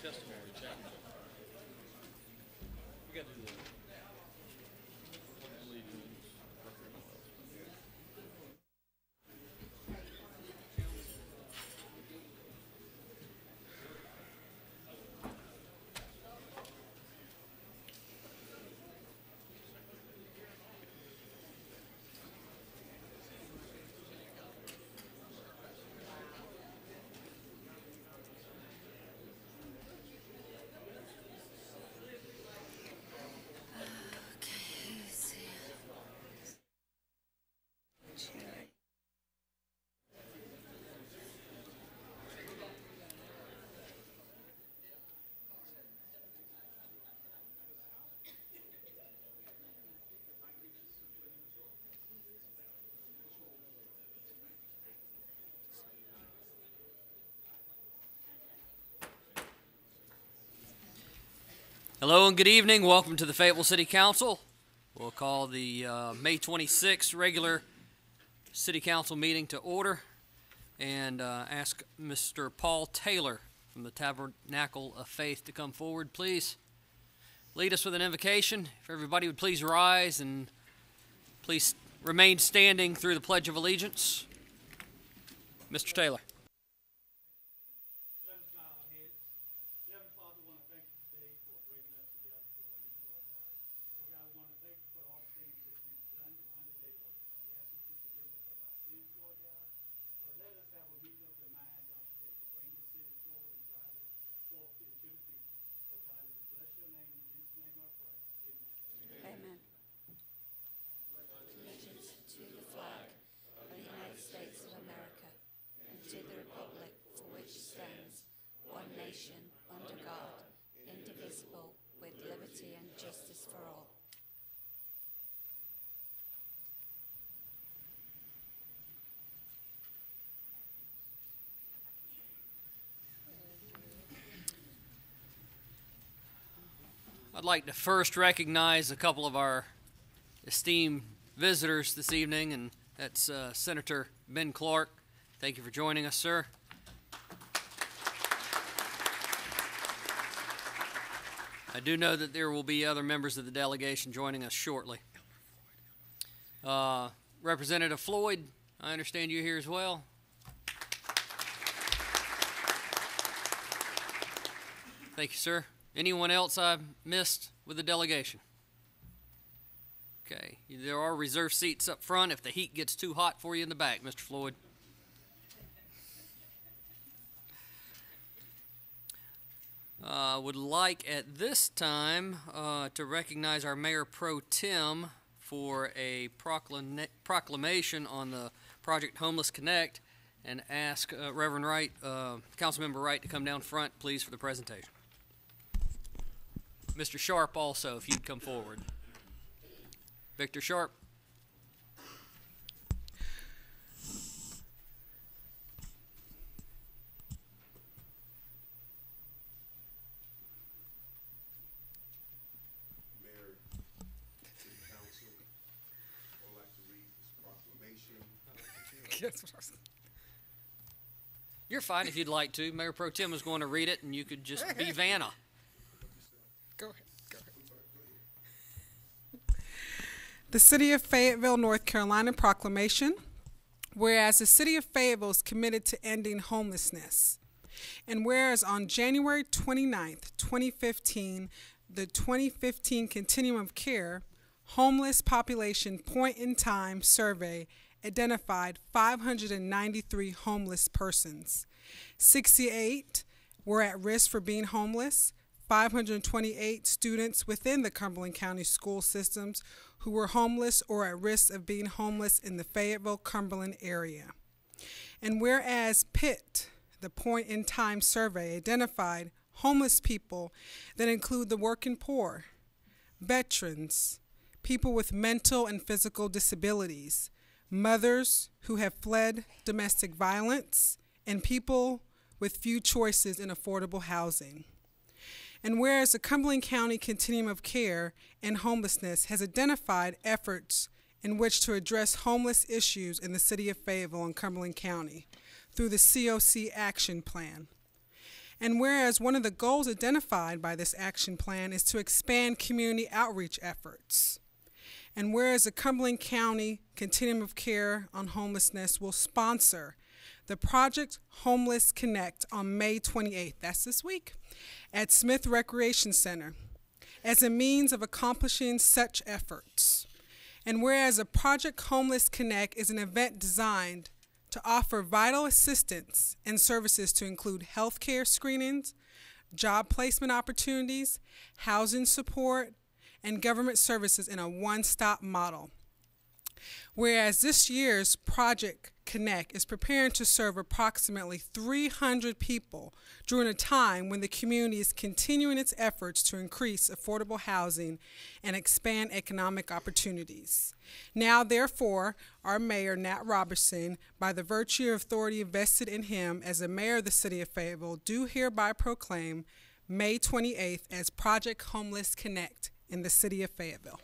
Customary check. We got to do the allegiance. Hello and good evening. Welcome to the Fayetteville City Council. We'll call the May 26th regular City Council meeting to order and ask Mr. Paul Taylor from the Tabernacle of Faith to come forward, please. Lead us with an invocation. If everybody would please rise and please remain standing through the Pledge of Allegiance. Mr. Taylor. I'd like to first recognize a couple of our esteemed visitors this evening, and that's Senator Ben Clark. Thank you for joining us, sir. I do know that there will be other members of the delegation joining us shortly. Representative Floyd, I understand you're here as well. Thank you, sir. Anyone else I've missed with the delegation? Okay. There are reserved seats up front if the heat gets too hot for you in the back, Mr. Floyd. Would like at this time to recognize our Mayor Pro Tem for a proclamation on the Project Homeless Connect and ask Reverend Wright, Councilmember Wright, to come down front, please, for the presentation. Mr. Sharp also, if you'd come forward. Victor Sharp. Mayor, City Council, I would like to read this proclamation. You're fine if you'd like to. Mayor Pro Tem was going to read it, and you could just be Vanna. Go ahead. The City of Fayetteville, North Carolina proclamation. Whereas the City of Fayetteville is committed to ending homelessness. And whereas on January 29th, 2015, the 2015 Continuum of Care Homeless Population Point-in-Time Survey identified 593 homeless persons. 68 were at risk for being homeless. 528 students within the Cumberland County school systems who were homeless or at risk of being homeless in the Fayetteville-Cumberland area. And whereas PIT, the Point-in-Time Survey, identified homeless people that include the working poor, veterans, people with mental and physical disabilities, mothers who have fled domestic violence, and people with few choices in affordable housing. And whereas the Cumberland County Continuum of Care and Homelessness has identified efforts in which to address homeless issues in the City of Fayetteville and Cumberland County through the COC Action Plan. And whereas one of the goals identified by this action plan is to expand community outreach efforts. And whereas the Cumberland County Continuum of Care on Homelessness will sponsor the Project Homeless Connect on May 28th, that's this week, at Smith Recreation Center as a means of accomplishing such efforts. And whereas a Project Homeless Connect is an event designed to offer vital assistance and services to include healthcare screenings, job placement opportunities, housing support, and government services in a one-stop model. Whereas this year's Project Connect is preparing to serve approximately 300 people during a time when the community is continuing its efforts to increase affordable housing and expand economic opportunities. Now, therefore, our mayor, Nat Robertson, by the virtue of authority vested in him as the mayor of the city of Fayetteville, do hereby proclaim May 28th as Project Homeless Connect in the city of Fayetteville.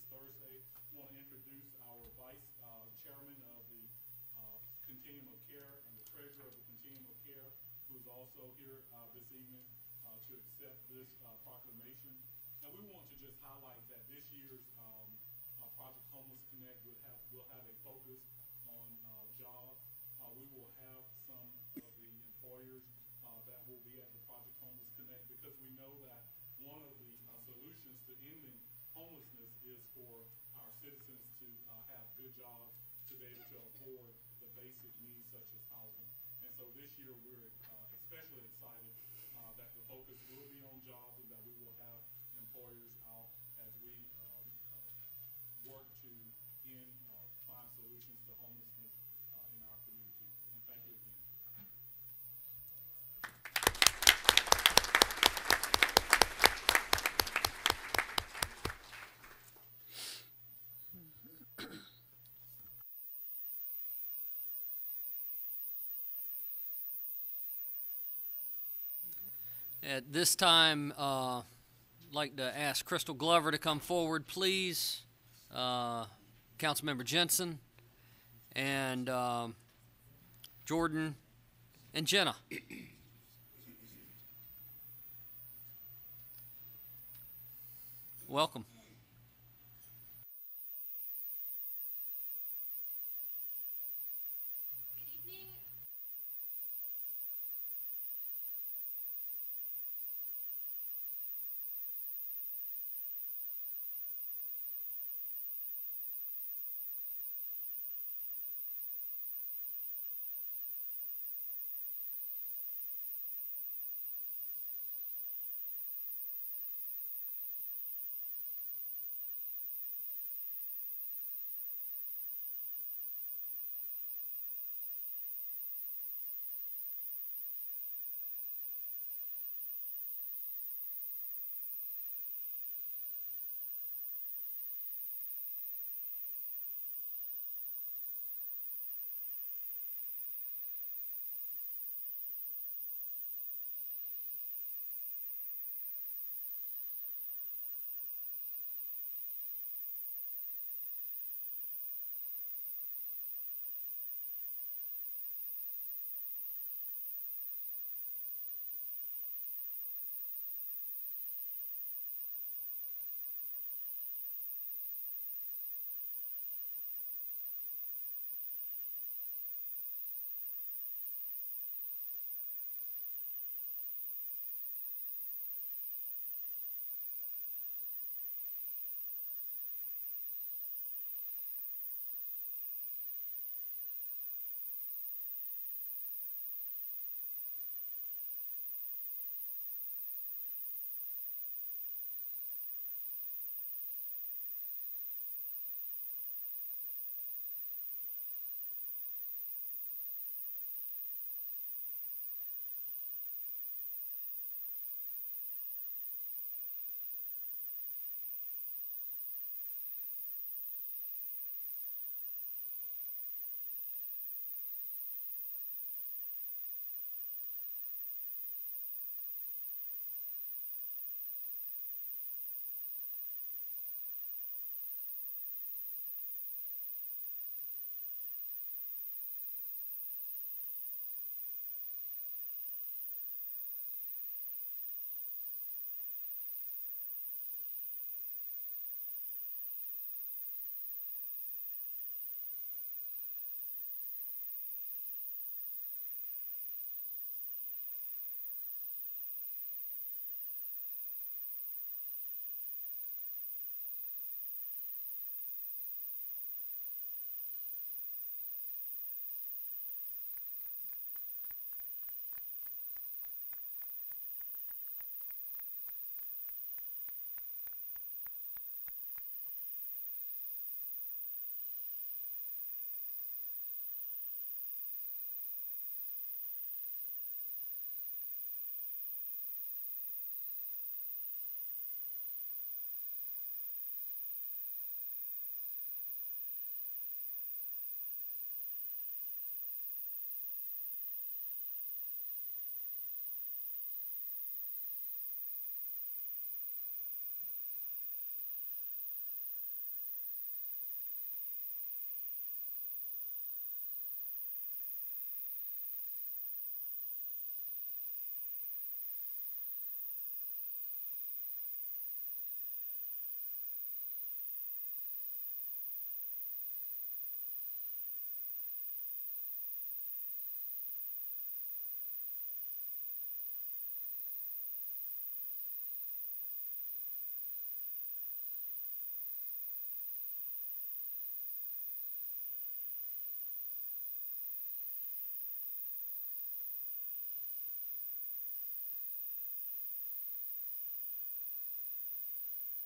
Thursday. I want to introduce our Vice Chairman of the Continuum of Care and the Treasurer of the Continuum of Care, who is also here this evening to accept this proclamation. And we want to just highlight that this year's Project Homeless Connect will have a focus on jobs. We will have some of the employers that will be at the Project Homeless Connect, because we know that one of the solutions to ending homelessness is for our citizens to have good jobs, to be able to afford the basic needs such as housing. And so this year we're especially excited that the focus will be on jobs and that we will have employers out as we work to find solutions to homelessness in our community. And thank you again. At this time, I'd like to ask Crystal Glover to come forward, please. Councilmember Jensen and Jordan and Jenna. Welcome.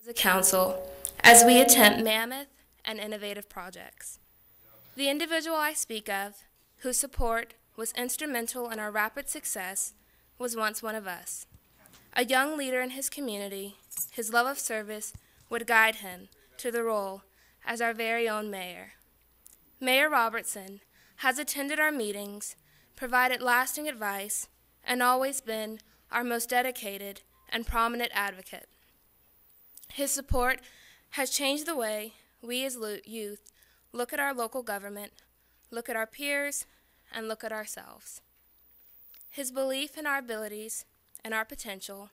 as a council as we attempt mammoth and innovative projects. The individual I speak of, whose support was instrumental in our rapid success, was once one of us. A young leader in his community, his love of service would guide him to the role as our very own mayor. Mayor Robertson has attended our meetings, provided lasting advice, and always been our most dedicated and prominent advocate. His support has changed the way we as youth look at our local government, look at our peers, and look at ourselves. His belief in our abilities and our potential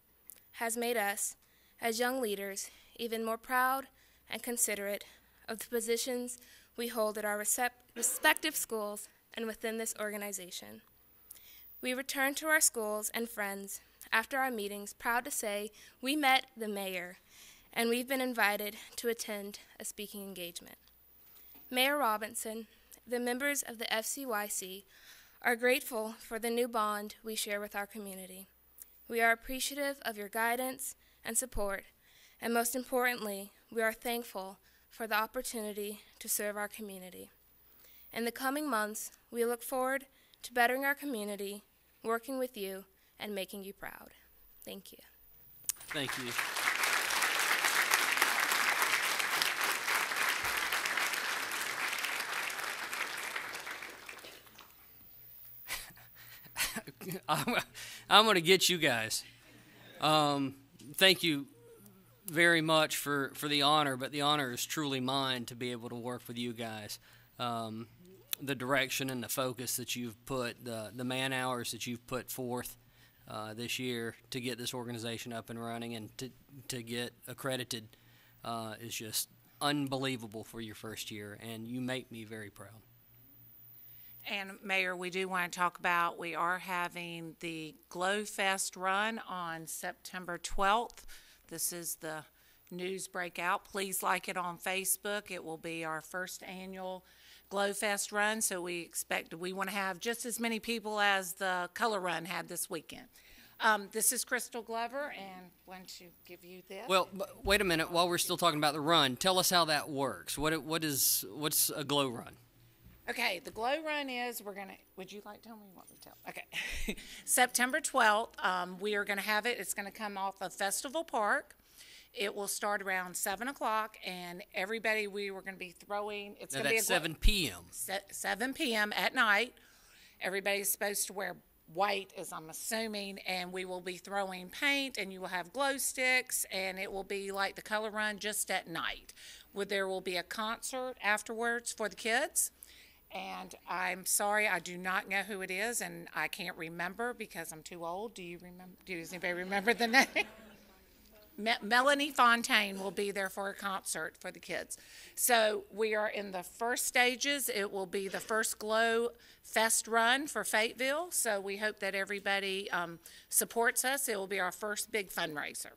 has made us, as young leaders, even more proud and considerate of the positions we hold at our respective schools and within this organization. We return to our schools and friends after our meetings proud to say we met the mayor and we've been invited to attend a speaking engagement. Mayor Robinson, the members of the FCYC are grateful for the new bond we share with our community. We are appreciative of your guidance and support, and most importantly, we are thankful for the opportunity to serve our community. In the coming months, we look forward to bettering our community, working with you, and making you proud. Thank you. Thank you. I'm going to get you guys. Thank you very much for the honor, but the honor is truly mine to be able to work with you guys. The direction and the focus that you've put, the man hours that you've put forth this year to get this organization up and running and to get accredited is just unbelievable for your first year, and you make me very proud. And Mayor, we do want to talk about, we are having the Glow Fest run on September 12th. This is the news breakout. Please like it on Facebook. It will be our first annual Glow Fest run, so we want to have just as many people as the Color Run had this weekend. This is Crystal Glover, and why don't you give you this? Well, wait a minute. While we're still talking about the run, tell us how that works. What's a Glow Run? Okay, the Glow Run is, would you like to tell me what we tell? Okay. September 12th, we are going to have it. It's going to come off of Festival Park. It will start around 7 o'clock, and everybody, we were going to be throwing, it's going to be at 7 p.m. 7 p.m. at night. Everybody's supposed to wear white, as I'm assuming, and we will be throwing paint, and you will have glow sticks, and it will be like the Color Run just at night. There will be a concert afterwards for the kids. And I'm sorry, I do not know who it is, and I can't remember because I'm too old. Do you remember? Does anybody remember the name? Melanie Fontaine will be there for a concert for the kids. So we are in the first stages. It will be the first Glow Fest run for Fayetteville. So we hope that everybody supports us. It will be our first big fundraiser.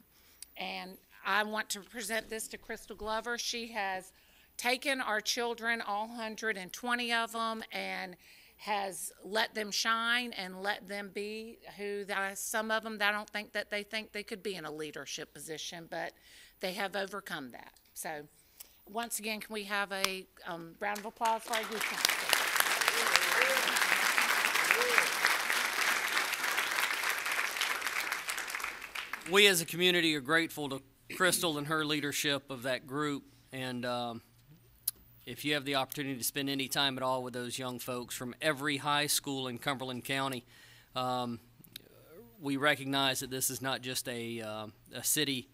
And I want to present this to Crystal Glover. She has taken our children, all 120 of them, and has let them shine and let them be who some of them, I don't think that they think they could be in a leadership position, but they have overcome that. So once again, can we have a round of applause for our youth council? We as a community are grateful to Crystal and her leadership of that group, and if you have the opportunity to spend any time at all with those young folks from every high school in Cumberland County, we recognize that this is not just a city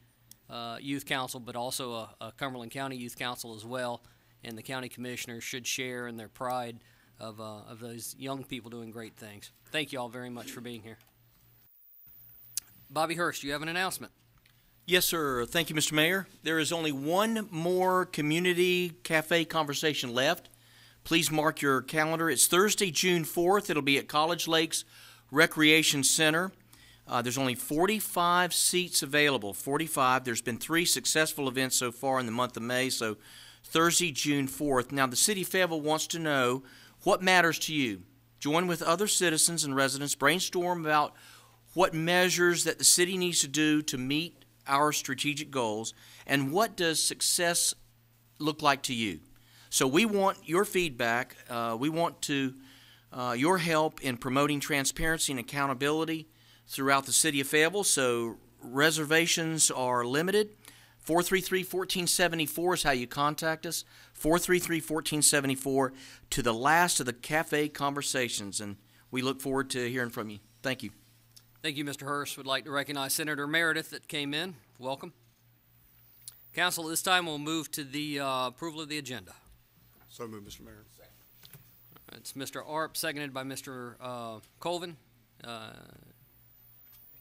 youth council, but also a Cumberland County youth council as well, and the county commissioners should share in their pride of those young people doing great things. Thank you all very much for being here. Bobby Hurst, you have an announcement. Yes, sir. Thank you, Mr. Mayor. There is only one more community cafe conversation left. Please mark your calendar. It's Thursday, June 4th. It'll be at College Lakes Recreation Center. There's only 45 seats available, 45. There's been 3 successful events so far in the month of May, so Thursday, June 4th. Now, the City of Fayetteville wants to know what matters to you. Join with other citizens and residents, brainstorm about what measures that the city needs to do to meet our strategic goals, and what does success look like to you? So we want your feedback. We want your help in promoting transparency and accountability throughout the city of Fayetteville. So reservations are limited. 433-1474 is how you contact us. 433-1474 to the last of the cafe conversations, and we look forward to hearing from you. Thank you. Thank you, Mr. Hurst. Would like to recognize Senator Meredith that came in. Welcome. Council, at this time we'll move to the approval of the agenda. So moved, Mr. Mayor. It's Mr. Arp, seconded by Mr. Colvin.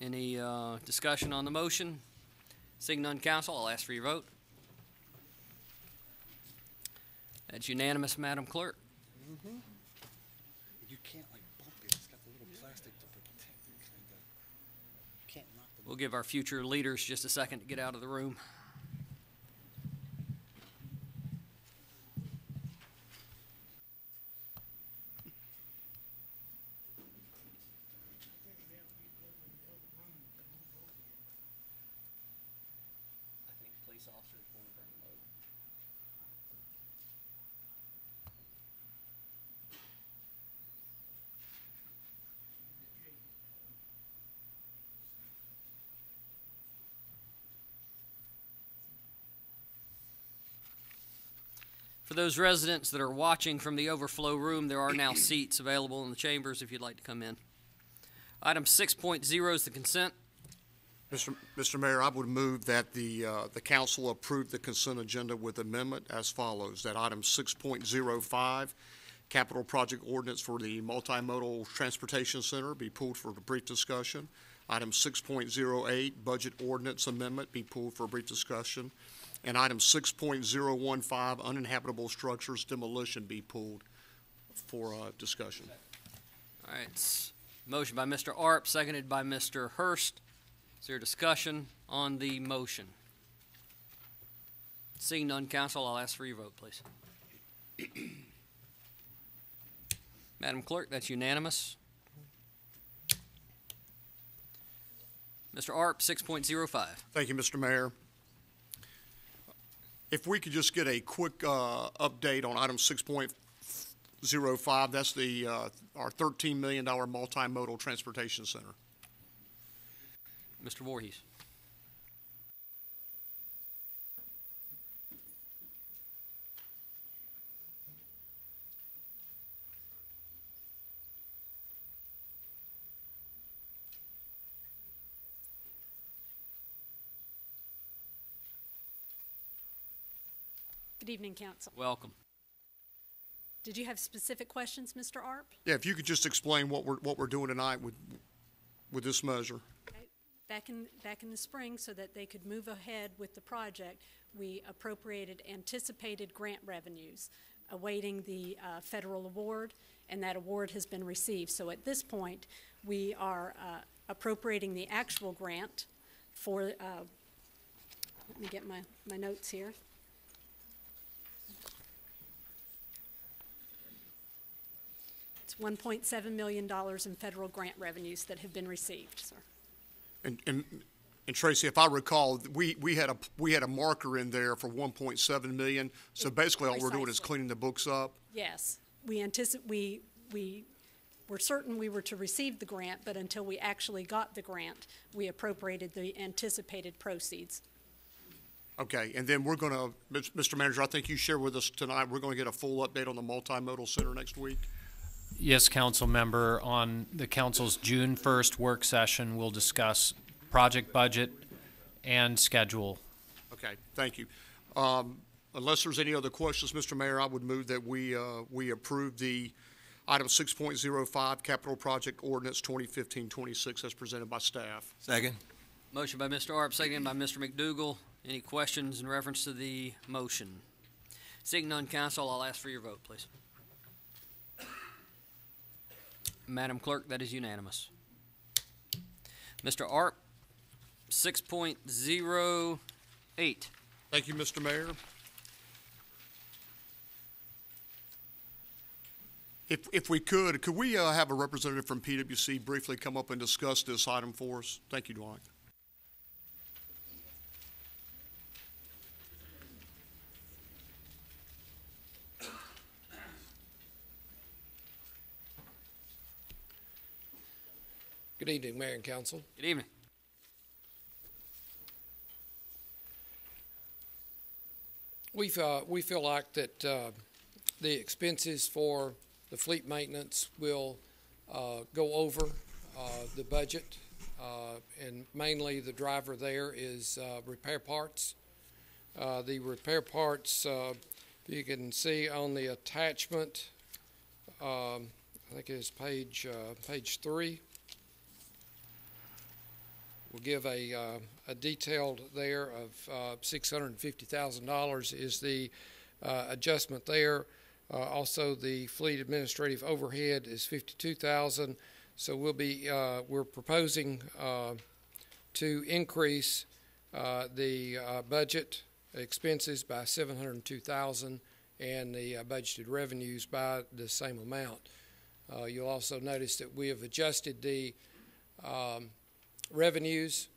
Any discussion on the motion? Seeing none, council, I'll ask for your vote. That's unanimous, Madam Clerk. Mm-hmm. You can't like bump it. It's got the little plastic to protect it. You can't knock the. We'll give our future leaders just a second to get out of the room. For those residents that are watching from the overflow room, there are now seats available in the chambers if you'd like to come in. Item 6.0 is the consent. Mr. Mayor, I would move that the council approve the consent agenda with amendment as follows: that item 6.05, capital project ordinance for the Multimodal Transportation Center, be pulled for a brief discussion. Item 6.08, budget ordinance amendment, be pulled for a brief discussion. And item 6.015, uninhabitable structures demolition, be pulled for discussion. All right. Motion by Mr. Arp, seconded by Mr. Hurst. Is there discussion on the motion? Seeing none, council, I'll ask for your vote, please. Madam Clerk, that's unanimous. Mr. Arp, 6.05. Thank you, Mr. Mayor. If we could just get a quick update on item 6.05, that's the our $13 million multimodal transportation center. Mr. Voorhees. Good evening, Council. Welcome. Did you have specific questions, Mr. Arp? Yeah, if you could just explain what we're doing tonight with this measure. Okay. Back in the spring, so that they could move ahead with the project, we appropriated anticipated grant revenues, awaiting the federal award, and that award has been received. So at this point, we are appropriating the actual grant for, let me get my notes here. It's $1.7 million in federal grant revenues that have been received, sir. And Tracy, if I recall, we had a marker in there for 1.7 million. So basically, all we're doing is cleaning the books up. Yes, we were certain we were to receive the grant, but until we actually got the grant, we appropriated the anticipated proceeds. Okay, and then we're going to, Mr. Manager, I think you shared with us tonight, we're going to get a full update on the multimodal center next week. Yes, council member. On the council's June 1st work session, we'll discuss project budget and schedule. Okay, thank you. Unless there's any other questions, Mr. Mayor, I would move that we approve the item 6.05 capital project ordinance 2015-26 as presented by staff. Second. Motion by Mr. Arp, seconded by Mr. McDougal. Any questions in reference to the motion? Seeing none, council, I'll ask for your vote, please. Madam Clerk, that is unanimous. Mr. Arp, 6.08. Thank you, Mr. Mayor. If we could we have a representative from PwC briefly come up and discuss this item for us? Thank you, Dwight. Good evening, Mayor and Council. Good evening. We feel like that the expenses for the fleet maintenance will go over the budget, and mainly the driver there is repair parts. The repair parts, you can see on the attachment, I think it's page 3. We'll give a detailed there of $650,000 is the adjustment there. Also, the fleet administrative overhead is $52,000. So we're proposing to increase the budget expenses by $702,000 and the budgeted revenues by the same amount. You'll also notice that we have adjusted the revenues,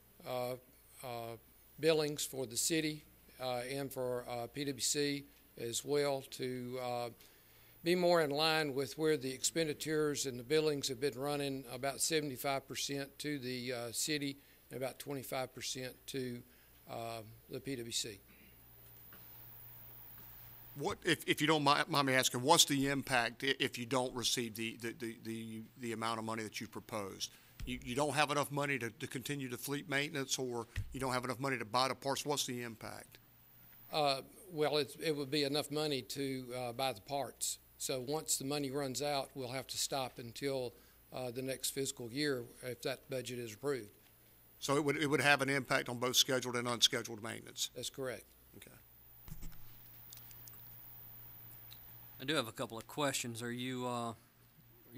billings for the city and for PWC as well to be more in line with where the expenditures and the billings have been running, about 75% to the city and about 25% to the PWC. What, if you don't mind me asking, what's the impact if you don't receive the amount of money that you've proposed? You don't have enough money to continue the fleet maintenance, or you don't have enough money to buy the parts? What's the impact? Well, it would be enough money to buy the parts. So once the money runs out, we'll have to stop until the next fiscal year if that budget is approved. So it would have an impact on both scheduled and unscheduled maintenance? That's correct. Okay. I do have a couple of questions. Are you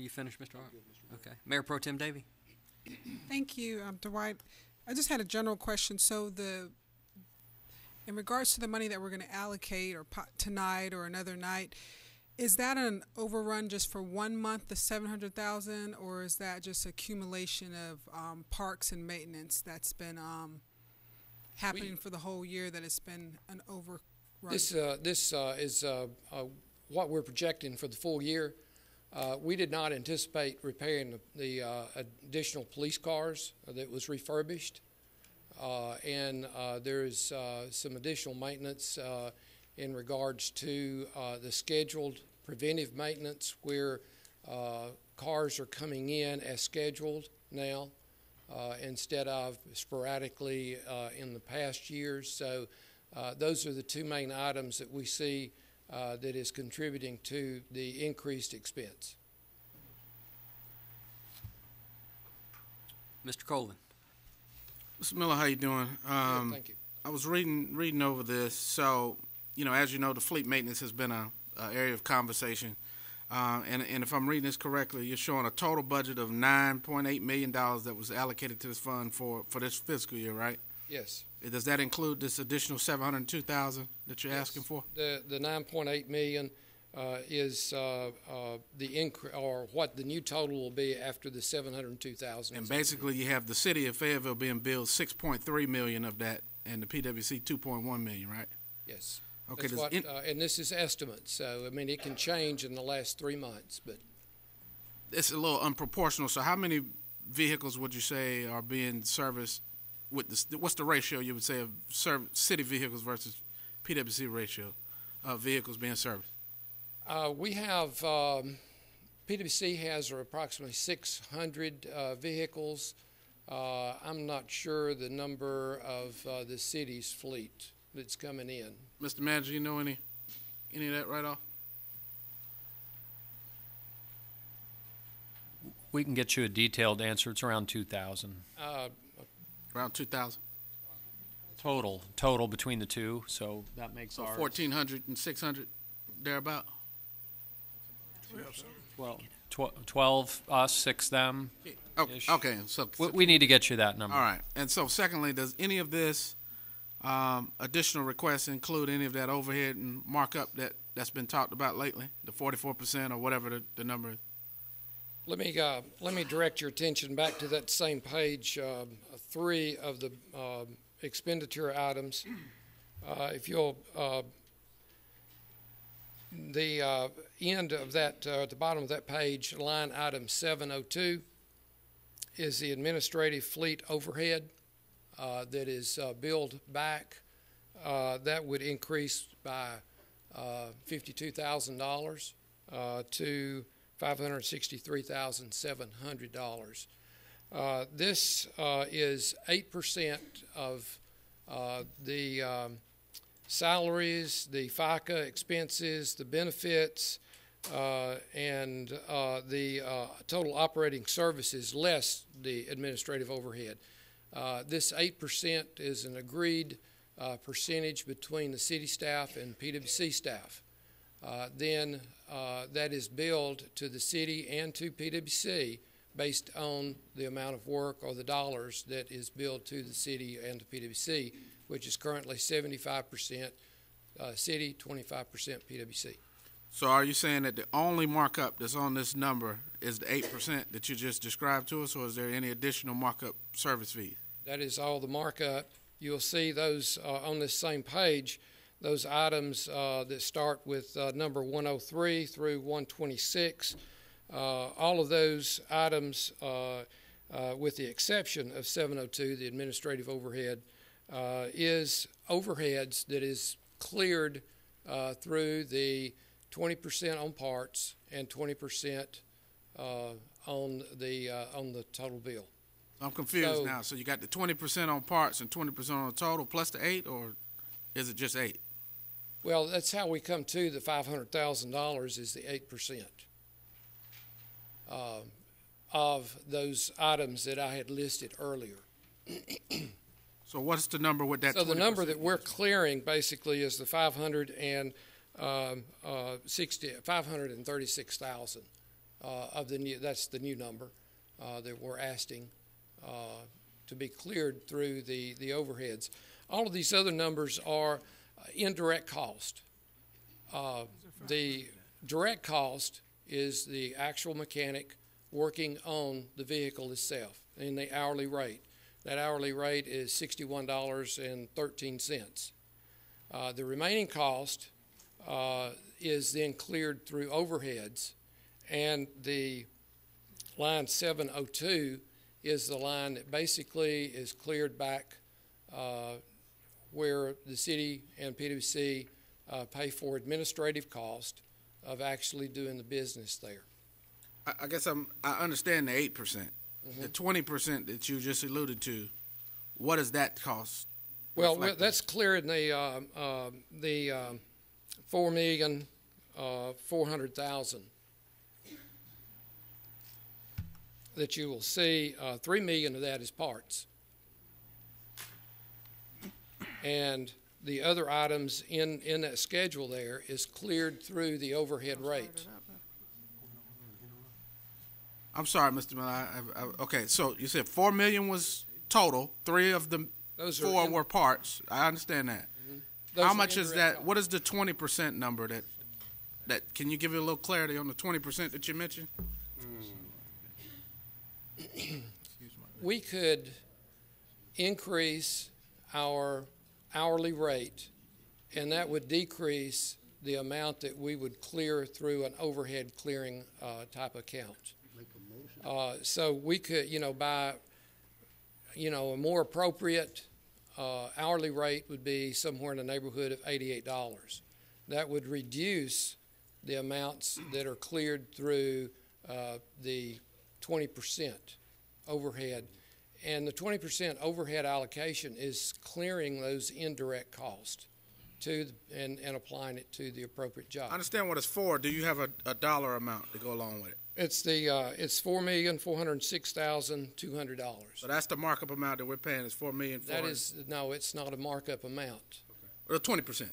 finished, Mr. Hart? Okay. Mayor Pro Tem Davey? Thank you, Dwight. I just had a general question. So in regards to the money that we're going to allocate or tonight or another night, is that an overrun just for 1 month, the $700,000, or is that just accumulation of parks and maintenance that's been happening for the whole year, that it's been an overrun? This is what we're projecting for the full year. We did not anticipate repairing the additional police cars that was refurbished, and there is some additional maintenance in regards to the scheduled preventive maintenance where cars are coming in as scheduled now instead of sporadically in the past years. So those are the two main items that we see that is contributing to the increased expense. Mr. Colvin? Mr. Miller, how you doing? Thank you. I was reading over this. So, as you know, the fleet maintenance has been a area of conversation. And if I'm reading this correctly, you're showing a total budget of $9.8 million that was allocated to this fund for this fiscal year, right? Yes. Does that include this additional $702,000 that you're asking for? The $9.8 million is the increase, or what the new total will be after the $702,000. And basically, you have the city of Fayetteville being billed $6.3 million of that, and the PWC $2.1 million, right? Yes. Okay. And this is estimate, so I mean it can change in the last 3 months, but it's a little unproportional. So, how many vehicles would you say are being serviced? What's the ratio you would say of city vehicles versus PWC ratio of vehicles being serviced? We have, PWC has approximately 600 vehicles. I'm not sure the number of the city's fleet that's coming in. Mr. Manager, you know any of that right off? We can get you a detailed answer. It's around 2,000. Around 2,000. Total between the two. So that makes So ours 1,400 and 600, thereabout. Well, 12 us, 6 them. Okay. So We need to get you that number. all right. And so, secondly, does any of this additional requests include any of that overhead and markup that's been talked about lately, the 44% or whatever the number is? Let me direct your attention back to that same page 3 of the expenditure items. If you'll, the end of that, at the bottom of that page, line item 702, is the administrative fleet overhead that is billed back. That would increase by $52,000 to $563,700. This is 8% of the salaries, the FICA expenses, the benefits, and the total operating services less the administrative overhead. This 8% is an agreed percentage between the city staff and PWC staff. Then that is billed to the city and to PWC based on the amount of work or the dollars that is billed to the city and to PWC, which is currently 75% city, 25% PWC. So are you saying that the only markup that's on this number is the 8% that you just described to us, or is there any additional markup service fees? That is all the markup. You'll see those on this same page, those items that start with number 103 through 126. All of those items, with the exception of 702, the administrative overhead, is overheads that is cleared through the 20% on parts and 20% on the total bill. I'm confused now. So you got the 20% on parts and 20% on the total plus the 8, or is it just 8? Well, that's how we come to the $500,000 is the 8% of those items that I had listed earlier. So what's the number with that? So the number that we're clearing basically is the $536,000 of the new. That's the new number that we're asking to be cleared through the overheads. All of these other numbers are indirect cost. The direct cost is the actual mechanic working on the vehicle itself and the hourly rate. That hourly rate is $61.13. The remaining cost is then cleared through overheads, and the line 702 is the line that basically is cleared back where the city and PWC pay for administrative cost of actually doing the business there. I guess I understand the 8%. Mm-hmm. The 20% that you just alluded to, what does that cost? Well, that's clearing the $4,400,000 that you will see. $3 million of that is parts, and the other items in that schedule there is cleared through the overhead rate. I'm sorry, Mr. Miller. Okay, so you said $4 million was total. 3 of the 4 were parts. I understand that. Mm-hmm. How much is that? What is the 20% number that? Can you give me a little clarity on the 20% that you mentioned? We could increase our hourly rate, and that would decrease the amount that we would clear through an overhead clearing type account. So we could, by, a more appropriate hourly rate would be somewhere in the neighborhood of $88. That would reduce the amounts that are cleared through the 20% overhead. And the 20% overhead allocation is clearing those indirect costs and applying it to the appropriate job. I understand what it's for. Do you have a dollar amount to go along with it? It's $4,406,200. So that's the markup amount that we're paying is $4,400,000. That is it's not a markup amount. Okay. Or 20%.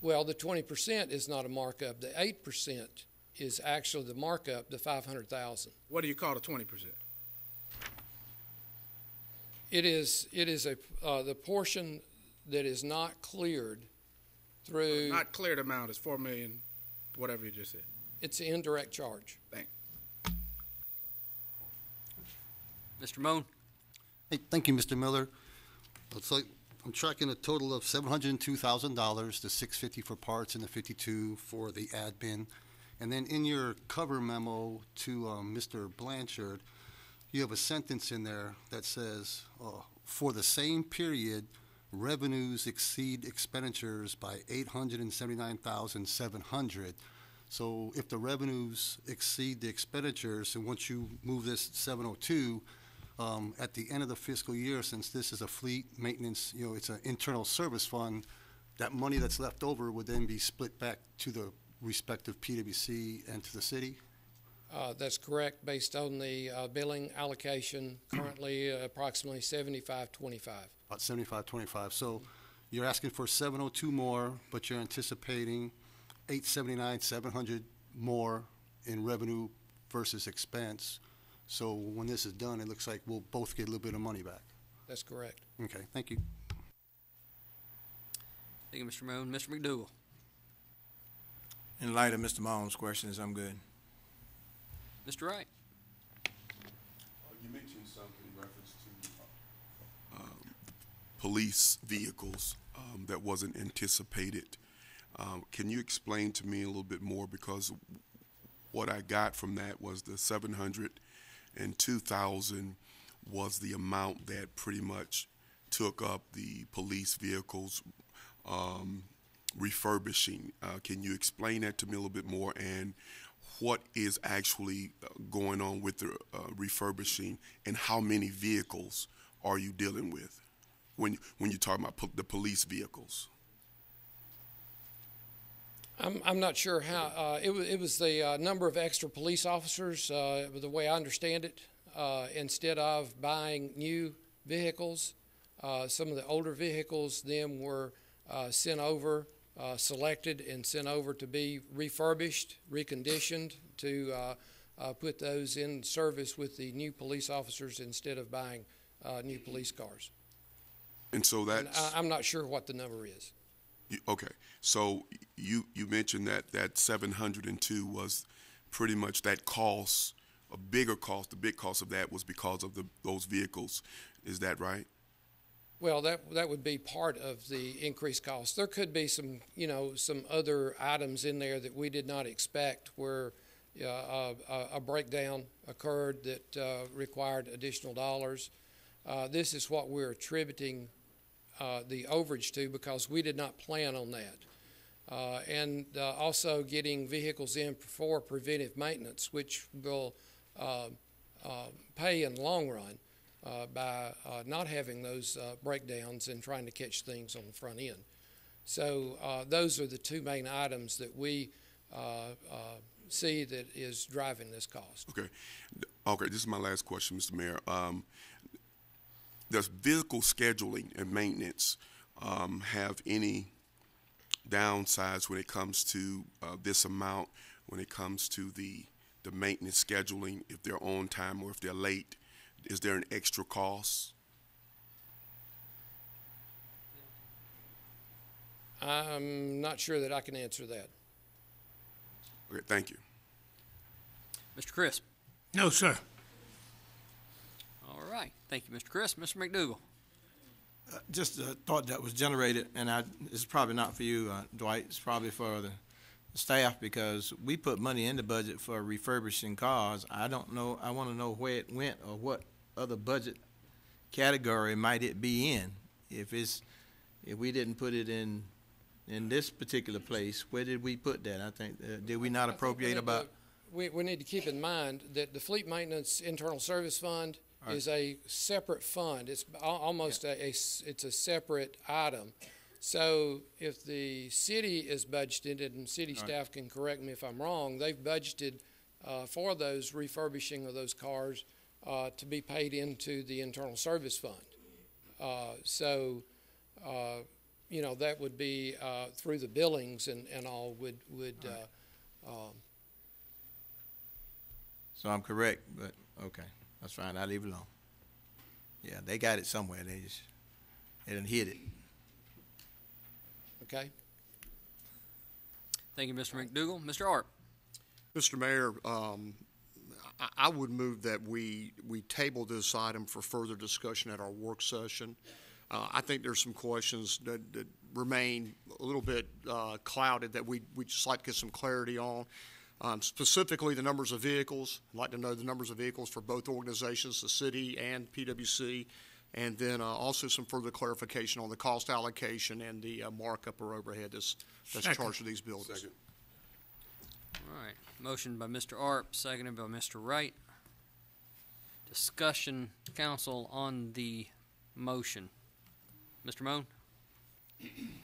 Well, the 20% is not a markup. The 8% is actually the markup, the $500,000. What do you call the 20%? It is the portion that is not cleared through. Not cleared amount is $4 million, whatever you just said. It's an indirect charge. Thanks. Mr. Moan. Hey, thank you, Mr. Miller. Looks like I'm tracking a total of $702,000, the $650 for parts and the $52 for the admin. And then in your cover memo to Mr. Blanchard, you have a sentence in there that says, for the same period, revenues exceed expenditures by $879,700. So if the revenues exceed the expenditures, and once you move this 702, at the end of the fiscal year, since this is a fleet maintenance, it's an internal service fund, that money that's left over would then be split back to the respective PWC and to the city? That's correct, based on the billing allocation, currently approximately 75-25. About 75-25. So you're asking for 702 more, but you're anticipating 879-700 more in revenue versus expense. So when this is done, it looks like we'll both get a little bit of money back. That's correct. Okay, thank you. Thank you, Mr. Moon. Mr. McDougal. In light of Mr. Malone's questions, I'm good. Mr. Wright. You mentioned something in reference to police vehicles that wasn't anticipated. Can you explain to me a little bit more, because what I got from that was the 702,000 was the amount that pretty much took up the police vehicles refurbishing. Can you explain that to me a little bit more, and what is actually going on with the refurbishing, and how many vehicles are you dealing with when you're talking about the police vehicles? I'm not sure how, it was the number of extra police officers, the way I understand it, instead of buying new vehicles. Some of the older vehicles then were sent over, selected and sent over to be refurbished, reconditioned to put those in service with the new police officers instead of buying new police cars. And so that's... I'm not sure what the number is. Okay, so you mentioned that 702 was pretty much that cost, a bigger cost. The big cost of that was because of those vehicles. Is that right? Well, that would be part of the increased cost. There could be some other items in there that we did not expect, where a breakdown occurred that required additional dollars. This is what we're attributing the overage to, because we did not plan on that. And also getting vehicles in for preventive maintenance, which will pay in the long run by not having those breakdowns and trying to catch things on the front end. So those are the two main items that we see that is driving this cost. Okay, this is my last question, Mr. Mayor. Does vehicle scheduling and maintenance have any downsides when it comes to this amount, when it comes to the maintenance scheduling, if they're on time or if they're late? Is there an extra cost? I'm not sure that I can answer that. Okay, thank you. Mr. Crisp. No, sir. All right. Thank you, Mr. Crisp. Mr. McDougal. Just a thought that was generated, and it's probably not for you, Dwight. It's probably for the staff, because we put money in the budget for refurbishing cars. I don't know. I want to know where it went, or what other budget category might it be in. If we didn't put it in this particular place, where did we put that? I think did we not appropriate about? We need to keep in mind that the Fleet Maintenance Internal Service Fund is a separate fund. It's almost it's a separate item. So if the city is budgeted, and city staff can correct me if I'm wrong, they've budgeted for those refurbishing of those cars to be paid into the Internal Service Fund. So that would be through the billings and all would So I'm correct, but okay, that's fine. I'll leave it alone. Yeah, they got it somewhere. They didn't hit it. Okay. Thank you, Mr. McDougal. Mr. Art. Mr. Mayor, I would move that we table this item for further discussion at our work session. I think there's some questions that remain a little bit clouded that we'd just like to get some clarity on. Specifically, the numbers of vehicles. I'd like to know the numbers of vehicles for both organizations, the city and PWC, and then also some further clarification on the cost allocation and the markup or overhead that's charged to these buildings. Second. All right, motion by Mr. Arp, seconded by Mr. Wright. Discussion, council, on the motion. Mr. Moan?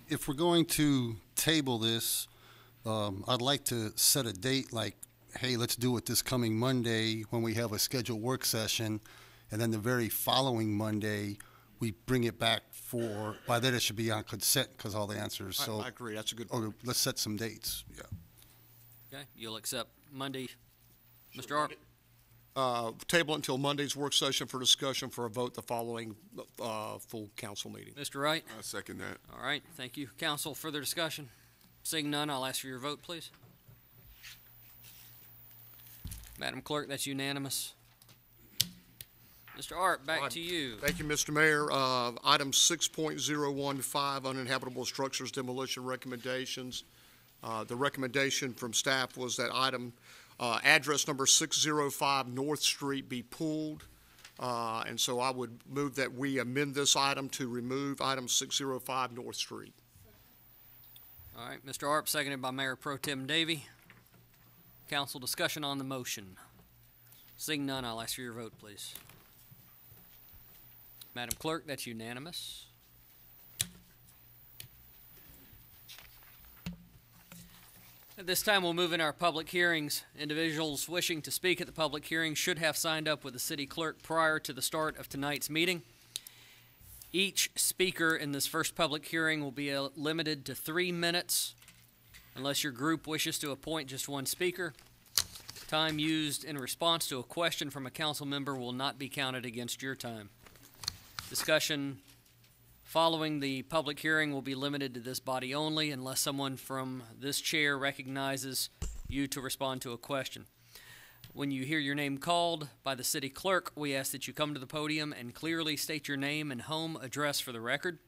If we're going to table this, I'd like to set a date like, hey, let's do it this coming Monday when we have a scheduled work session, and then the very following Monday, we bring it back for, by then it should be on consent because all the answers. So I agree. That's a good or let's set some dates. Yeah. Okay, you'll accept Monday. Mr. Arp? Table it until Monday's work session for discussion for a vote the following full council meeting. Mr. Wright? I second that. All right, thank you. Council, further discussion? Seeing none, I'll ask for your vote, please. Madam Clerk, that's unanimous. Mr. Arp, back to you. Thank you, Mr. Mayor. Item 6.015, uninhabitable structures demolition recommendations. The recommendation from staff was that item address number 605 North Street be pulled. And so I would move that we amend this item to remove item 605 North Street. All right, Mr. Arp, seconded by Mayor Pro Tem Davey. Council, discussion on the motion. Seeing none, I'll ask for your vote, please. Madam Clerk, that's unanimous. At this time, we'll move in our public hearings. Individuals wishing to speak at the public hearing should have signed up with the city clerk prior to the start of tonight's meeting. Each speaker in this first public hearing will be limited to 3 minutes, unless your group wishes to appoint just one speaker. Time used in response to a question from a council member will not be counted against your time. Discussion following the public hearing will be limited to this body only unless someone from this chair recognizes you to respond to a question. When you hear your name called by the city clerk, we ask that you come to the podium and clearly state your name and home address for the record.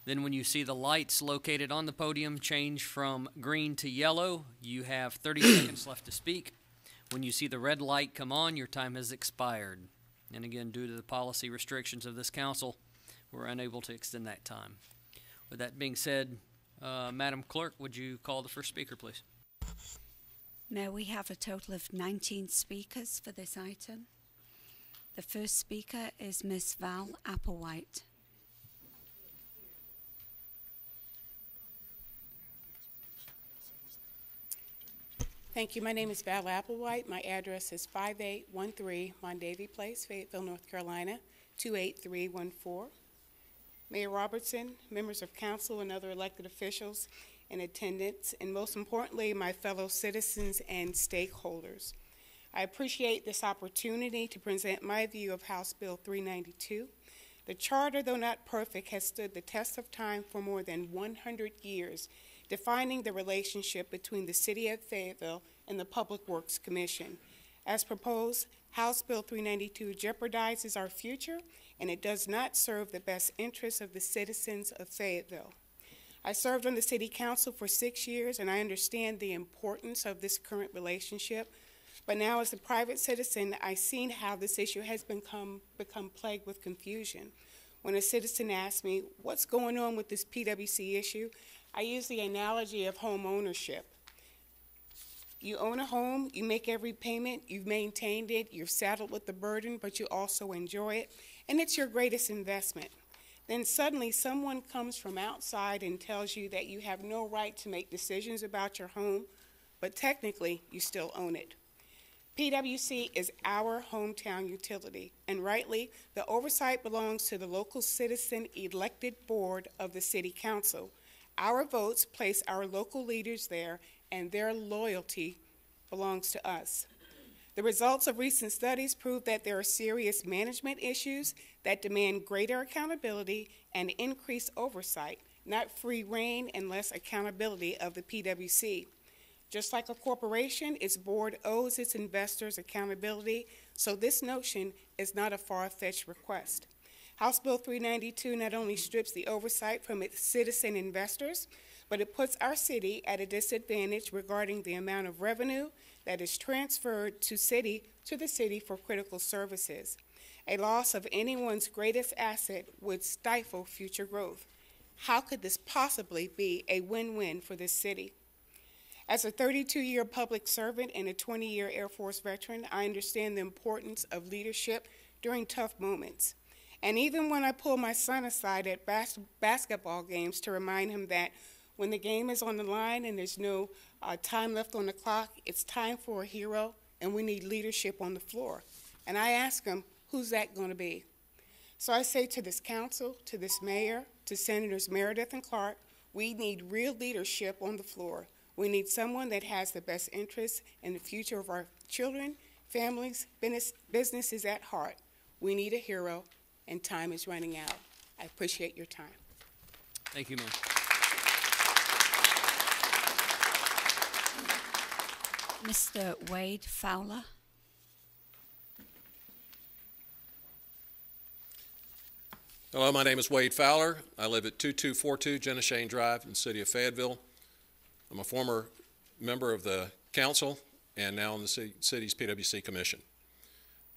Then when you see the lights located on the podium change from green to yellow, you have 30 seconds left to speak. When you see the red light come on, your time has expired. And again, due to the policy restrictions of this council, we're unable to extend that time. With that being said, Madam Clerk, would you call the first speaker, please? Now we have a total of 19 speakers for this item. The first speaker is Miss Val Applewhite. Thank you. My name is Val Applewhite. My address is 5813 Mondavie Place, Fayetteville, North Carolina, 28314. Mayor Robertson, members of council, and other elected officials in attendance, and most importantly, my fellow citizens and stakeholders. I appreciate this opportunity to present my view of House Bill 392. The charter, though not perfect, has stood the test of time for more than 100 years, defining the relationship between the City of Fayetteville and the Public Works Commission. As proposed, House Bill 392 jeopardizes our future, and it does not serve the best interests of the citizens of Fayetteville. I served on the City Council for 6 years, and I understand the importance of this current relationship. But now, as a private citizen, I've seen how this issue has become plagued with confusion. When a citizen asks me, what's going on with this PWC issue, I use the analogy of home ownership. You own a home, you make every payment, you've maintained it, you're saddled with the burden, but you also enjoy it, and it's your greatest investment. Then suddenly someone comes from outside and tells you that you have no right to make decisions about your home, but technically you still own it. PWC is our hometown utility, and rightly, the oversight belongs to the local citizen elected board of the City Council. Our votes place our local leaders there, and their loyalty belongs to us. The results of recent studies prove that there are serious management issues that demand greater accountability and increased oversight, not free rein and less accountability of the PWC. Just like a corporation, its board owes its investors accountability, so this notion is not a far-fetched request. House Bill 392 not only strips the oversight from its citizen investors, but it puts our city at a disadvantage regarding the amount of revenue that is transferred to the city for critical services. A loss of anyone's greatest asset would stifle future growth. How could this possibly be a win-win for this city? As a 32-year public servant and a 20-year Air Force veteran, I understand the importance of leadership during tough moments. And even when I pull my son aside at basketball games to remind him that when the game is on the line and there's no time left on the clock, it's time for a hero, and we need leadership on the floor. And I ask him, who's that going to be? So I say to this council, to this mayor, to Senators Meredith and Clark, we need real leadership on the floor. We need someone that has the best interests in the future of our children, families, businesses at heart. We need a hero, and time is running out. I appreciate your time. Thank you, ma'am. Mr. Wade Fowler. Hello, my name is Wade Fowler. I live at 2242 Jenna Shane Drive in the city of Fayetteville. I'm a former member of the council and now on the city's PWC commission.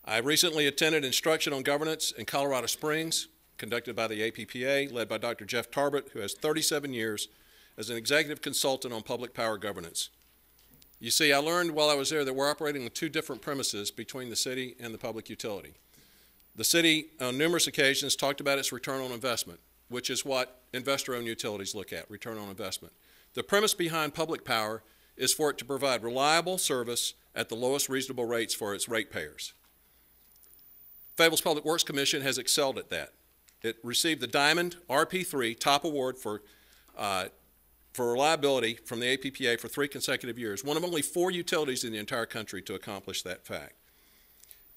I recently attended instruction on governance in Colorado Springs, conducted by the APPA, led by Dr. Jeff Tarbert, who has 37 years as an executive consultant on public power governance. You see, I learned while I was there that we're operating on two different premises between the city and the public utility. The city, on numerous occasions, talked about its return on investment, which is what investor-owned utilities look at, return on investment. The premise behind public power is for it to provide reliable service at the lowest reasonable rates for its ratepayers. Fayetteville's Public Works Commission has excelled at that. It received the Diamond RP3 top award for reliability from the APPA for 3 consecutive years, one of only 4 utilities in the entire country to accomplish that fact.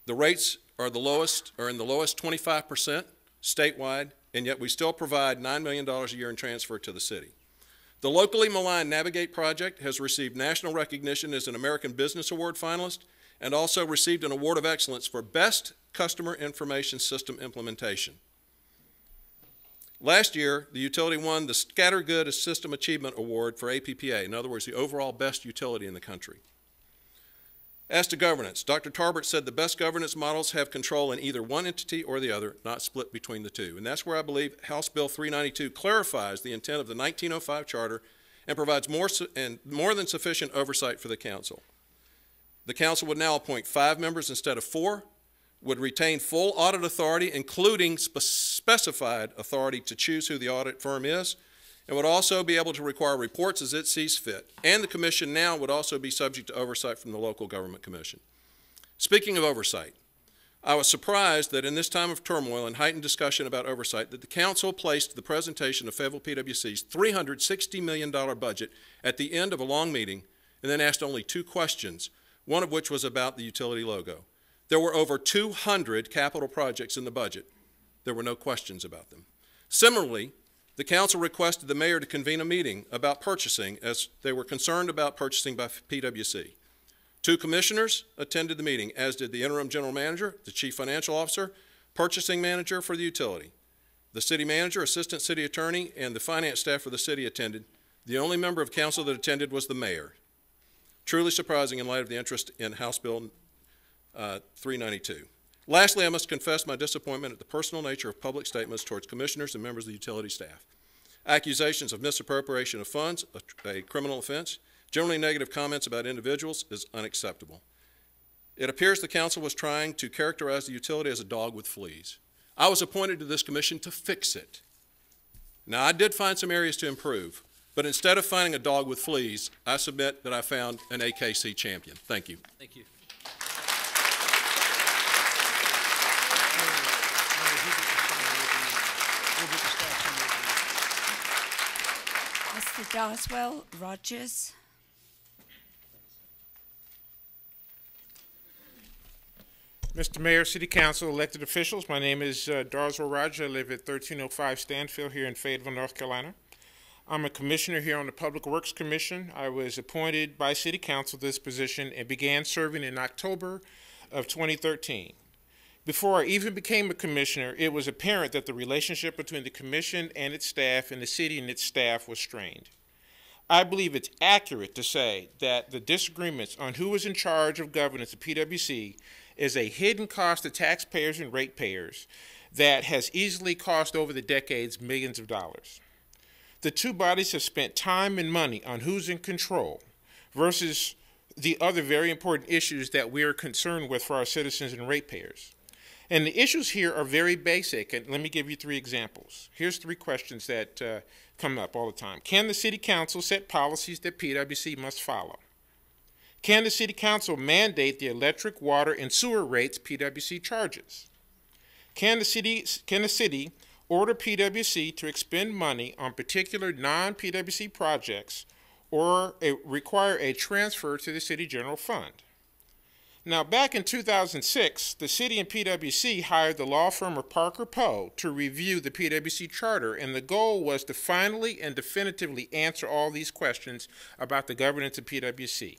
The rates are in the lowest 25% statewide, and yet we still provide $9 million a year in transfer to the city. The locally maligned Navigate project has received national recognition as an American Business Award finalist and also received an Award of Excellence for Best Customer Information System Implementation. Last year, the utility won the Scattergood System Achievement Award for APPA, in other words, the overall best utility in the country. As to governance, Dr. Tarbert said the best governance models have control in either one entity or the other, not split between the two. And that's where I believe House Bill 392 clarifies the intent of the 1905 Charter and provides more than sufficient oversight for the council. The council would now appoint 5 members instead of 4, would retain full audit authority, including specified authority to choose who the audit firm is, and would also be able to require reports as it sees fit. And the commission now would also be subject to oversight from the local government commission. Speaking of oversight, I was surprised that in this time of turmoil and heightened discussion about oversight that the council placed the presentation of Fayetteville PWC's $360 million budget at the end of a long meeting and then asked only 2 questions, one of which was about the utility logo. There were over 200 capital projects in the budget. There were no questions about them. Similarly, the council requested the mayor to convene a meeting about purchasing as they were concerned about purchasing by PWC. 2 commissioners attended the meeting, as did the interim general manager, the chief financial officer, purchasing manager for the utility. The city manager, assistant city attorney, and the finance staff for the city attended. The only member of council that attended was the mayor. Truly surprising in light of the interest in House Bill 392. Lastly, I must confess my disappointment at the personal nature of public statements towards commissioners and members of the utility staff. Accusations of misappropriation of funds, a criminal offense, generally negative comments about individuals is unacceptable. It appears the council was trying to characterize the utility as a dog with fleas. I was appointed to this commission to fix it. Now, I did find some areas to improve, but instead of finding a dog with fleas, I submit that I found an AKC champion. Thank you. Thank you. Mr. Darswell Rogers. Mr. Mayor, City Council, elected officials, my name is Darswell Rogers. I live at 1305 Stanfield here in Fayetteville, North Carolina. I'm a commissioner here on the Public Works Commission. I was appointed by City Council to this position and began serving in October of 2013. Before I even became a commissioner, it was apparent that the relationship between the commission and its staff and the city and its staff was strained. I believe it's accurate to say that the disagreements on who is in charge of governance at PwC is a hidden cost to taxpayers and ratepayers that has easily cost over the decades millions of dollars. The two bodies have spent time and money on who's in control versus the other very important issues that we are concerned with for our citizens and ratepayers. And the issues here are very basic, and let me give you 3 examples. Here's 3 questions that come up all the time. Can the City Council set policies that PwC must follow? Can the City Council mandate the electric, water, and sewer rates PwC charges? Can the city order PwC to expend money on particular non-PwC projects or require a transfer to the City General Fund? Now, back in 2006, the city and PwC hired the law firm of Parker Poe to review the PwC charter, and the goal was to finally and definitively answer all these questions about the governance of PwC.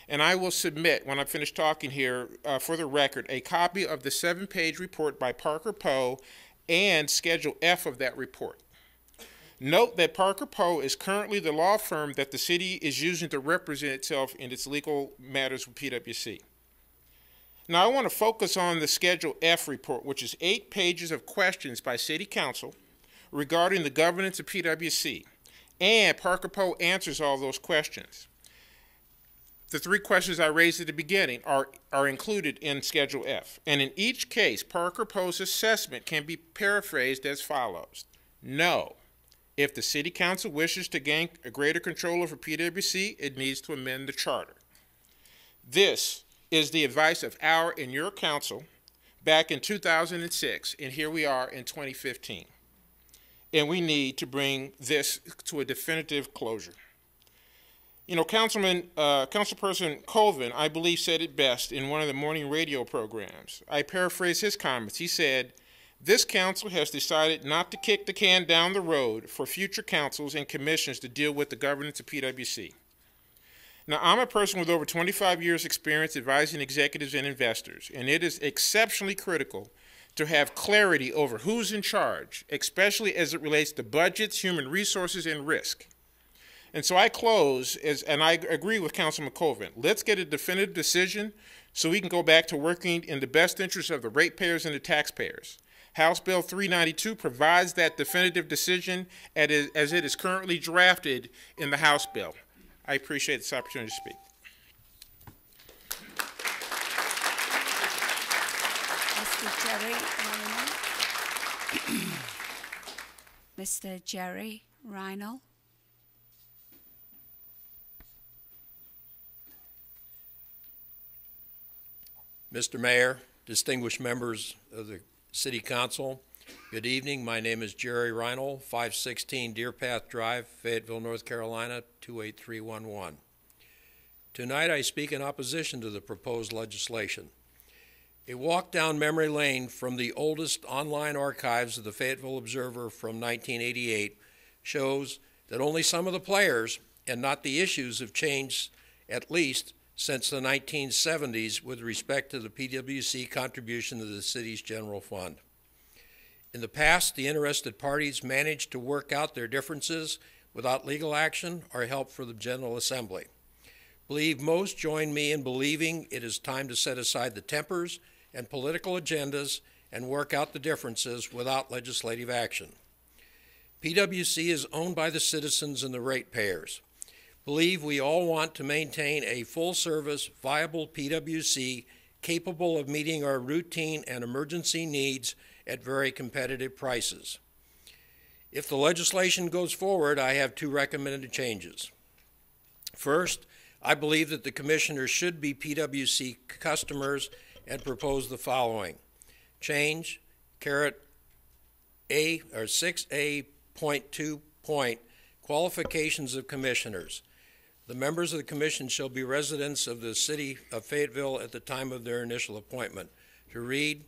And I will submit, when I'm finished talking here, for the record, a copy of the 7-page report by Parker Poe and Schedule F of that report. Note that Parker Poe is currently the law firm that the city is using to represent itself in its legal matters with PwC. Now, I want to focus on the Schedule F report, which is 8 pages of questions by City Council regarding the governance of PwC, and Parker Poe answers all those questions. The 3 questions I raised at the beginning are included in Schedule F, and in each case, Parker Poe's assessment can be paraphrased as follows. No. If the City Council wishes to gain a greater control over PwC, it needs to amend the charter. This is the advice of our and your council back in 2006, and here we are in 2015. And we need to bring this to a definitive closure. You know, Councilperson Colvin, I believe, said it best in one of the morning radio programs. I paraphrase his comments. He said, "This council has decided not to kick the can down the road for future councils and commissions to deal with the governance of PwC." Now, I'm a person with over 25 years experience advising executives and investors, and it is exceptionally critical to have clarity over who's in charge, especially as it relates to budgets, human resources, and risk. And so I close, and I agree with Councilman Colvin. Let's get a definitive decision so we can go back to working in the best interest of the ratepayers and the taxpayers. House Bill 392 provides that definitive decision as it is currently drafted in the House bill. I appreciate this opportunity to speak. Mr. Jerry Reinl. Mr. Mayor, distinguished members of the City Council, good evening. My name is Jerry Reinl, 516 Deer Path Drive, Fayetteville, North Carolina, 28311. Tonight I speak in opposition to the proposed legislation. A walk down memory lane from the oldest online archives of the Fayetteville Observer from 1988 shows that only some of the players and not the issues have changed, at least since the 1970s, with respect to the PwC contribution to the city's general fund. In the past, the interested parties managed to work out their differences without legal action or help from the General Assembly. I believe most join me in believing it is time to set aside the tempers and political agendas and work out the differences without legislative action. PwC is owned by the citizens and the ratepayers. Believe we all want to maintain a full-service, viable PwC capable of meeting our routine and emergency needs at very competitive prices. If the legislation goes forward, I have 2 recommended changes. First, I believe that the commissioners should be PwC customers and propose the following. Change, A, or 6A.2 point, qualifications of commissioners. The members of the commission shall be residents of the city of Fayetteville at the time of their initial appointment. To read,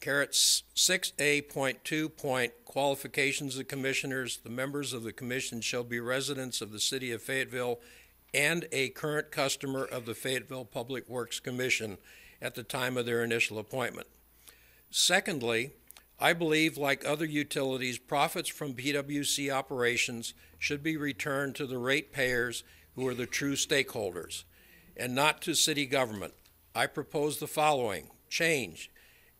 6A.2 point, qualifications of commissioners. The members of the commission shall be residents of the city of Fayetteville and a current customer of the Fayetteville Public Works Commission at the time of their initial appointment. Secondly, I believe, like other utilities, profits from PWC operations should be returned to the ratepayers who are the true stakeholders, and not to city government. I propose the following change,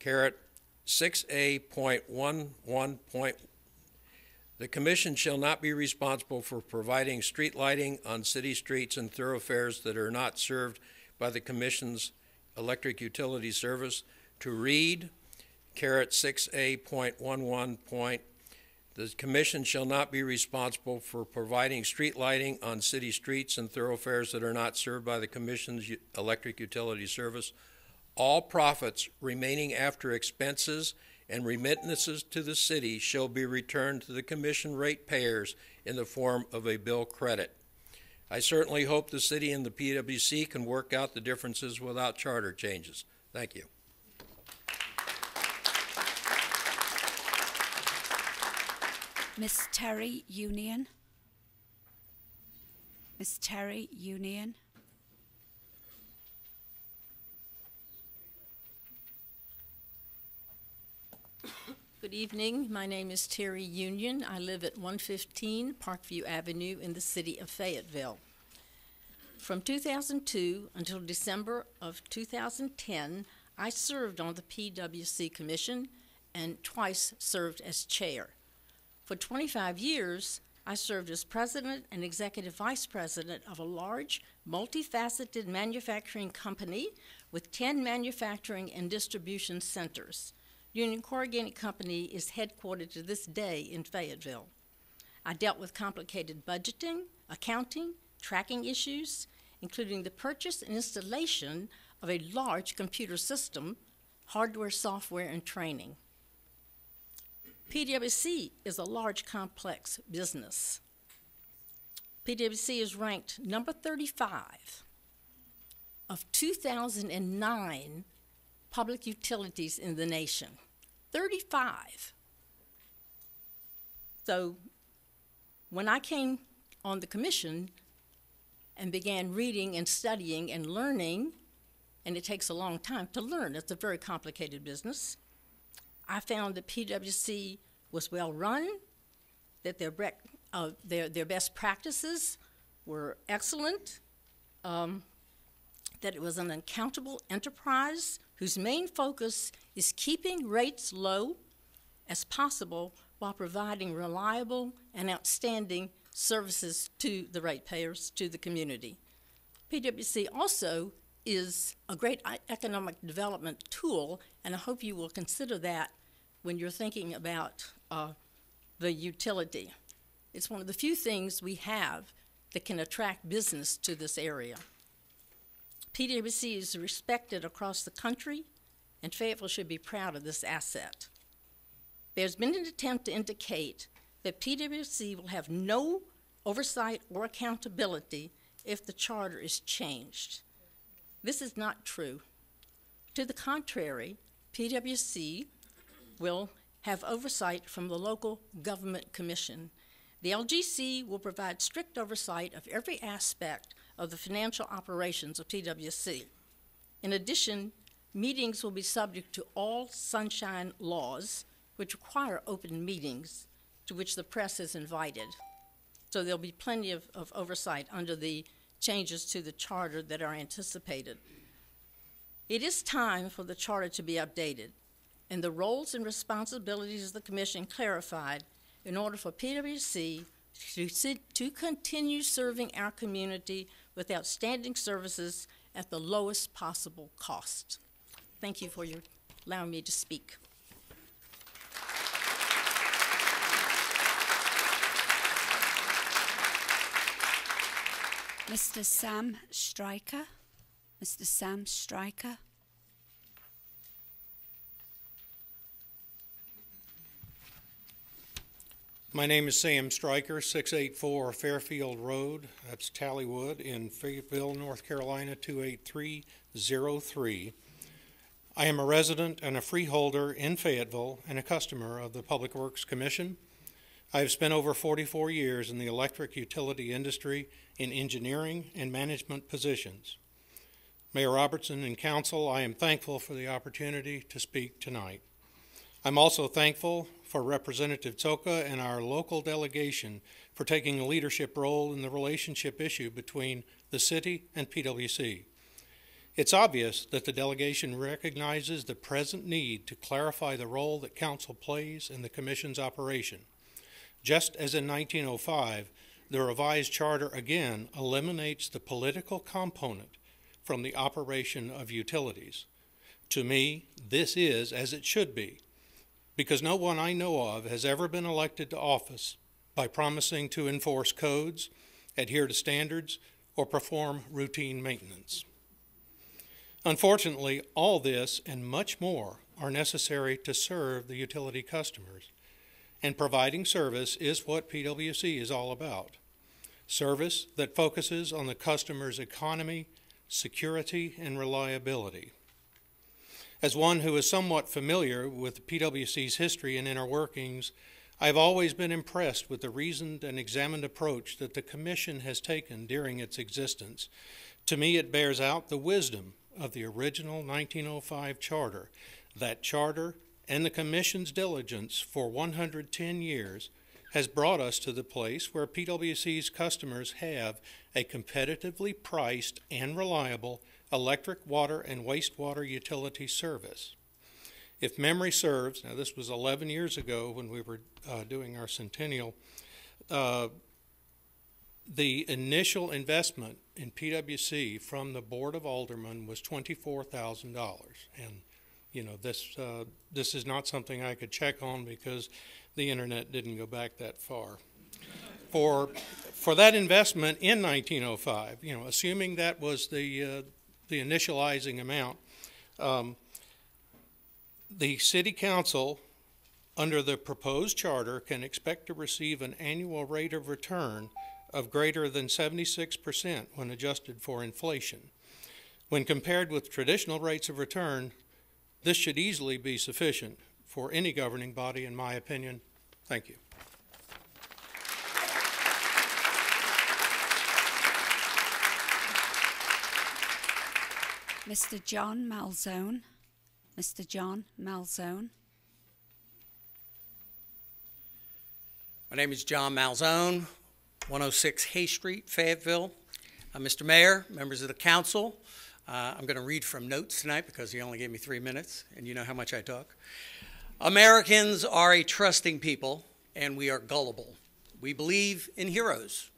6A.11. The Commission shall not be responsible for providing street lighting on city streets and thoroughfares that are not served by the Commission's electric utility service. To read, 6A.11. The Commission shall not be responsible for providing street lighting on city streets and thoroughfares that are not served by the Commission's electric utility service. All profits remaining after expenses and remittances to the city shall be returned to the Commission ratepayers in the form of a bill credit. I certainly hope the city and the PWC can work out the differences without charter changes. Thank you. Miss Terry Union. Miss Terry Union. Good evening. My name is Terry Union. I live at 115 Parkview Avenue in the city of Fayetteville. From 2002 until December of 2010, I served on the PWC Commission and twice served as chair. For 25 years, I served as president and executive vice president of a large, multifaceted manufacturing company with 10 manufacturing and distribution centers. Union Corrugating Company is headquartered to this day in Fayetteville. I dealt with complicated budgeting, accounting, tracking issues, including the purchase and installation of a large computer system, hardware, software, and training. PWC is a large, complex business. PWC is ranked number 35 of 2009 public utilities in the nation. 35. So when I came on the commission and began reading and studying and learning, and it takes a long time to learn, it's a very complicated business, I found that PWC was well run, that their best practices were excellent, that it was an accountable enterprise whose main focus is keeping rates low as possible while providing reliable and outstanding services to the ratepayers, to the community. PWC also is a great economic development tool, and I hope you will consider that when you're thinking about the utility. It's one of the few things we have that can attract business to this area. PWC is respected across the country, and Fayetteville should be proud of this asset. There's been an attempt to indicate that PWC will have no oversight or accountability if the charter is changed. This is not true. To the contrary, PWC will have oversight from the local government commission. The LGC will provide strict oversight of every aspect of the financial operations of PWC. In addition, meetings will be subject to all sunshine laws, which require open meetings to which the press is invited. So there'll be plenty of oversight under the changes to the charter that are anticipated. It is time for the charter to be updated and the roles and responsibilities of the commission clarified in order for PWC to continue serving our community with outstanding services at the lowest possible cost. Thank you for allowing me to speak. Mr. Sam Stryker. Mr. Sam Stryker. My name is Sam Stryker, 684 Fairfield Road. That's Tallywood in Fayetteville, North Carolina, 28303. I am a resident and a freeholder in Fayetteville and a customer of the Public Works Commission. I have spent over 44 years in the electric utility industry in engineering and management positions. Mayor Robertson and Council, I am thankful for the opportunity to speak tonight. I'm also thankful for Representative Tsoka and our local delegation for taking a leadership role in the relationship issue between the city and PwC. It's obvious that the delegation recognizes the present need to clarify the role that Council plays in the Commission's operation. Just as in 1905, the revised charter again eliminates the political component from the operation of utilities. To me, this is as it should be, because no one I know of has ever been elected to office by promising to enforce codes, adhere to standards, or perform routine maintenance. Unfortunately, all this and much more are necessary to serve the utility customers, and providing service is what PwC is all about. Service that focuses on the customer's economy, security, and reliability. As one who is somewhat familiar with PwC's history and inner workings, I've always been impressed with the reasoned and examined approach that the Commission has taken during its existence. To me, it bears out the wisdom of the original 1905 charter. That charter and the Commission's diligence for 110 years has brought us to the place where PwC's customers have a competitively priced and reliable electric, water, and wastewater utility service. If memory serves, now this was 11 years ago when we were doing our centennial, the initial investment in PwC from the Board of Aldermen was $24,000. And, you know, this is not something I could check on because the internet didn't go back that far. For that investment in 1905, you know, assuming that was the initializing amount, the City Council, under the proposed charter, can expect to receive an annual rate of return of greater than 76% when adjusted for inflation. When compared with traditional rates of return, this should easily be sufficient for any governing body, in my opinion. Thank you. Mr. John Malzone. Mr. John Malzone. My name is John Malzone, 106 Hay Street, Fayetteville. Mr. Mayor, members of the council, I'm going to read from notes tonight because he only gave me 3 minutes, and you know how much I talk. Americans are a trusting people, and we are gullible. We believe in heroes.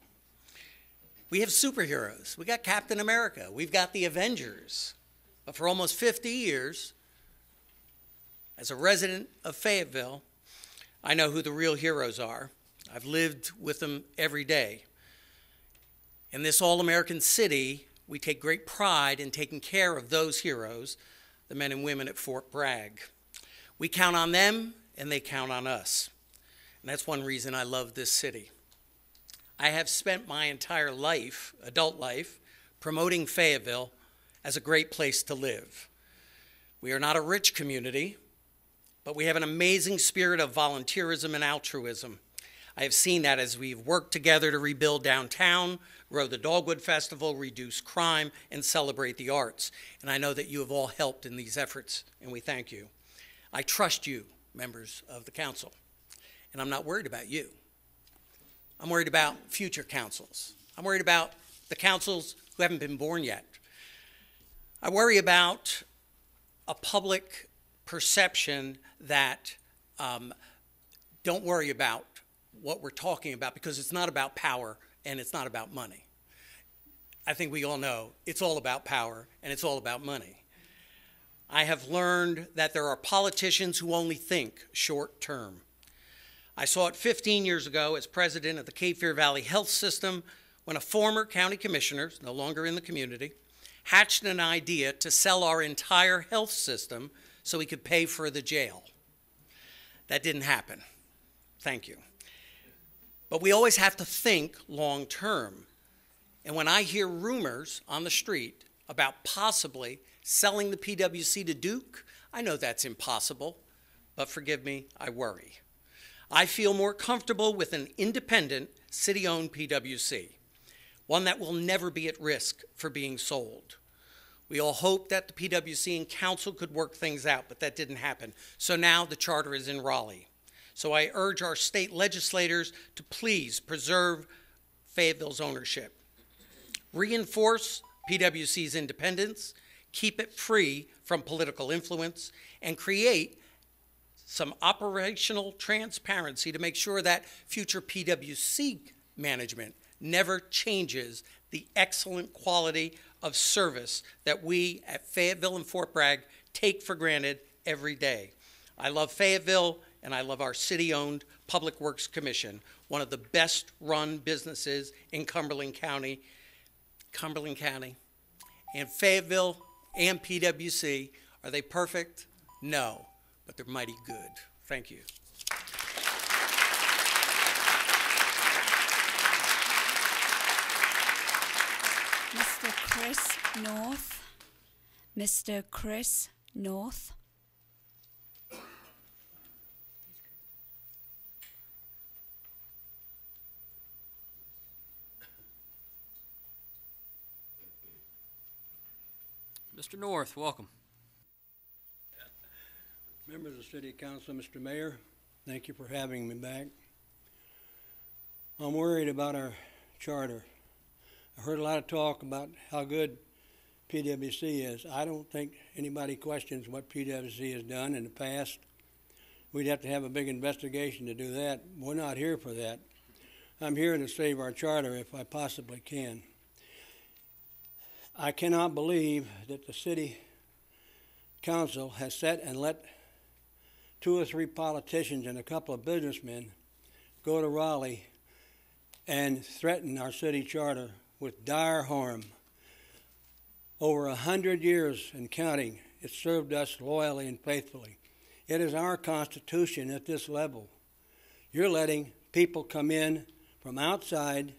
We have superheroes. We got Captain America. We've got the Avengers. But for almost 50 years, as a resident of Fayetteville, I know who the real heroes are. I've lived with them every day. In this all-American city, we take great pride in taking care of those heroes, the men and women at Fort Bragg. We count on them, and they count on us. And that's one reason I love this city. I have spent my entire life, adult life, promoting Fayetteville as a great place to live. We are not a rich community, but we have an amazing spirit of volunteerism and altruism. I have seen that as we've worked together to rebuild downtown, grow the Dogwood Festival, reduce crime, and celebrate the arts. And I know that you have all helped in these efforts, and we thank you. I trust you, members of the council, and I'm not worried about you. I'm worried about future councils. I'm worried about the councils who haven't been born yet. I worry about a public perception that don't worry about what we're talking about because it's not about power and it's not about money. I think we all know it's all about power and it's all about money. I have learned that there are politicians who only think short term. I saw it 15 years ago as president of the Cape Fear Valley Health System when a former county commissioner, no longer in the community, hatched an idea to sell our entire health system so he could pay for the jail. That didn't happen. Thank you. But we always have to think long term. And when I hear rumors on the street about possibly selling the PwC to Duke, I know that's impossible, but forgive me, I worry. I feel more comfortable with an independent, city-owned PwC, one that will never be at risk for being sold. We all hoped that the PWC and council could work things out, but that didn't happen. So now the charter is in Raleigh. So I urge our state legislators to please preserve Fayetteville's ownership. Reinforce PWC's independence, keep it free from political influence, and create some operational transparency to make sure that future PWC management never changes the excellent quality of service that we at Fayetteville and Fort Bragg take for granted every day. I love Fayetteville, and I love our city-owned Public Works Commission, one of the best-run businesses in Cumberland County. And Fayetteville and PWC, are they perfect? No, but they're mighty good. Thank you. Mr. Chris North. Mr. Chris North. Mr. North, welcome. Members of the City Council, Mr. Mayor, thank you for having me back. I'm worried about our charter. I heard a lot of talk about how good PWC is. I don't think anybody questions what PWC has done in the past. We'd have to have a big investigation to do that. We're not here for that. I'm here to save our charter if I possibly can. I cannot believe that the City Council has sat and let 2 or 3 politicians and a couple of businessmen go to Raleigh and threaten our city charter with dire harm. Over 100 years and counting, it served us loyally and faithfully. It is our Constitution at this level. You're letting people come in from outside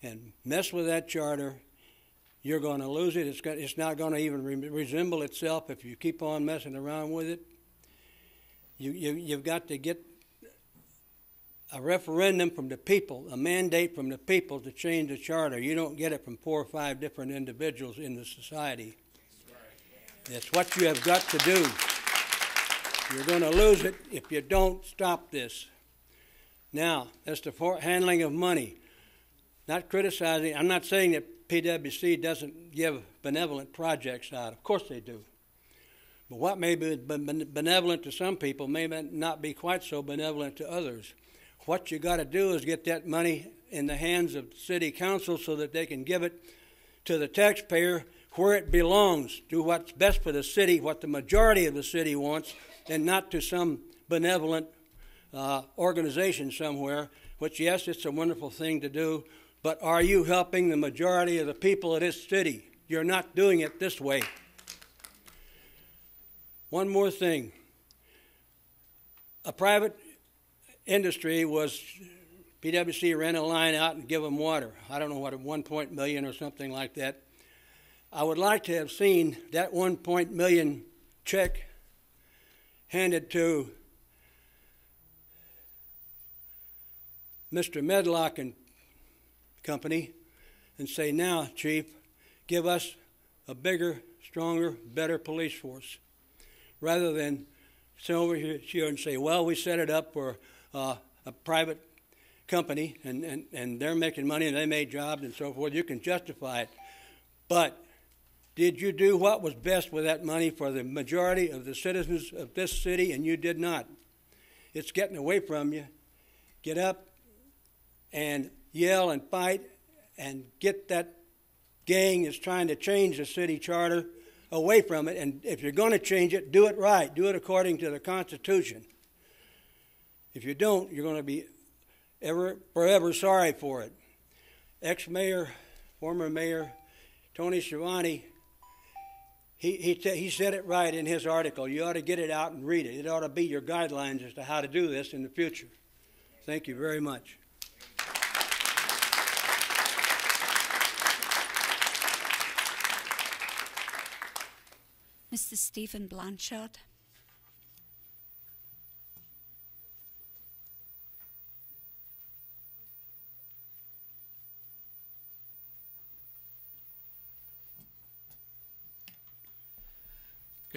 and mess with that charter. You're going to lose it. It's not going to even resemble itself if you keep on messing around with it. You've got to get a referendum from the people, a mandate from the people to change the charter. You don't get it from 4 or 5 different individuals in the society. That's what you have got to do. You're going to lose it if you don't stop this. Now, as to handling of money, not criticizing, I'm not saying that PWC doesn't give benevolent projects out. Of course they do. But what may be benevolent to some people may not be quite so benevolent to others. What you got to do is get that money in the hands of the city council so that they can give it to the taxpayer where it belongs. Do what's best for the city, what the majority of the city wants, and not to some benevolent organization somewhere, which, yes, it's a wonderful thing to do, but are you helping the majority of the people of this city? You're not doing it this way. One more thing. A private industry was, PWC ran a line out and give them water. I don't know what, $1 million or something like that. I would like to have seen that $1 million check handed to Mr. Medlock and Company and say, now, Chief, give us a bigger, stronger, better police force. Rather than sit over here and say, well, we set it up for a private company and they're making money and they made jobs and so forth. You can justify it. But did you do what was best with that money for the majority of the citizens of this city? And you did not. It's getting away from you. Get up and yell and fight and get that gang that's trying to change the city charter away from it. And if you're going to change it, do it right. Do it according to the Constitution. If you don't, you're going to be forever sorry for it. Ex-mayor, former mayor, Tony Schiavone, he said it right in his article. You ought to get it out and read it. It ought to be your guidelines as to how to do this in the future. Thank you very much. Mr. Stephen Blanchard.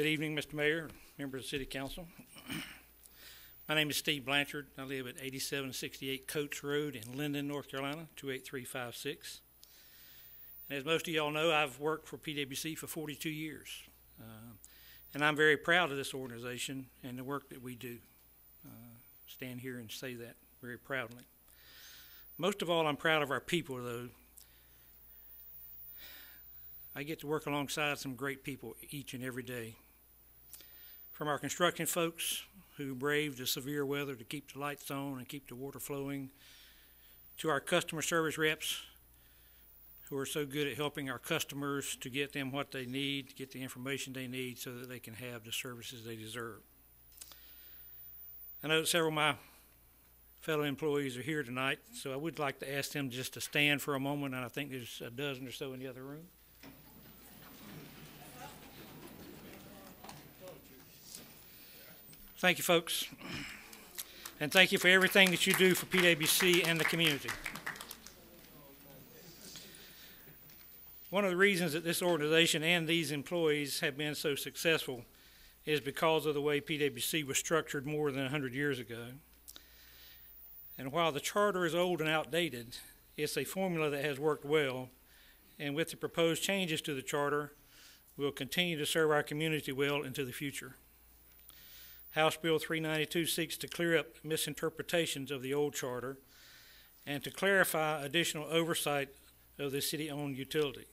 Good evening, Mr. Mayor, members of the City Council. My name is Steve Blanchard. I live at 8768 Coates Road in Linden, North Carolina, 28356. And as most of y'all know, I've worked for PwC for 42 years. And I'm very proud of this organization and the work that we do. Stand here and say that very proudly. Most of all, I'm proud of our people, though. I get to work alongside some great people each and every day. From our construction folks who brave the severe weather to keep the lights on and keep the water flowing, to our customer service reps who are so good at helping our customers to get them what they need, to get the information they need so that they can have the services they deserve. I know that several of my fellow employees are here tonight, so I would like to ask them just to stand for a moment, and I think there's a dozen or so in the other room. Thank you, folks, and thank you for everything that you do for PwC and the community. One of the reasons that this organization and these employees have been so successful is because of the way PwC was structured more than 100 years ago. And while the charter is old and outdated, it's a formula that has worked well, and with the proposed changes to the charter, we'll continue to serve our community well into the future. House Bill 392 seeks to clear up misinterpretations of the old charter and to clarify additional oversight of the city-owned utility.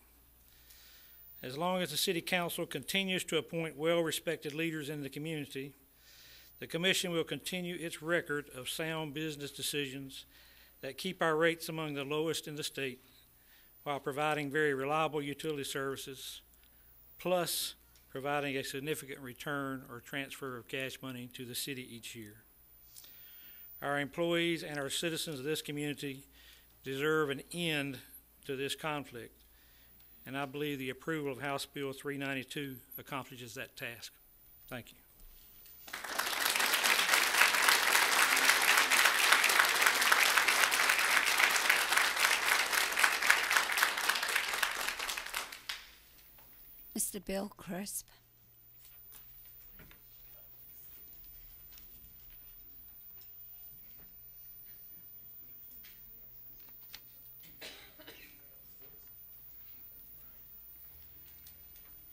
As long as the City Council continues to appoint well-respected leaders in the community, the Commission will continue its record of sound business decisions that keep our rates among the lowest in the state while providing very reliable utility services, plus providing a significant return or transfer of cash money to the city each year. Our employees and our citizens of this community deserve an end to this conflict, and I believe the approval of House Bill 392 accomplishes that task. Thank you. Mr. Bill Crisp.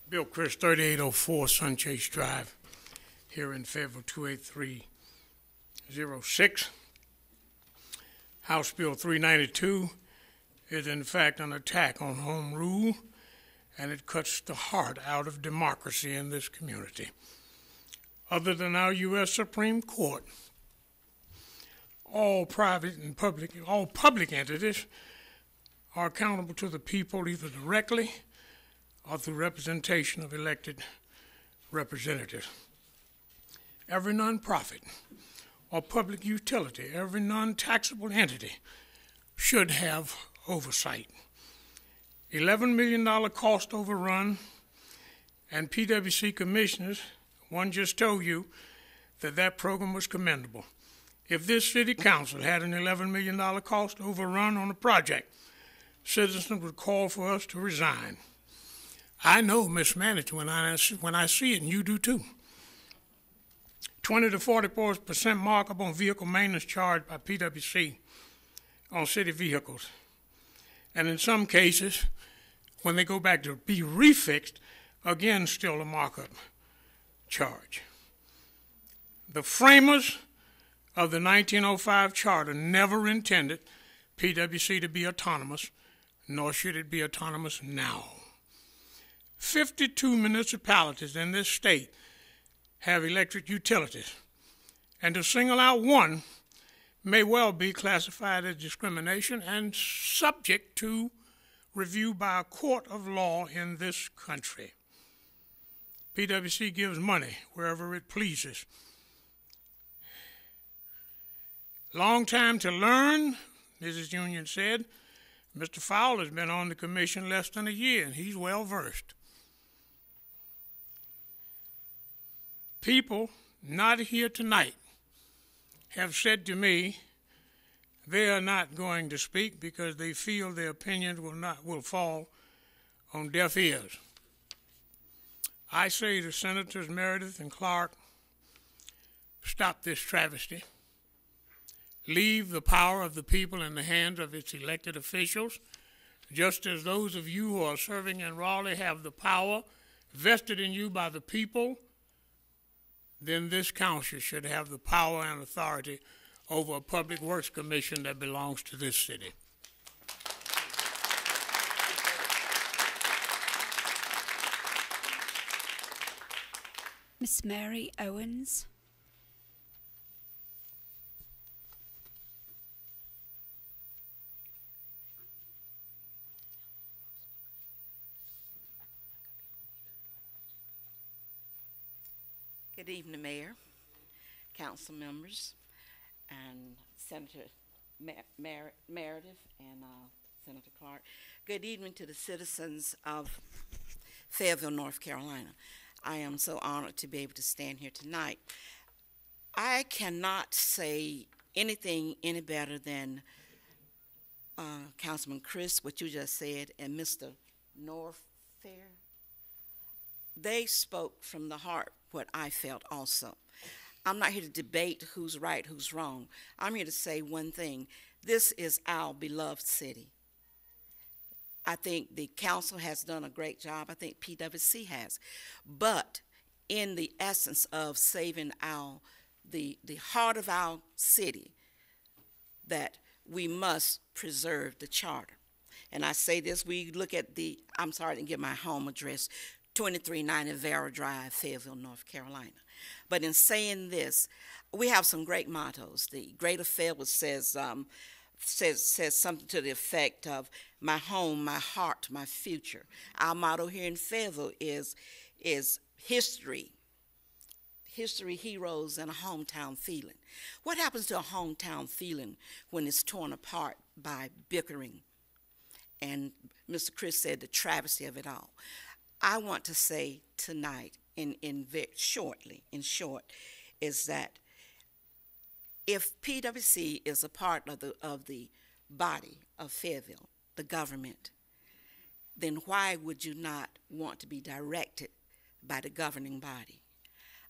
Bill Crisp, 3804 Sunchase Drive, here in Fayetteville, 28306. House Bill 392 is in fact an attack on home rule, and it cuts the heart out of democracy in this community. Other than our U.S. Supreme Court, all private and all public entities are accountable to the people either directly or through representation of elected representatives. Every nonprofit or public utility, every non-taxable entity should have oversight. $11 million cost overrun, and PwC commissioners, one just told you that that program was commendable. If this city council had an $11 million cost overrun on a project, citizens would call for us to resign. I know mismanaged when I see it, and you do too. 20 to 44% markup on vehicle maintenance charged by PwC on city vehicles. And in some cases, when they go back to be refixed, again, still a markup charge. The framers of the 1905 charter never intended PwC to be autonomous, nor should it be autonomous now. 52 municipalities in this state have electric utilities, and to single out one may well be classified as discrimination and subject to review by a court of law in this country. PwC gives money wherever it pleases. Long time to learn, Mrs. Union said. Mr. Fowler's been on the commission less than a year, and he's well versed. People not here tonight have said to me they are not going to speak because they feel their opinions will fall on deaf ears. I say to Senators Meredith and Clark, stop this travesty. Leave the power of the people in the hands of its elected officials, just as those of you who are serving in Raleigh have the power vested in you by the people. Then this council should have the power and authority over a public works commission that belongs to this city. Miss Mary Owens. Good evening, Mayor, council members, and Senator Meredith and Senator Clark. Good evening to the citizens of Fayetteville, North Carolina. I am so honored to be able to stand here tonight. I cannot say anything any better than Councilman Chris, what you just said, and Mr. Norfair. They spoke from the heart what I felt also. I'm not here to debate who's right, who's wrong. I'm here to say one thing. This is our beloved city. I think the council has done a great job. I think PwC has. But in the essence of saving the heart of our city, that we must preserve the charter. And I say this, we look at I'm sorry I didn't give my home address, 2390 Vera Drive, Fayetteville, North Carolina. But in saying this, we have some great mottos. The Greater Fayetteville says something to the effect of my home, my heart, my future. Our motto here in Fayetteville is history, heroes, and a hometown feeling. What happens to a hometown feeling when it's torn apart by bickering? And Mr. Chris said the travesty of it all. I want to say tonight, in short, is that if PwC is a part of the body of Fayetteville, the government, then why would you not want to be directed by the governing body?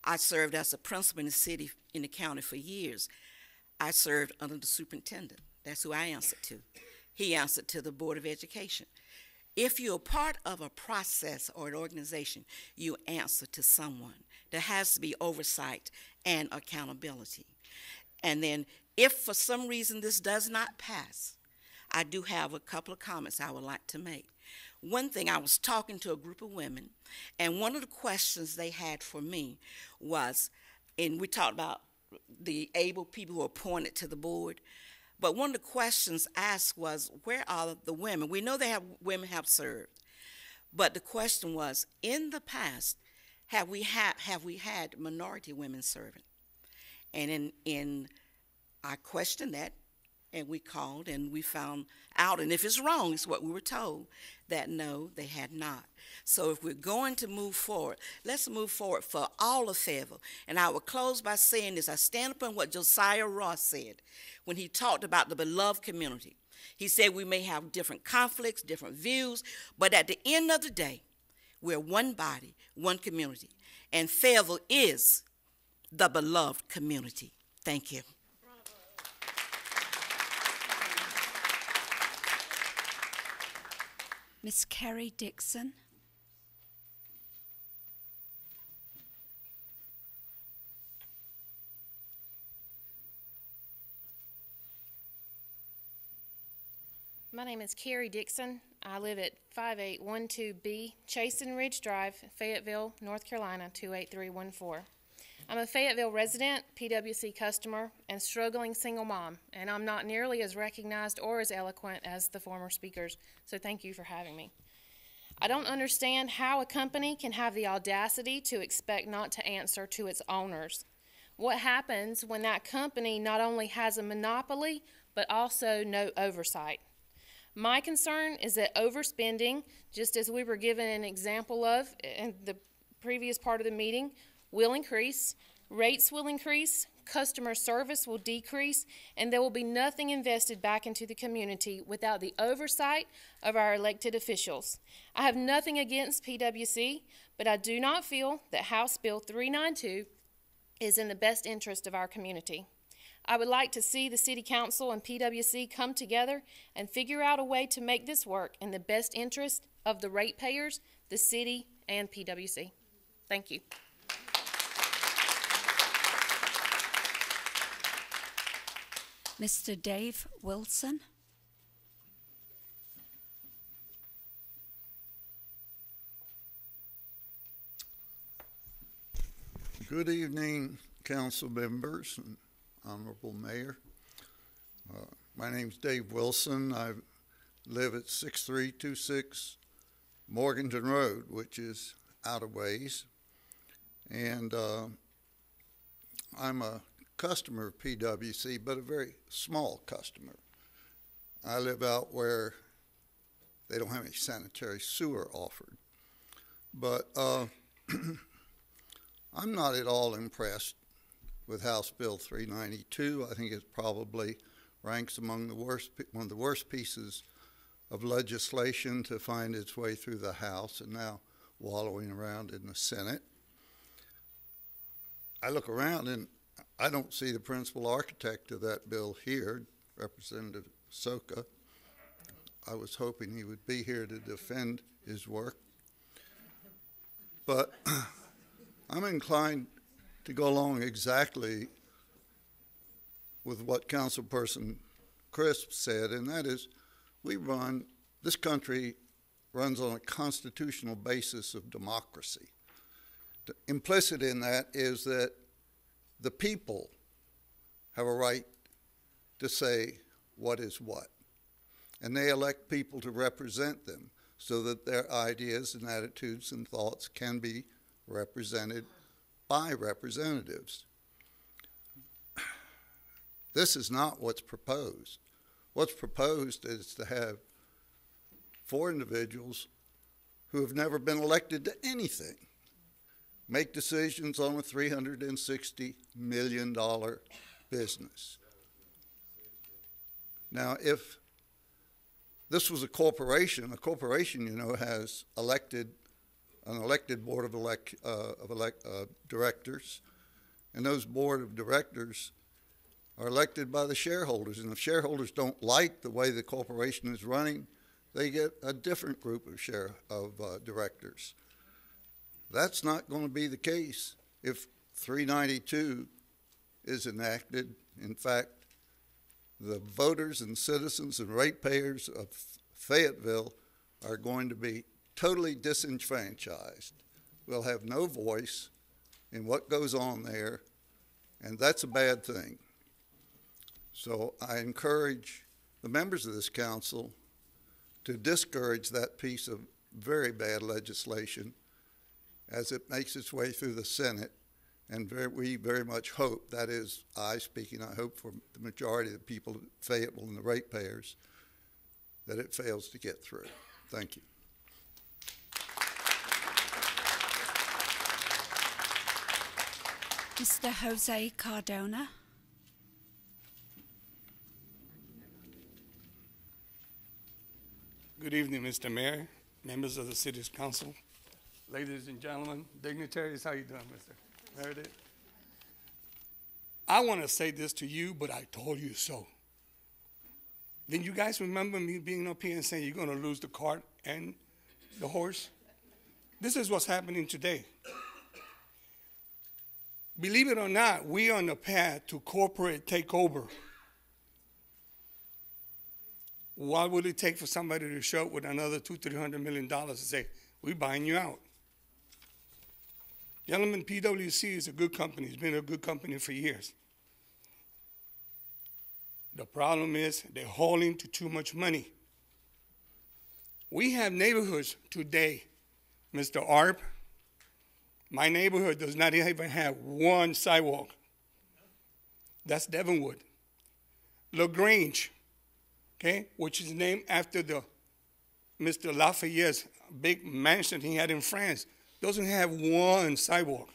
I served as a principal in the city, in the county for years. I served under the superintendent. That's who I answered to. He answered to the Board of Education. If you're part of a process or an organization, you answer to someone. There has to be oversight and accountability. And then if for some reason this does not pass, I do have a couple of comments I would like to make. One thing, I was talking to a group of women, and one of the questions they had for me was, and we talked about the able people who are appointed to the board, but one of the questions asked was, where are the women? We know women have served, but the question was, in the past, have we had minority women serving? And I questioned that, and we called, and we found out, and if it's wrong, it's what we were told, that no, they had not. So if we're going to move forward, let's move forward for all of Fayetteville. And I will close by saying this. I stand upon what Josiah Ross said when he talked about the beloved community. He said we may have different conflicts, different views, but at the end of the day, we're one body, one community. And Fayetteville is the beloved community. Thank you. Miss Carrie Dixon. My name is Carrie Dixon. I live at 5812B Chasen Ridge Drive, Fayetteville, North Carolina, 28314. I'm a Fayetteville resident, PwC customer, and struggling single mom, and I'm not nearly as recognized or as eloquent as the former speakers, so thank you for having me. I don't understand how a company can have the audacity to expect not to answer to its owners. What happens when that company not only has a monopoly, but also no oversight? My concern is that overspending, just as we were given an example of in the previous part of the meeting, will increase, rates will increase, customer service will decrease, and there will be nothing invested back into the community without the oversight of our elected officials. I have nothing against PwC, but I do not feel that House Bill 392 is in the best interest of our community. I would like to see the City Council and PWC come together and figure out a way to make this work in the best interest of the ratepayers, the city, and PWC. Thank you. Mr. Dave Wilson. Good evening, council members and honorable mayor. My name's Dave Wilson. I live at 6326 Morganton Road, which is out of ways. And I'm a customer of PWC, but a very small customer. I live out where they don't have any sanitary sewer offered. But I'm not at all impressed with House Bill 392. I think it probably ranks among the worst, one of the worst pieces of legislation to find its way through the House and now wallowing around in the Senate. I look around and I don't see the principal architect of that bill here, Representative Soka. I was hoping he would be here to defend his work. But I'm inclined to go along exactly with what Councilperson Crisp said, and that is this country runs on a constitutional basis of democracy. Implicit in that is that the people have a right to say what is what, and they elect people to represent them so that their ideas and attitudes and thoughts can be represented by representatives. This is not what's proposed. What's proposed is to have 4 individuals who have never been elected to anything make decisions on a $360 million business. Now, if this was a corporation, you know, has an elected board of directors, and those board of directors are elected by the shareholders. And if shareholders don't like the way the corporation is running, they get a different group of directors. That's not going to be the case if 392 is enacted. In fact, the voters and citizens and ratepayers of Fayetteville are going to be totally disenfranchised. We'll have no voice in what goes on there, and that's a bad thing. So I encourage the members of this council to discourage that piece of very bad legislation as it makes its way through the Senate, and we very much hope, that is, I speaking, I hope for the majority of the people of Fayetteville and the ratepayers, that it fails to get through. Thank you. Mr. Jose Cardona. Good evening, Mr. Mayor, members of the City's Council, ladies and gentlemen, dignitaries. How you doing, Mr. Meredith? I want to say this to you, but I told you so. Then you guys remember me being up here and saying you're going to lose the cart and the horse? This is what's happening today. Believe it or not, we are on the path to corporate takeover. What would it take for somebody to show up with another $200–300 million and say, we're buying you out? Gentlemen, PwC is a good company. It's been a good company for years. The problem is they're hauling to too much money. We have neighborhoods today, Mr. Arp. My neighborhood does not even have one sidewalk. That's Devonwood. LaGrange, okay, which is named after the Mr. Lafayette's big mansion he had in France, doesn't have one sidewalk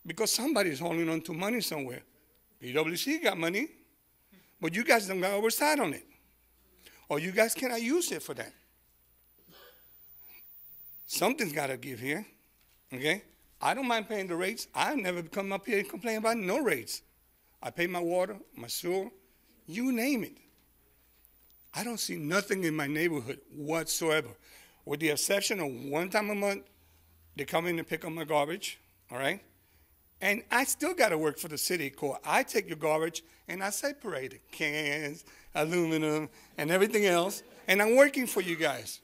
because somebody's holding on to money somewhere. PwC got money, but you guys don't got oversight on it, or you guys cannot use it for that. Something's got to give here, okay? I don't mind paying the rates. I never come up here and complain about no rates. I pay my water, my sewer, you name it. I don't see nothing in my neighborhood whatsoever, with the exception of one time a month, they come in and pick up my garbage, all right? And I still got to work for the city court. I take your garbage and I separate it, cans, aluminum, and everything else, and I'm working for you guys.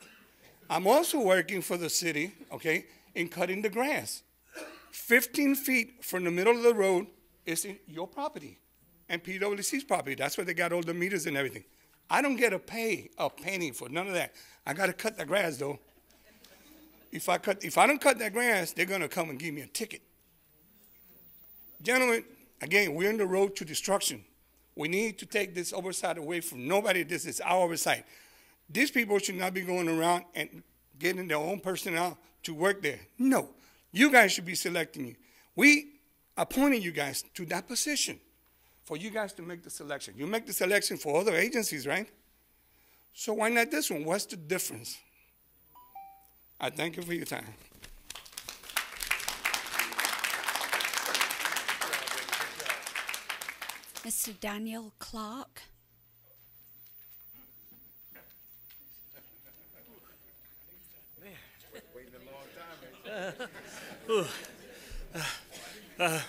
I'm also working for the city, okay, in cutting the grass. 15 feet from the middle of the road is in your property and PwC's property. That's where they got all the meters and everything. I don't get to pay a penny for none of that. I got to cut the grass, though. If I don't cut that grass, they're going to come and give me a ticket. Gentlemen, again, we're on the road to destruction. We need to take this oversight away from nobody. This is our oversight. These people should not be going around and getting their own personnel to work there. No. You guys should be selecting you. We appointed you guys to that position for you guys to make the selection. You make the selection for other agencies, right? So why not this one? What's the difference? I thank you for your time. Mr. Daniel Clark.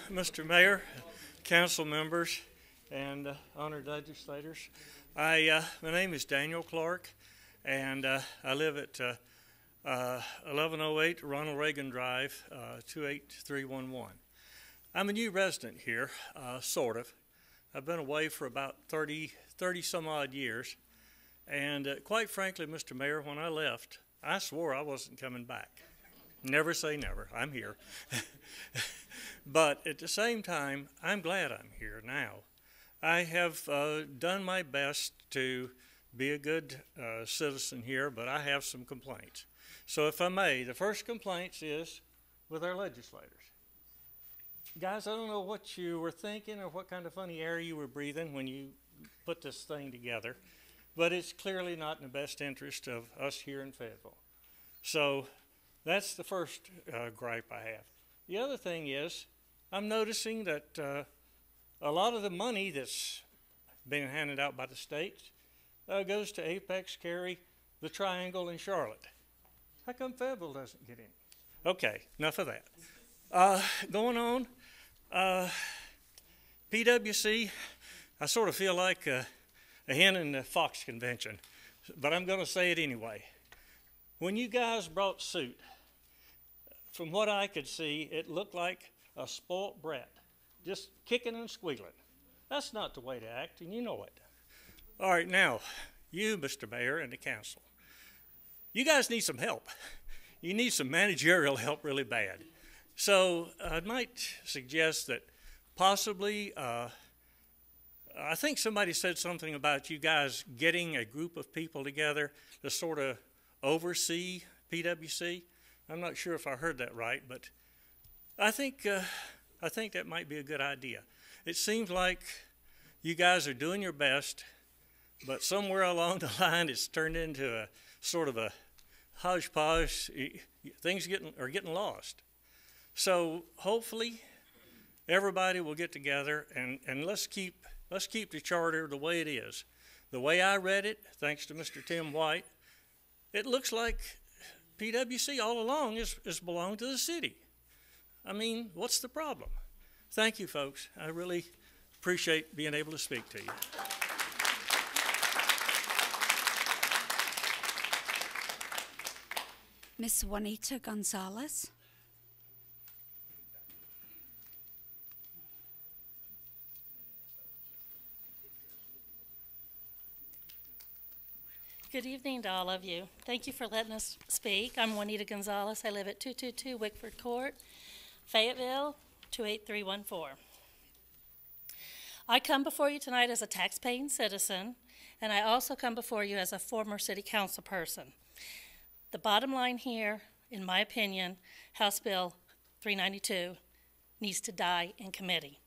Mr. Mayor, council members, and honored legislators, my name is Daniel Clark, and I live at 1108 Ronald Reagan Drive, 28311. I'm a new resident here, sort of. I've been away for about 30 some odd years, and quite frankly, Mr. Mayor, when I left, I swore I wasn't coming back. Never say never. I'm here. But at the same time, I'm glad I'm here now. I have done my best to be a good citizen here, but I have some complaints. So if I may, the first complaint is with our legislators. Guys, I don't know what you were thinking or what kind of funny air you were breathing when you put this thing together, but it's clearly not in the best interest of us here in Fayetteville. So that's the first gripe I have. The other thing is, I'm noticing that a lot of the money that's being handed out by the states goes to Apex, Cary, the Triangle, and Charlotte. How come Fayetteville doesn't get in? Okay, enough of that. Going on, PwC, I sort of feel like a hen in the Fox convention, but I'm going to say it anyway. When you guys brought suit, from what I could see, it looked like a spoilt brat, just kicking and squealing. That's not the way to act, and you know it. All right, now, you, Mr. Mayor, and the council, you guys need some help. You need some managerial help really bad. So I might suggest that possibly, I think somebody said something about you guys getting a group of people together to sort of oversee PwC. I'm not sure if I heard that right, but I think that might be a good idea. It seems like you guys are doing your best, but somewhere along the line it's turned into a sort of a hodgepodge. Things are getting lost. So hopefully everybody will get together and let's keep the charter the way it is. The way I read it, thanks to Mr. Tim White, it looks like PwC all along has belonged to the city. I mean, what's the problem? Thank you, folks. I really appreciate being able to speak to you. Miss Juanita Gonzalez. Good evening to all of you. Thank you for letting us speak. I'm Juanita Gonzalez. I live at 222 Wickford Court, Fayetteville, 28314. I come before you tonight as a tax-paying citizen, and I also come before you as a former city council person. The bottom line here, in my opinion, House Bill 392 needs to die in committee.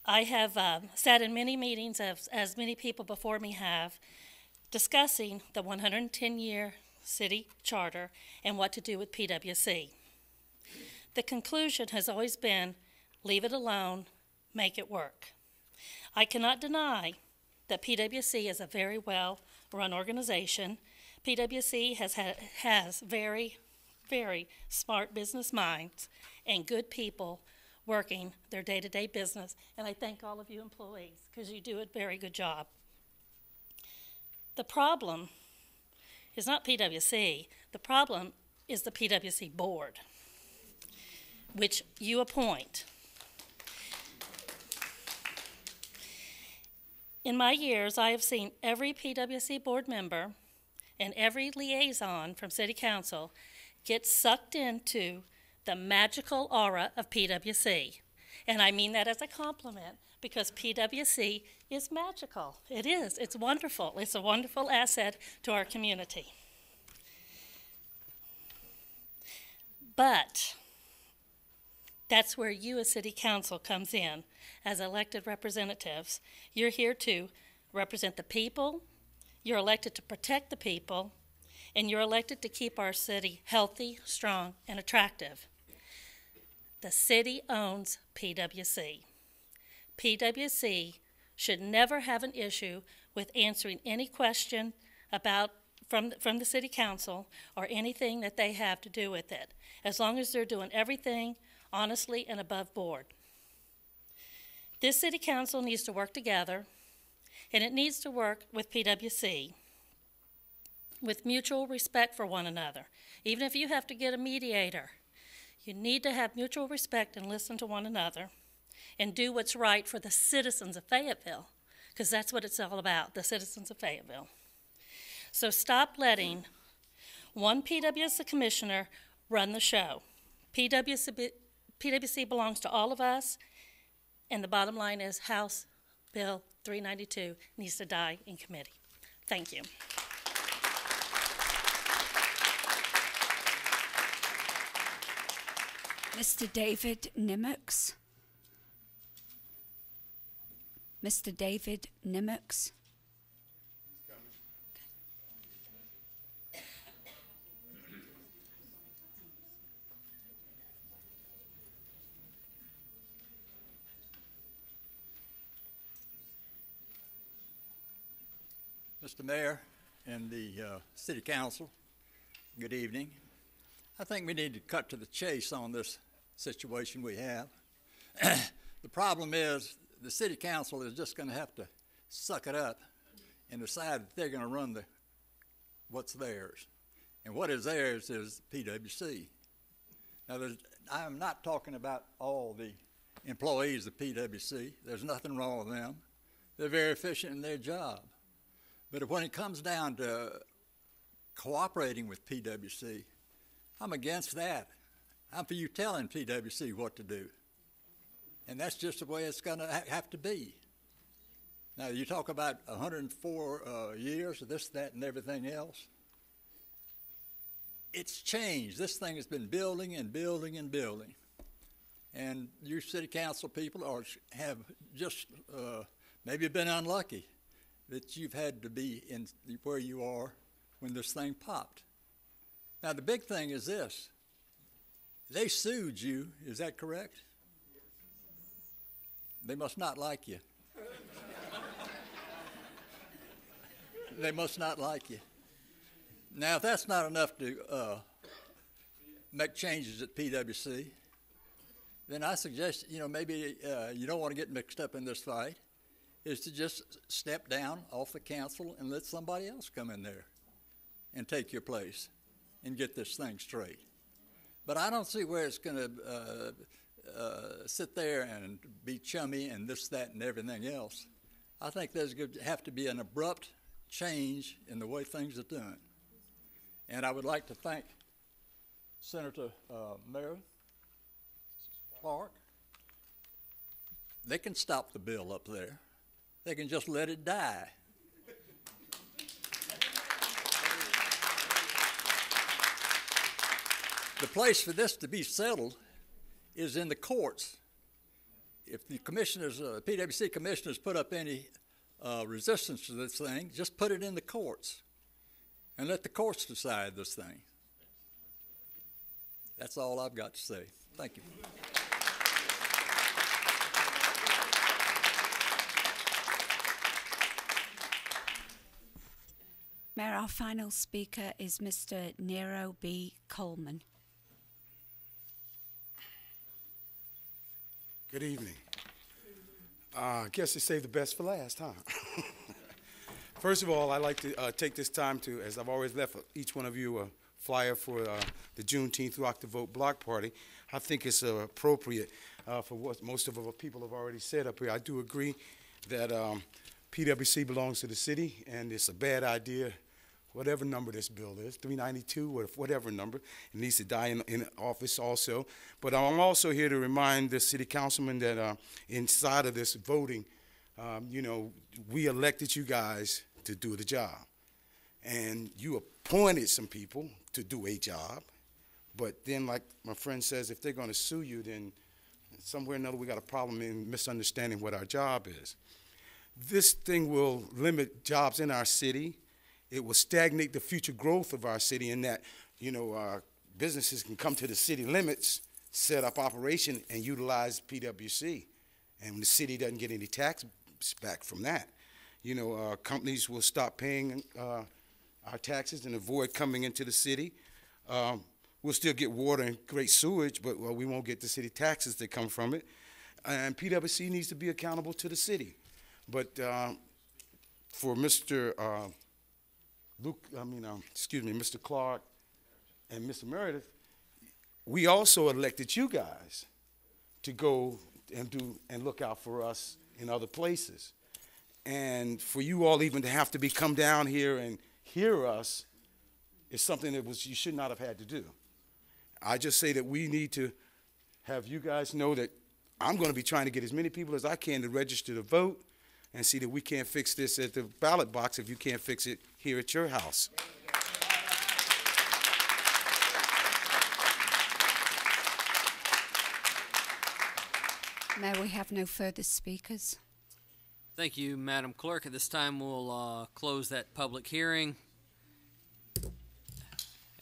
I have sat in many meetings, as many people before me have, discussing the 110-year city charter and what to do with PWC. The conclusion has always been, leave it alone, make it work. I cannot deny that PWC is a very well-run organization. PWC has very, very smart business minds and good people working their day-to-day business, and I thank all of you employees because you do a very good job. The problem is not PWC. The problem is the PWC board, which you appoint. In my years, I have seen every PWC board member and every liaison from City Council get sucked into the magical aura of PWC. And I mean that as a compliment because PWC is magical. It is. It's wonderful. It's a wonderful asset to our community. But that's where you as City Council comes in. As elected representatives, you're here to represent the people, you're elected to protect the people, and you're elected to keep our city healthy, strong, and attractive. The city owns PWC. PWC should never have an issue with answering any question about from the City Council or anything that they have to do with it, as long as they're doing everything honestly and above board. This City Council needs to work together, and it needs to work with PWC with mutual respect for one another. Even if you have to get a mediator, you need to have mutual respect and listen to one another and do what's right for the citizens of Fayetteville, because that's what it's all about, the citizens of Fayetteville. So stop letting one PWC commissioner run the show. PWC belongs to all of us, and the bottom line is House Bill 392 needs to die in committee. Thank you. Mr. David Nimmocks. Mr. David Nimmocks. Mr. Mayor and the City Council, good evening. I think we need to cut to the chase on this situation we have. The problem is the City Council is just going to have to suck it up and decide that they're going to run what's theirs. And what is theirs is PWC. Now, I'm not talking about all the employees of PWC. There's nothing wrong with them. They're very efficient in their job. But when it comes down to cooperating with PWC, I'm against that. I'm for you telling PWC what to do. And that's just the way it's going to have to be. Now, you talk about 104 years of this, that, and everything else. It's changed. This thing has been building and building and building. And you City Council people have just maybe been unlucky that you've had to be in where you are when this thing popped. Now, the big thing is this. They sued you, is that correct? They must not like you. They must not like you. Now, if that's not enough to make changes at PWC, then I suggest, maybe you don't want to get mixed up in this fight, is to just step down off the council and let somebody else come in there and take your place and get this thing straight. But I don't see where it's going to sit there and be chummy and this, that, and everything else. I think there's going to have to be an abrupt change in the way things are done. And I would like to thank Senator Mayor Clark. They can stop the bill up there. They can just let it die. The place for this to be settled is in the courts. If the commissioners, PWC commissioners put up any resistance to this thing, just put it in the courts. and let the courts decide this thing. That's all I've got to say. Thank you. Mayor, our final speaker is Mr. Nero B. Coleman. Good evening. I guess they saved the best for last, huh? First of all, I'd like to take this time to, as I've always left each one of you a flyer for the Juneteenth Rock the Vote block party. I think it's appropriate for what most of our people have already said up here. I do agree that PWC belongs to the city, and it's a bad idea. Whatever number this bill is, 392 or whatever number, it needs to die in office also. But I'm also here to remind the city councilman that inside of this voting, you know, we elected you guys to do the job. And you appointed some people to do a job. But then, like my friend says, if they're going to sue you, then somewhere or another we got a problem in misunderstanding what our job is. This thing will limit jobs in our city. It will stagnate the future growth of our city in that, you know, businesses can come to the city limits, set up operation, and utilize PWC. And the city doesn't get any tax back from that. You know, companies will stop paying our taxes and avoid coming into the city. We'll still get water and great sewage, but we won't get the city taxes that come from it. And PWC needs to be accountable to the city. But for Mr. Mr. Clark and Mr. Meredith, we also elected you guys to go and look out for us in other places. And for you all even to have to come down here and hear us is something that you should not have had to do. I just say that we need to have you guys know that I'm going to be trying to get as many people as I can to register to vote and see that we can't fix this at the ballot box if you can't fix it here at your house. Mayor, we have no further speakers. Thank you, Madam Clerk. At this time, we'll close that public hearing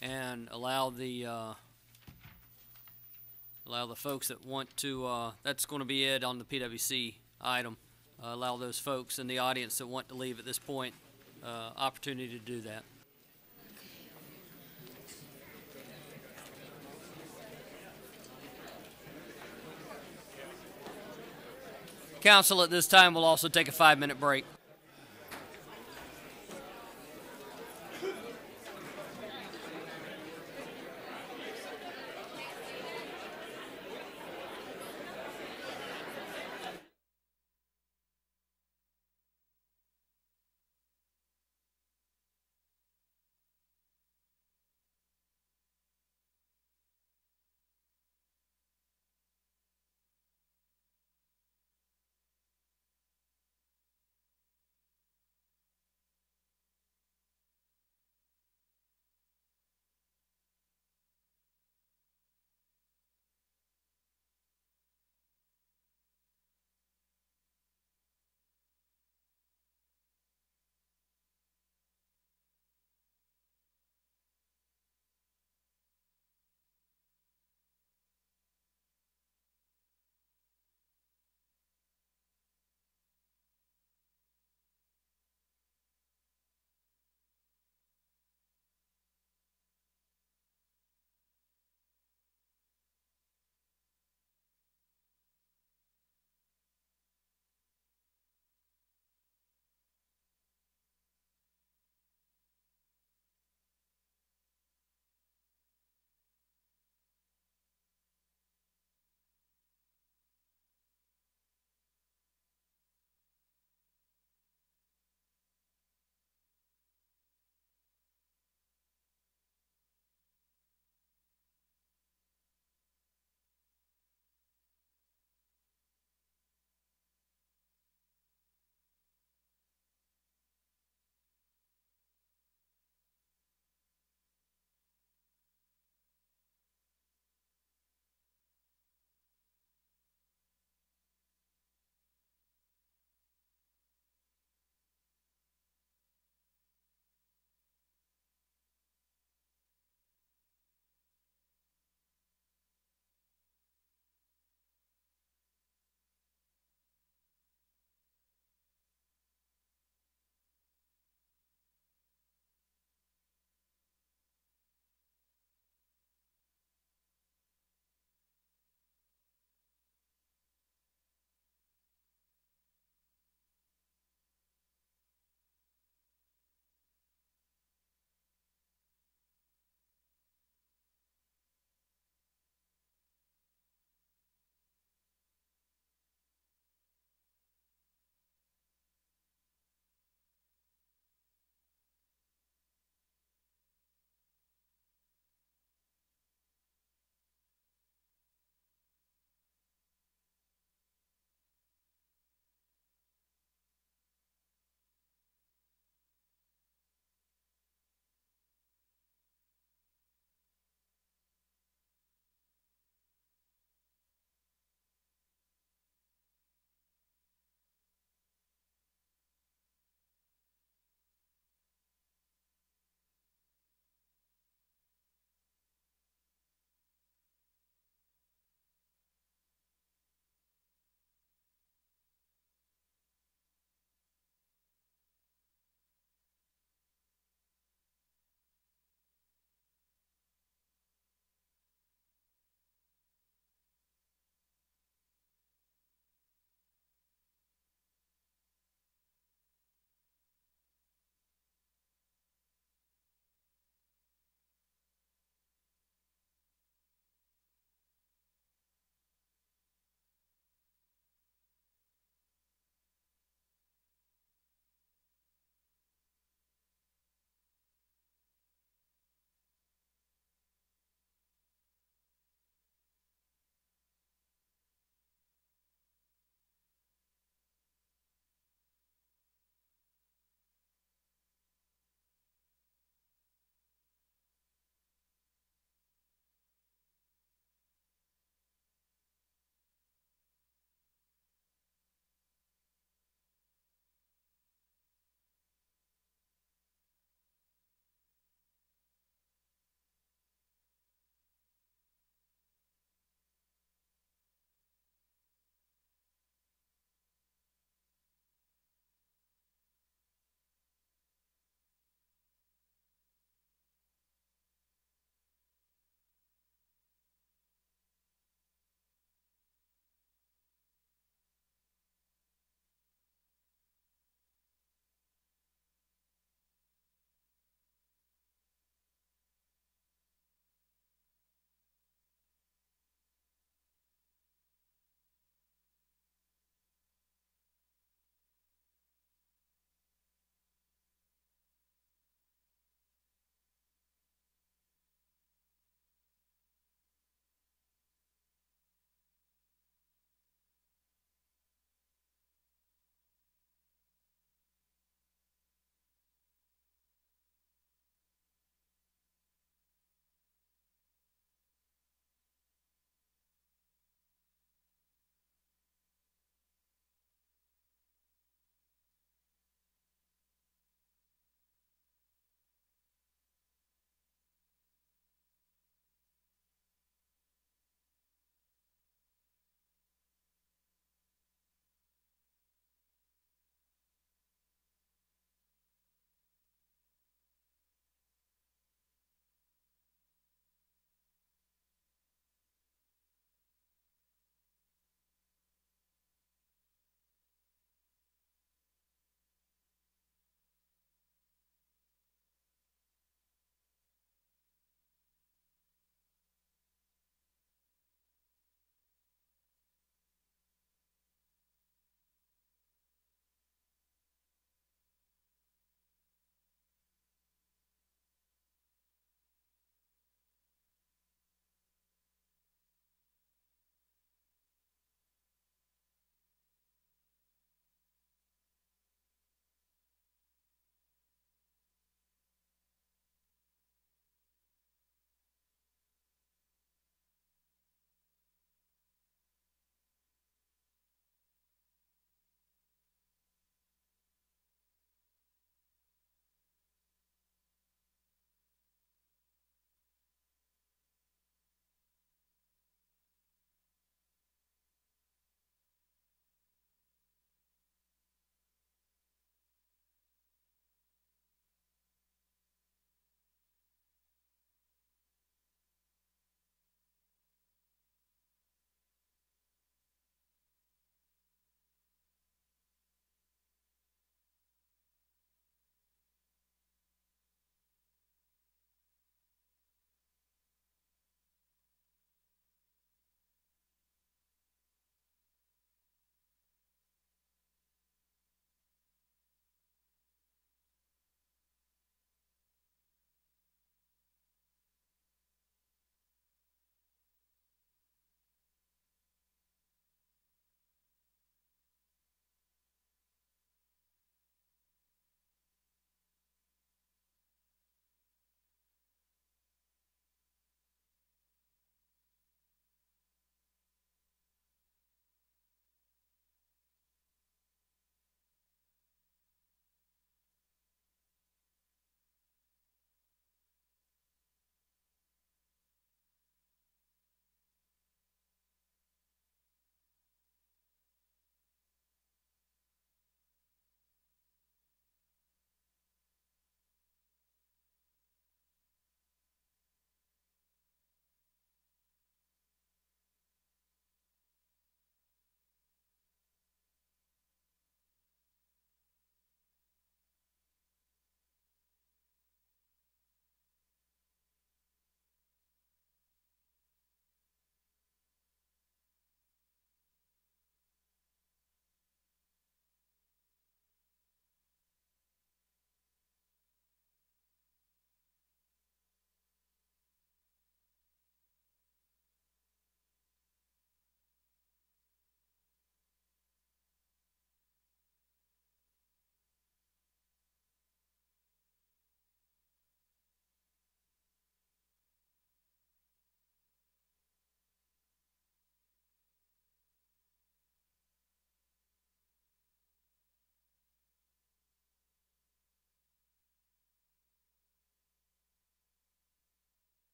and allow the folks that want to, that's going to be it on the PWC item. Allow those folks in the audience that want to leave at this point opportunity to do that. Council, at this time, will also take a 5-minute break.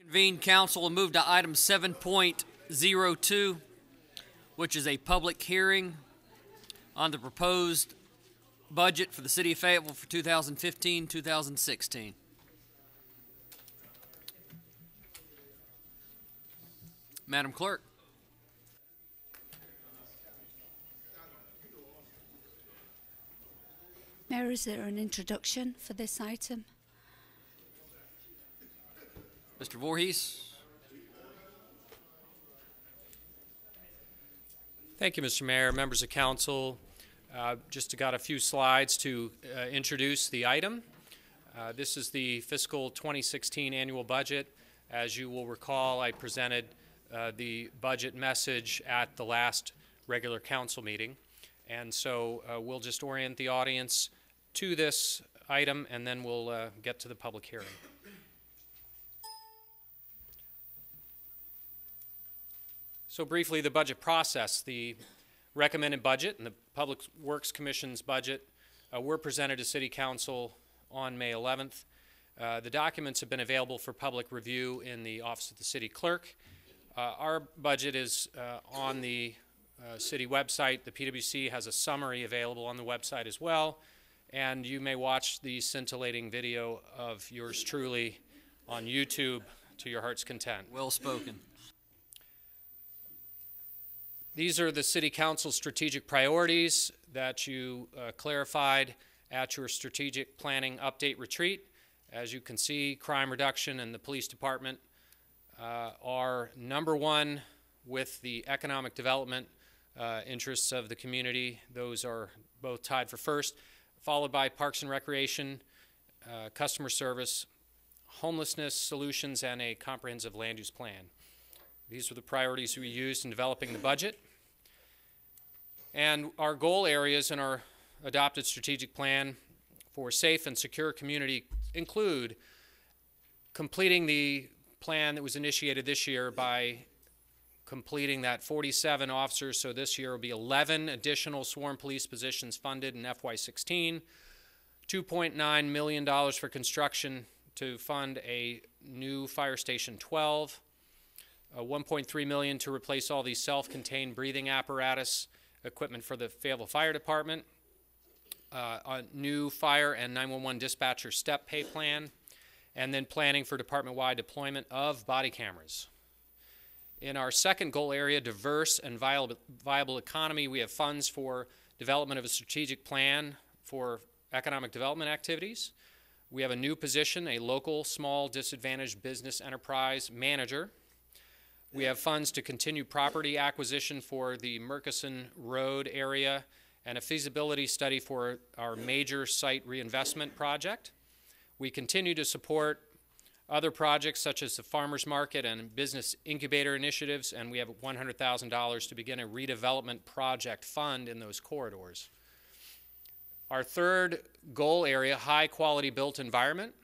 Convene council and move to item 7.02, which is a public hearing on the proposed budget for the city of Fayetteville for 2015-2016. Madam Clerk. Mayor, is there an introduction for this item? Mr. Voorhees. Thank you, Mr. Mayor, members of council. Just got a few slides to introduce the item. This is the fiscal 2016 annual budget. As you will recall, I presented the budget message at the last regular council meeting. And so we'll just orient the audience to this item, and then we'll get to the public hearing. So briefly, the budget process. The recommended budget and the Public Works Commission's budget were presented to City Council on May 11th. The documents have been available for public review in the Office of the City Clerk. Our budget is on the city website. The PWC has a summary available on the website as well, and you may watch the scintillating video of yours truly on YouTube to your heart's content. Well spoken. These are the City Council's strategic priorities that you clarified at your strategic planning update retreat. As you can see, crime reduction and the police department are number one with the economic development interests of the community. Those are both tied for first, followed by parks and recreation, customer service, homelessness solutions, and a comprehensive land use plan. These are the priorities we used in developing the budget. And our goal areas in our adopted strategic plan for safe and secure community include completing the plan that was initiated this year by completing that 47 officers. So this year will be 11 additional sworn police positions funded in FY16, $2.9 million for construction to fund a new Fire Station 12, $1.3 million to replace all these self-contained breathing apparatus equipment for the Fayetteville Fire Department, a new fire and 911 dispatcher step pay plan, and then planning for department-wide deployment of body cameras. In our second goal area, diverse and viable economy, we have funds for development of a strategic plan for economic development activities. We have a new position, a local small disadvantaged business enterprise manager. We have funds to continue property acquisition for the Murkison Road area and a feasibility study for our major site reinvestment project. We continue to support other projects such as the farmers market and business incubator initiatives, and we have $100,000 to begin a redevelopment project fund in those corridors. Our third goal area, high quality built environment.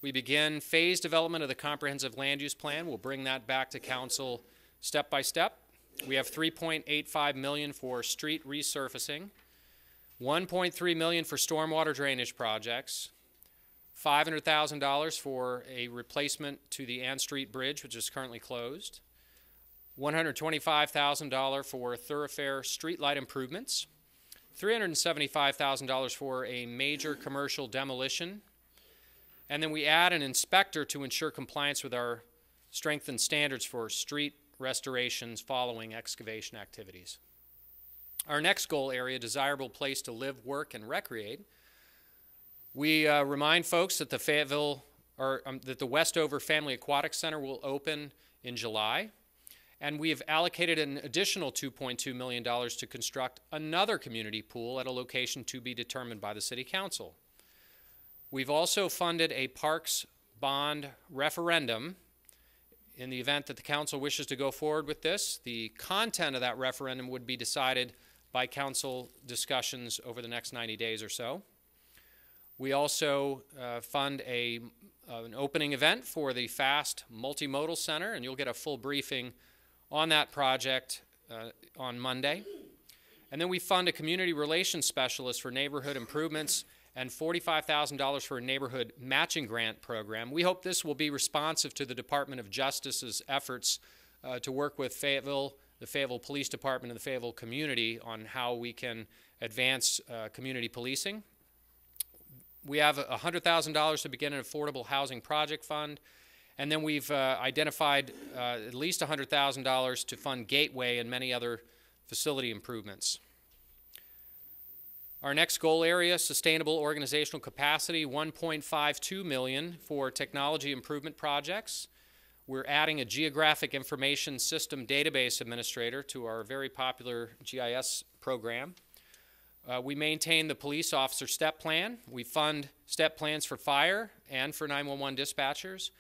We begin phase development of the comprehensive land use plan. We'll bring that back to council step by step. We have $3.85 million for street resurfacing, $1.3 million for stormwater drainage projects, $500,000 for a replacement to the Ann Street Bridge, which is currently closed, $125,000 for thoroughfare streetlight improvements, $375,000 for a major commercial demolition, and then we add an inspector to ensure compliance with our strengthened standards for street restorations following excavation activities. Our next goal area, desirable place to live, work, and recreate. We remind folks that the that the Westover Family Aquatic Center will open in July, and we have allocated an additional $2.2 million to construct another community pool at a location to be determined by the City Council. We've also funded a parks bond referendum in the event that the council wishes to go forward with this. The content of that referendum would be decided by council discussions over the next 90 days or so. We also fund an opening event for the FAST Multimodal Center, and you'll get a full briefing on that project on Monday. And then we fund a community relations specialist for neighborhood improvements and $45,000 for a neighborhood matching grant program. We hope this will be responsive to the Department of Justice's efforts to work with Fayetteville, the Fayetteville Police Department, and the Fayetteville community on how we can advance community policing. We have $100,000 to begin an affordable housing project fund, and then we've identified at least $100,000 to fund Gateway and many other facility improvements. Our next goal area, sustainable organizational capacity, $1.52 million for technology improvement projects. We're adding a geographic information system database administrator to our very popular GIS program. We maintain the police officer step plan. We fund step plans for fire and for 911 dispatchers.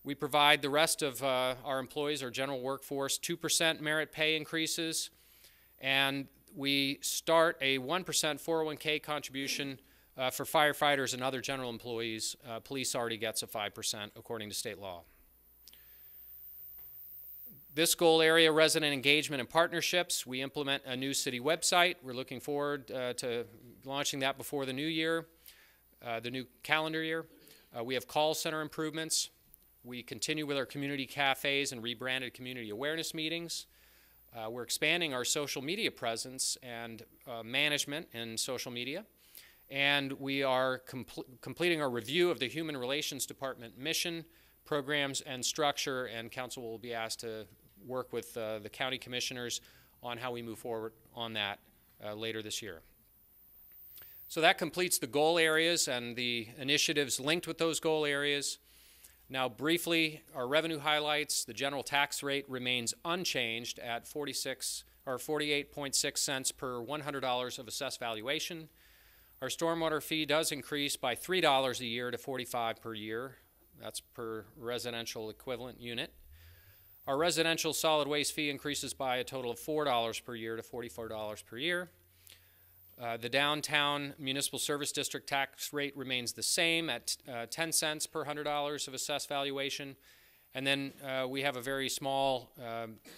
We provide the rest of our employees, our general workforce, 2% merit pay increases, and we start a 1% 401k contribution for firefighters and other general employees. Police already gets a 5% according to state law. This goal area, resident engagement and partnerships, we implement a new city website. We're looking forward to launching that before the new year, the new calendar year. We have call center improvements. We continue with our community cafes and rebranded community awareness meetings. We're expanding our social media presence and management in social media. And we are completing our review of the Human Relations Department mission, programs, and structure, and council will be asked to work with the county commissioners on how we move forward on that later this year. So that completes the goal areas and the initiatives linked with those goal areas. Now briefly, our revenue highlights. The general tax rate remains unchanged at 48.6 cents per $100 of assessed valuation. Our stormwater fee does increase by $3 a year to $45 per year. That's per residential equivalent unit. Our residential solid waste fee increases by a total of $4 per year to $44 per year. The downtown municipal service district tax rate remains the same at 10 cents per $100 of assessed valuation. And then we have a very small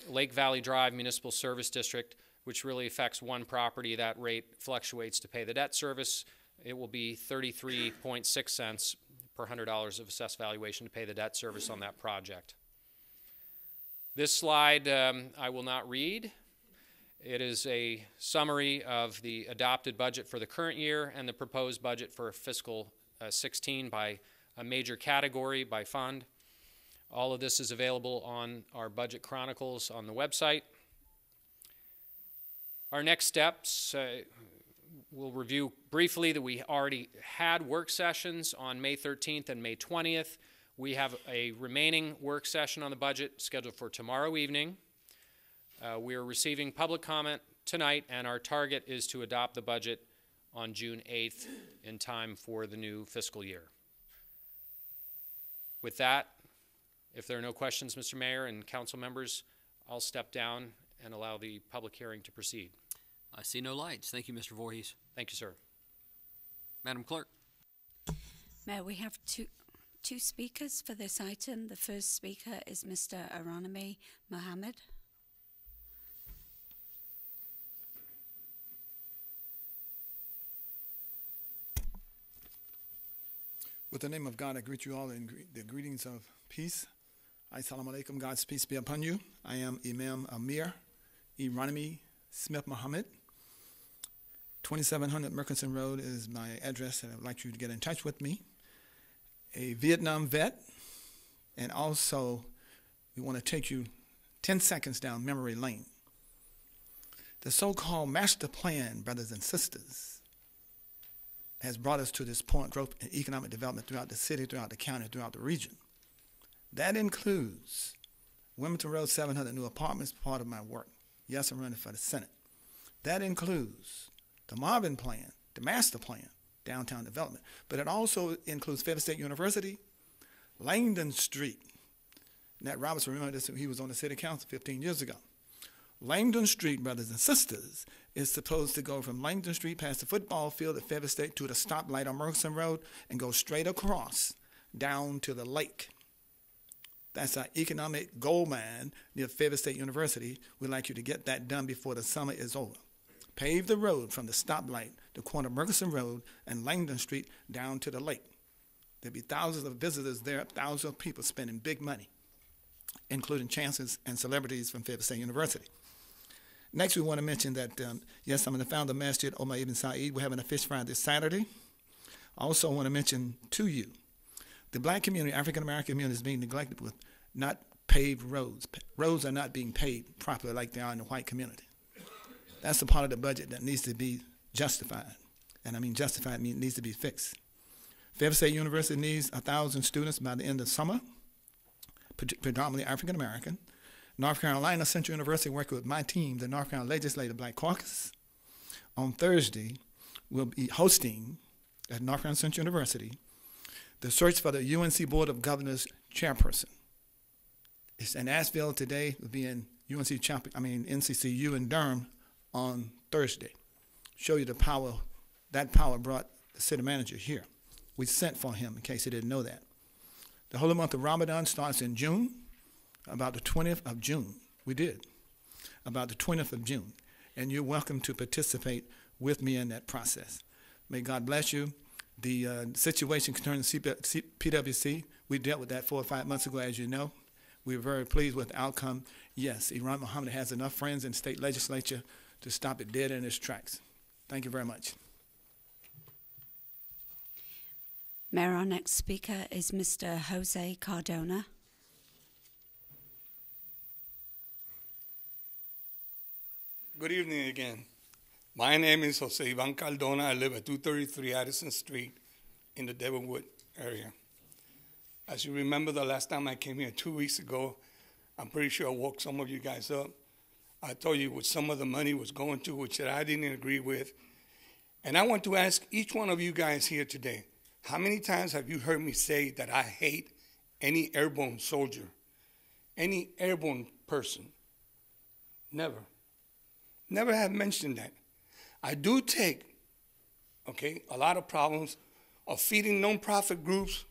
Lake Valley Drive municipal service district, which really affects one property. That rate fluctuates to pay the debt service. It will be 33.6 cents per $100 of assessed valuation to pay the debt service on that project. This slide I will not read. It is a summary of the adopted budget for the current year and the proposed budget for fiscal 16 by a major category, by fund. All of this is available on our budget chronicles on the website. Our next steps, we'll review briefly that we already had work sessions on May 13th and May 20th. We have a remaining work session on the budget scheduled for tomorrow evening. We are receiving public comment tonight, and our target is to adopt the budget on June 8th in time for the new fiscal year. With that, if there are no questions, Mr. Mayor and council members, I'll step down and allow the public hearing to proceed. I see no lights. Thank you, Mr. Voorhees. Thank you, sir. Madam Clerk. Mayor, we have two speakers for this item. The first speaker is Mr. Aranami Mohammed. With the name of God, I greet you all in the greetings of peace. Assalamu alaikum, God's peace be upon you. I am Imam Amir Iranimi Smith Muhammad. 2700 Murchison Road is my address, and I would like you to get in touch with me. A Vietnam vet, and also we want to take you 10 seconds down memory lane. The so-called master plan, brothers and sisters, has brought us to this point, growth and economic development throughout the city, throughout the county, throughout the region. That includes Wilmington Road 700 new apartments, part of my work. Yes, I'm running for the Senate. That includes the Marvin plan, the master plan, downtown development. But it also includes Fayetteville State University, Langdon Street. Nat Robertson, remember this, he was on the city council 15 years ago. Langdon Street, brothers and sisters, is supposed to go from Langdon Street past the football field at Fayetteville State to the stoplight on Murchison Road and go straight across down to the lake. That's our economic gold mine near Fayetteville State University. We'd like you to get that done before the summer is over. Pave the road from the stoplight the corner of Murchison Road and Langdon Street down to the lake. There'll be thousands of visitors there, thousands of people spending big money, including chancellors and celebrities from Fayetteville State University. Next, we want to mention that, yes, I'm the founder of Masjid Omar Ibn Said. We're having a fish fry this Saturday. I also want to mention to you, the black community, African-American community, is being neglected with not paved roads. Roads are not being paved properly like they are in the white community. That's the part of the budget that needs to be justified. And I mean justified means it needs to be fixed. Fayetteville State University needs 1,000 students by the end of summer, predominantly African-American. North Carolina Central University, working with my team, the North Carolina Legislative Black Caucus, on Thursday will be hosting at North Carolina Central University the search for the UNC Board of Governors chairperson. It's in Asheville today. It will be in NCCU in Durham on Thursday. Show you the power. That power brought the city manager here. We sent for him, in case you didn't know that. The holy month of Ramadan starts in June, about the 20th of June. We did, about the 20th of June. And you're welcome to participate with me in that process. May God bless you. The situation concerning PwC, we dealt with that 4 or 5 months ago, as you know. We were very pleased with the outcome. Yes, Iran Mohammed has enough friends in the state legislature to stop it dead in its tracks. Thank you very much. Mayor, our next speaker is Mr. Jose Cardona. Good evening again. My name is Jose Ivan Cardona. I live at 233 Addison Street in the Devilwood area. As you remember, the last time I came here 2 weeks ago, I'm pretty sure I woke some of you guys up. I told you what some of the money was going to, which I didn't agree with. And I want to ask each one of you guys here today, how many times have you heard me say that I hate any airborne soldier, any airborne person? Never. Never have mentioned that. I do take, a lot of problems of feeding nonprofit groups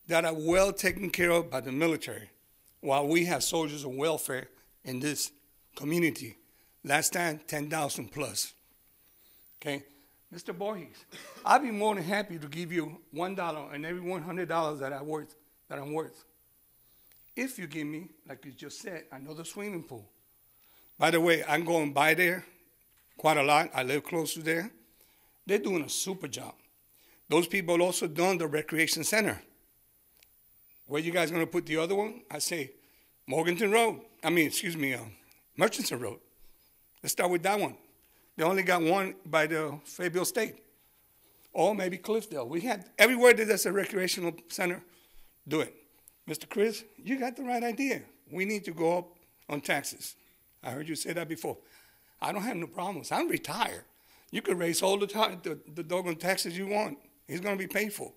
that are well taken care of by the military, while we have soldiers of welfare in this community. Last time, 10,000 plus. Okay, Mr. Borges, I'd be more than happy to give you $1 and every $100 that I'm worth. If you give me, like you just said, another swimming pool. By the way, I'm going by there quite a lot. I live close to there. They're doing a super job. Those people also done the recreation center. Where you guys going to put the other one? I say Morganton Road. Murchison Road. Let's start with that one. They only got one by the Fayetteville State. Or maybe Cliffdale. We had everywhere that there's a recreational center, do it. Mr. Chris, you got the right idea. We need to go up on taxes. I heard you say that before. I don't have no problems. I'm retired. You could raise all the doggone taxes you want. It's going to be paid for.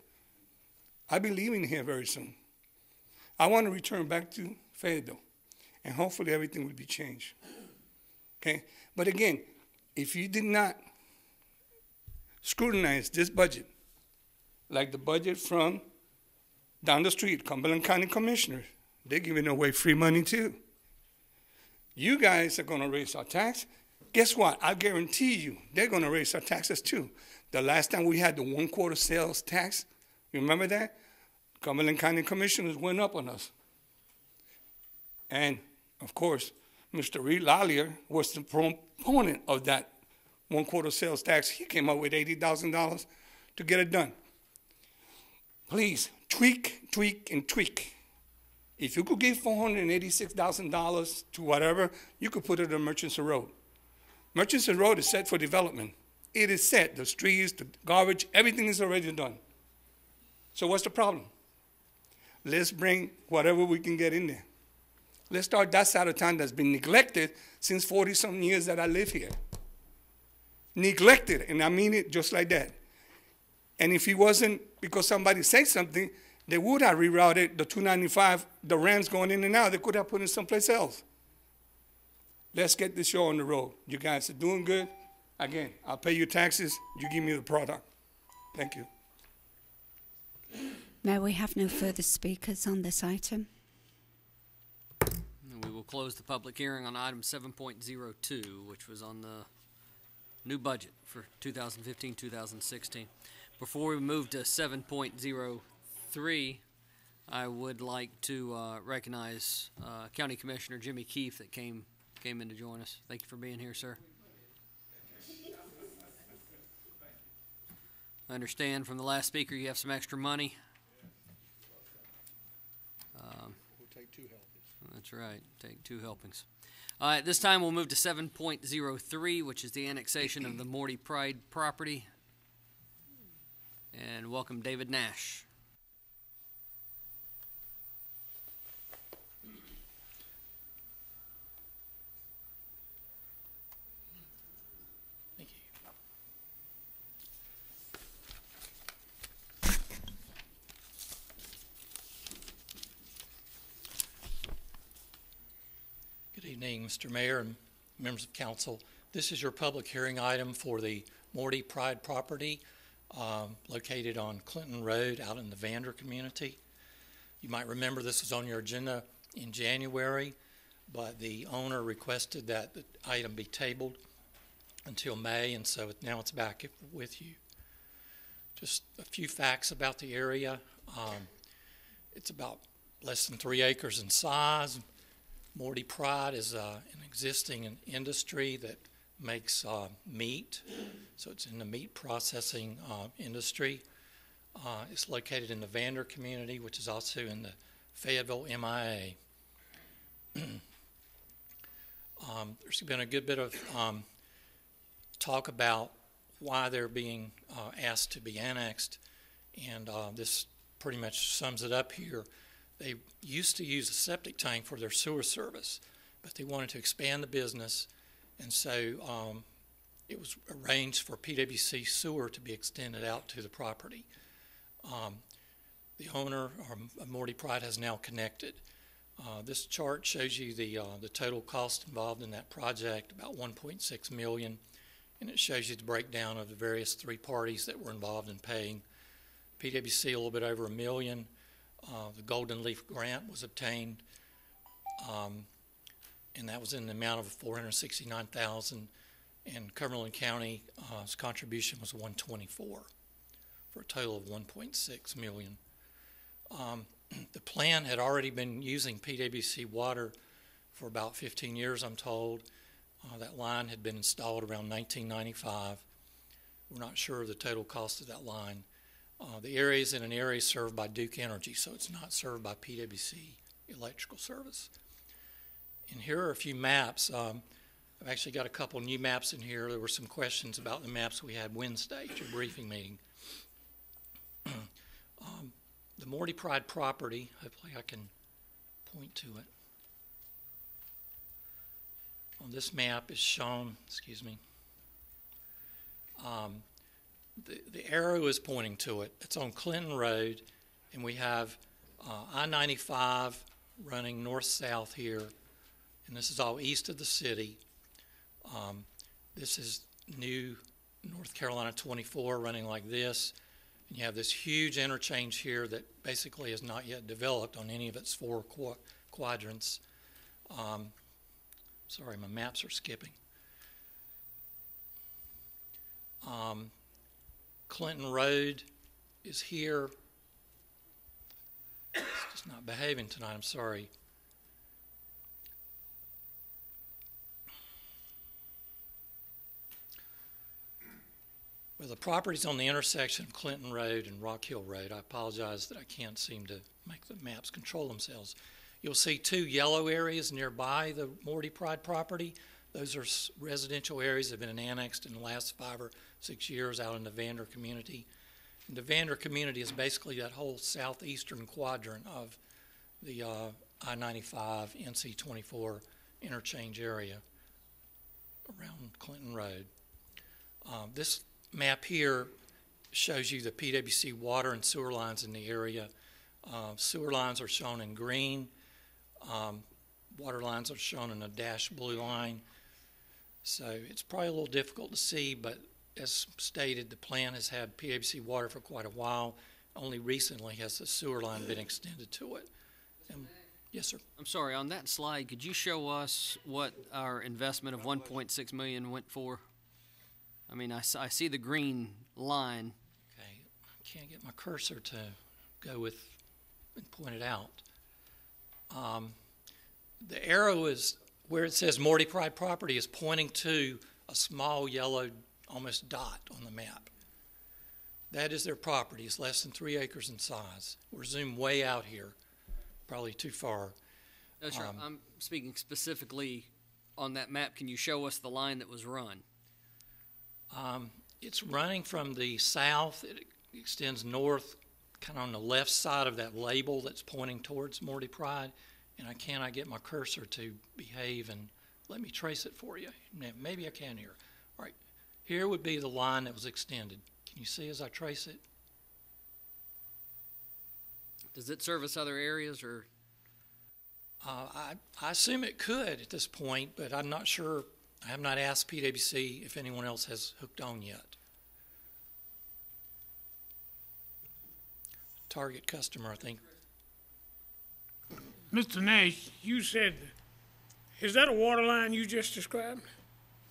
I'll be leaving here very soon. I want to return back to Fayetteville, and hopefully everything will be changed. Okay? But again, if you did not scrutinize this budget, like the budget from down the street, Cumberland County Commissioners, they're giving away free money too. You guys are going to raise our tax. Guess what? I guarantee you they're going to raise our taxes too. The last time we had the 1/4 sales tax, remember that? Cumberland County Commissioners went up on us. And, of course, Mr. Reed Lallier was the proponent of that 1/4 sales tax. He came up with $80,000 to get it done. Please, tweak, tweak, and tweak. If you could give $486,000 to whatever, you could put it on Murchison Road. Murchison Road is set for development. It is set. The streets, the garbage, everything is already done. So what's the problem? Let's bring whatever we can get in there. Let's start that side of town that's been neglected since 40-something years that I live here. Neglected, and I mean it just like that. And if it wasn't because somebody said something, they would have rerouted the 295, the Rams going in and out. They could have put it someplace else. Let's get this show on the road. You guys are doing good. Again, I'll pay your taxes. You give me the product. Thank you. May we have no further speakers on this item? And we will close the public hearing on item 7.02, which was on the new budget for 2015-2016. Before we move to 7.03, I would like to recognize County Commissioner Jimmy Keefe that came in to join us. Thank you for being here, sir. I understand from the last speaker you have some extra money. We'll take 2 helpings. That's right. Take 2 helpings. At this time, we'll move to 7.03, which is the annexation of the Morty Pride property. And welcome David Nash. Thank you. Good evening, Mr. Mayor and members of council. This is your public hearing item for the Morty Pride property located on Clinton Road out in the Vander community. You might remember this was on your agenda in January, but the owner requested that the item be tabled until May, and so now it's back with you. Just a few facts about the area. It's about less than 3 acres in size. Morty Pride is an existing industry that makes meat, so it's in the meat processing industry. It's located in the Vander community, which is also in the Fayetteville MIA. There's been a good bit of talk about why they're being asked to be annexed, and this pretty much sums it up here. They used to use a septic tank for their sewer service, but they wanted to expand the business, and so it was arranged for PWC sewer to be extended out to the property. The owner, Morty Pride, has now connected. This chart shows you the total cost involved in that project, about $1.6 million, and it shows you the breakdown of the various 3 parties that were involved in paying. PWC a little bit over $1 million. The Golden Leaf grant was obtained, and that was in the amount of $469,000, and Cumberland County's contribution was $124,000 for a total of $1.6 million. The plan had already been using PWC water for about 15 years, I'm told. That line had been installed around 1995. We're not sure of the total cost of that line. The area is in an area served by Duke Energy, so it's not served by PWC electrical service. And here are a few maps. I've actually got a couple new maps in here. There were some questions about the maps we had Wednesday at your briefing meeting. The Morty Pride property, hopefully I can point to it. On this map is shown, excuse me, the arrow is pointing to it. It's on Clinton Road, and we have I-95 running north-south here, and this is all east of the city. This is new North Carolina 24 running like this, and you have this huge interchange here that basically is not yet developed on any of its 4 quadrants. Sorry, my maps are skipping. Clinton Road is here. It's just not behaving tonight, I'm sorry. Well, the property's on the intersection of Clinton Road and Rock Hill Road. I apologize that I can't seem to make the maps control themselves. You'll see 2 yellow areas nearby the Morty Pride property. Those are residential areas that have been annexed in the last 5 or 6 years out in the Vander community. And the Vander community is basically that whole southeastern quadrant of the I-95 NC-24 interchange area around Clinton Road. This map here shows you the PWC water and sewer lines in the area. Sewer lines are shown in green. Water lines are shown in a dashed blue line. So it's probably a little difficult to see, but as stated, the plan has had PWC water for quite a while. Only recently has the sewer line been extended to it. Yes, sir. I'm sorry, on that slide, could you show us what our investment of $1.6 million went for? I mean, I see the green line. Okay, I can't get my cursor to go with and point it out. The arrow is where it says Morty Pride property is pointing to a small yellow almost dot on the map. That is their property. It's less than 3 acres in size. We're zoomed way out here, probably too far. No, sir, I'm speaking specifically on that map. Can you show us the line that was run? It's running from the south. It extends north, kind of on the left side of that label that's pointing towards Morty Pride. And I cannot get my cursor to behave and let me trace it for you. Maybe I can here. All right, here would be the line that was extended. Can you see as I trace it? Does it service other areas, or? I assume it could at this point, but I'm not sure. I have not asked PwC if anyone else has hooked on yet. Target customer, I think. Mr. Nash, you said, is that a water line you just described?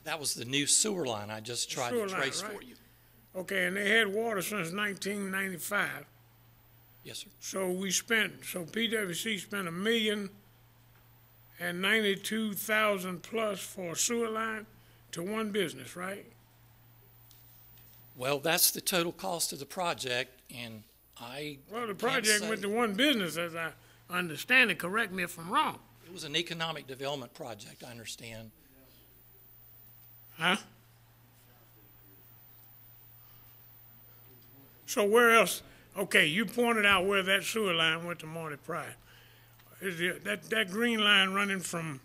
That was the new sewer line I just tried to trace for you. Okay, and they had water since 1995. Yes, sir. So PwC spent $1,092,000 plus for a sewer line to one business, right? Well, that's the total cost of the project, and the project went to one business, as I understand it. Correct me if I'm wrong. It was an economic development project, I understand. Huh? So where else? Okay, you pointed out where that sewer line went to Morty Pride. Is that green line running from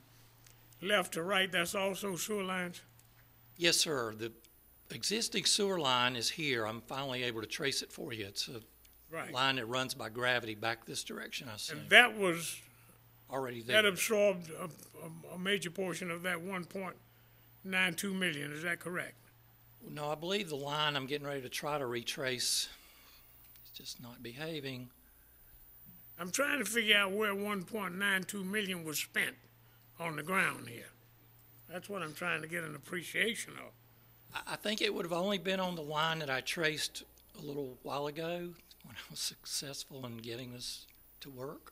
left to right, that's also sewer lines? Yes, sir. The existing sewer line is here. I'm finally able to trace it for you. It's a line that runs by gravity back this direction, I assume. And that was already there. That absorbed a major portion of that 1.92 million. Is that correct? No, I believe the line I'm getting ready to try to retrace is just not behaving. I'm trying to figure out where 1.92 million was spent on the ground here. That's what I'm trying to get an appreciation of. I think it would have only been on the line that I traced a little while ago when I was successful in getting this to work.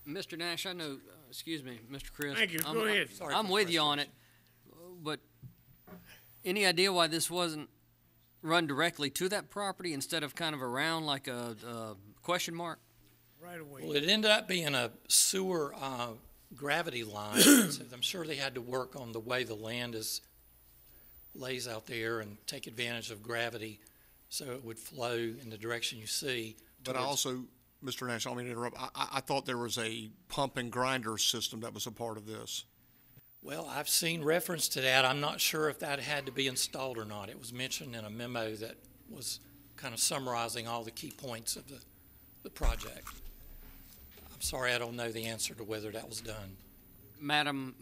Mr. Nash, I know, excuse me, Mr. Chris. Thank you. Go ahead. I'm with you on it, but any idea why this wasn't run directly to that property instead of kind of around like a question mark? Right away. Well, it ended up being a sewer gravity line. So I'm sure they had to work on the way the land lays out there and take advantage of gravity so it would flow in the direction you see. But I also, Mr. Nash, I don't mean to interrupt, I thought there was a pump and grinder system that was a part of this. Well, I've seen reference to that. I'm not sure if that had to be installed or not. It was mentioned in a memo that was kind of summarizing all the key points of the project. I'm sorry, I don't know the answer to whether that was done. I'm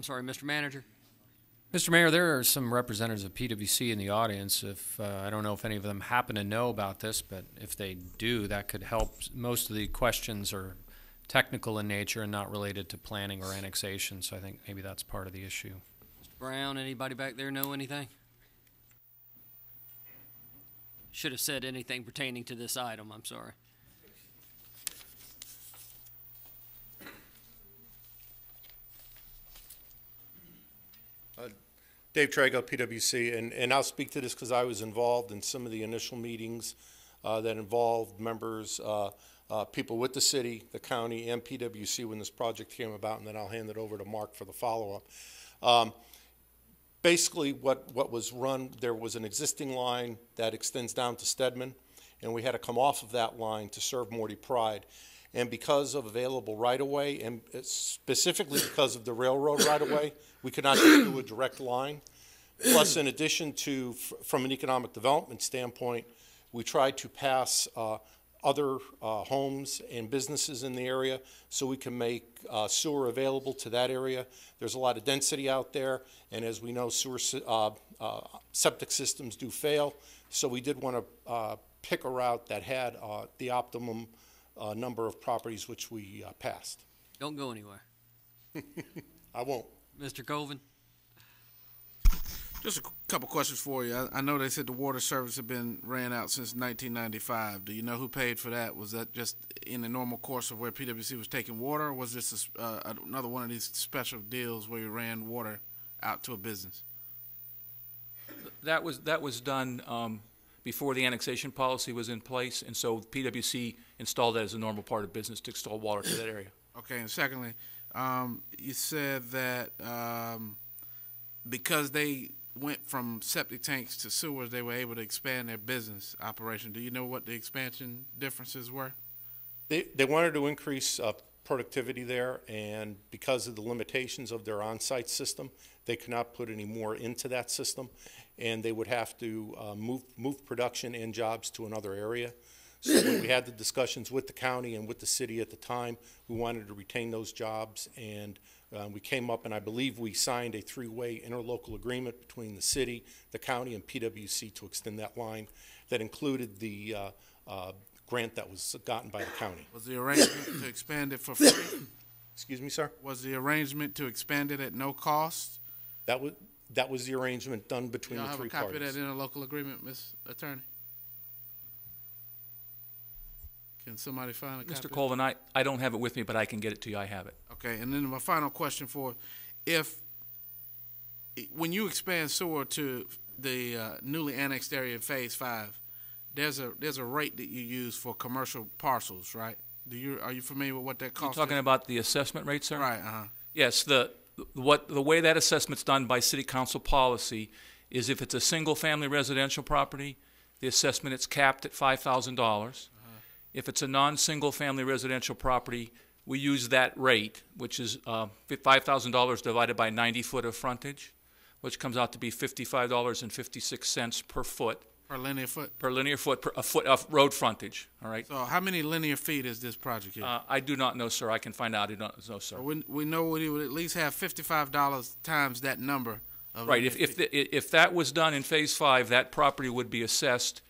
sorry, Mr. Manager. Mr. Mayor, there are some representatives of PwC in the audience. I don't know if any of them happen to know about this, but if they do, that could help. Most of the questions are technical in nature and not related to planning or annexation, so I think maybe that's part of the issue. Mr. Brown, anybody back there know anything? Should have said anything pertaining to this item, I'm sorry. Dave Trago, PwC, and I'll speak to this because I was involved in some of the initial meetings that involved members, people with the city, the county, and PwC when this project came about, and then I'll hand it over to Mark for the follow-up. Basically, what was run, there was an existing line that extends down to Stedman, and we had to come off of that line to serve Morty Pride. And because of available right-of-way, and specifically because of the railroad right-of-way, we could not do a direct line. Plus, in addition to, from an economic development standpoint, we tried to pass other homes and businesses in the area so we can make sewer available to that area. There's a lot of density out there, and as we know, septic systems do fail. So we did want to pick a route that had the optimum number of properties, which we passed. Don't go anywhere. I won't. Mr. Colvin? Just a couple questions for you. I know they said the water service had been ran out since 1995. Do you know who paid for that? Was that just in the normal course of where PwC was taking water, or was this another one of these special deals where you ran water out to a business? That was done before the annexation policy was in place, and so PwC installed that as a normal part of business to install water to that area. Okay, and secondly, you said that because they went from septic tanks to sewers, they were able to expand their business operation. Do you know what the expansion differences were? They wanted to increase productivity there, and because of the limitations of their on-site system, they could not put any more into that system, and they would have to move production and jobs to another area. So when we had the discussions with the county and with the city at the time, we wanted to retain those jobs, and we came up, and I believe we signed a three-way interlocal agreement between the city, the county, and PwC to extend that line. That included the grant that was gotten by the county. Was the arrangement to expand it for free? Excuse me, sir? Was the arrangement to expand it at no cost? That was the arrangement done between the three parties. Do y'all have a copy of that interlocal agreement, Ms. Attorney? Can somebody find a copy? Mr. Colvin, I don't have it with me, but I can get it to you. I have it. Okay, and then my final question when you expand sewer to the newly annexed area in Phase 5, there's a rate that you use for commercial parcels, right? Are you familiar with what that costs? You're talking about the assessment rate, sir? Right. Uh-huh. Yes. The way that assessment's done by City Council policy is if it's a single-family residential property, the assessment is capped at $5,000. If it's a non-single-family residential property, we use that rate, which is $5,000 divided by 90 foot of frontage, which comes out to be $55.56 per foot. Per linear foot? Per linear foot, a foot of road frontage, all right? So how many linear feet is this project here? I do not know, sir. I can find out. I do not know, sir. So we know we would at least have $55 times that number. Right. If that was done in Phase 5, that property would be assessed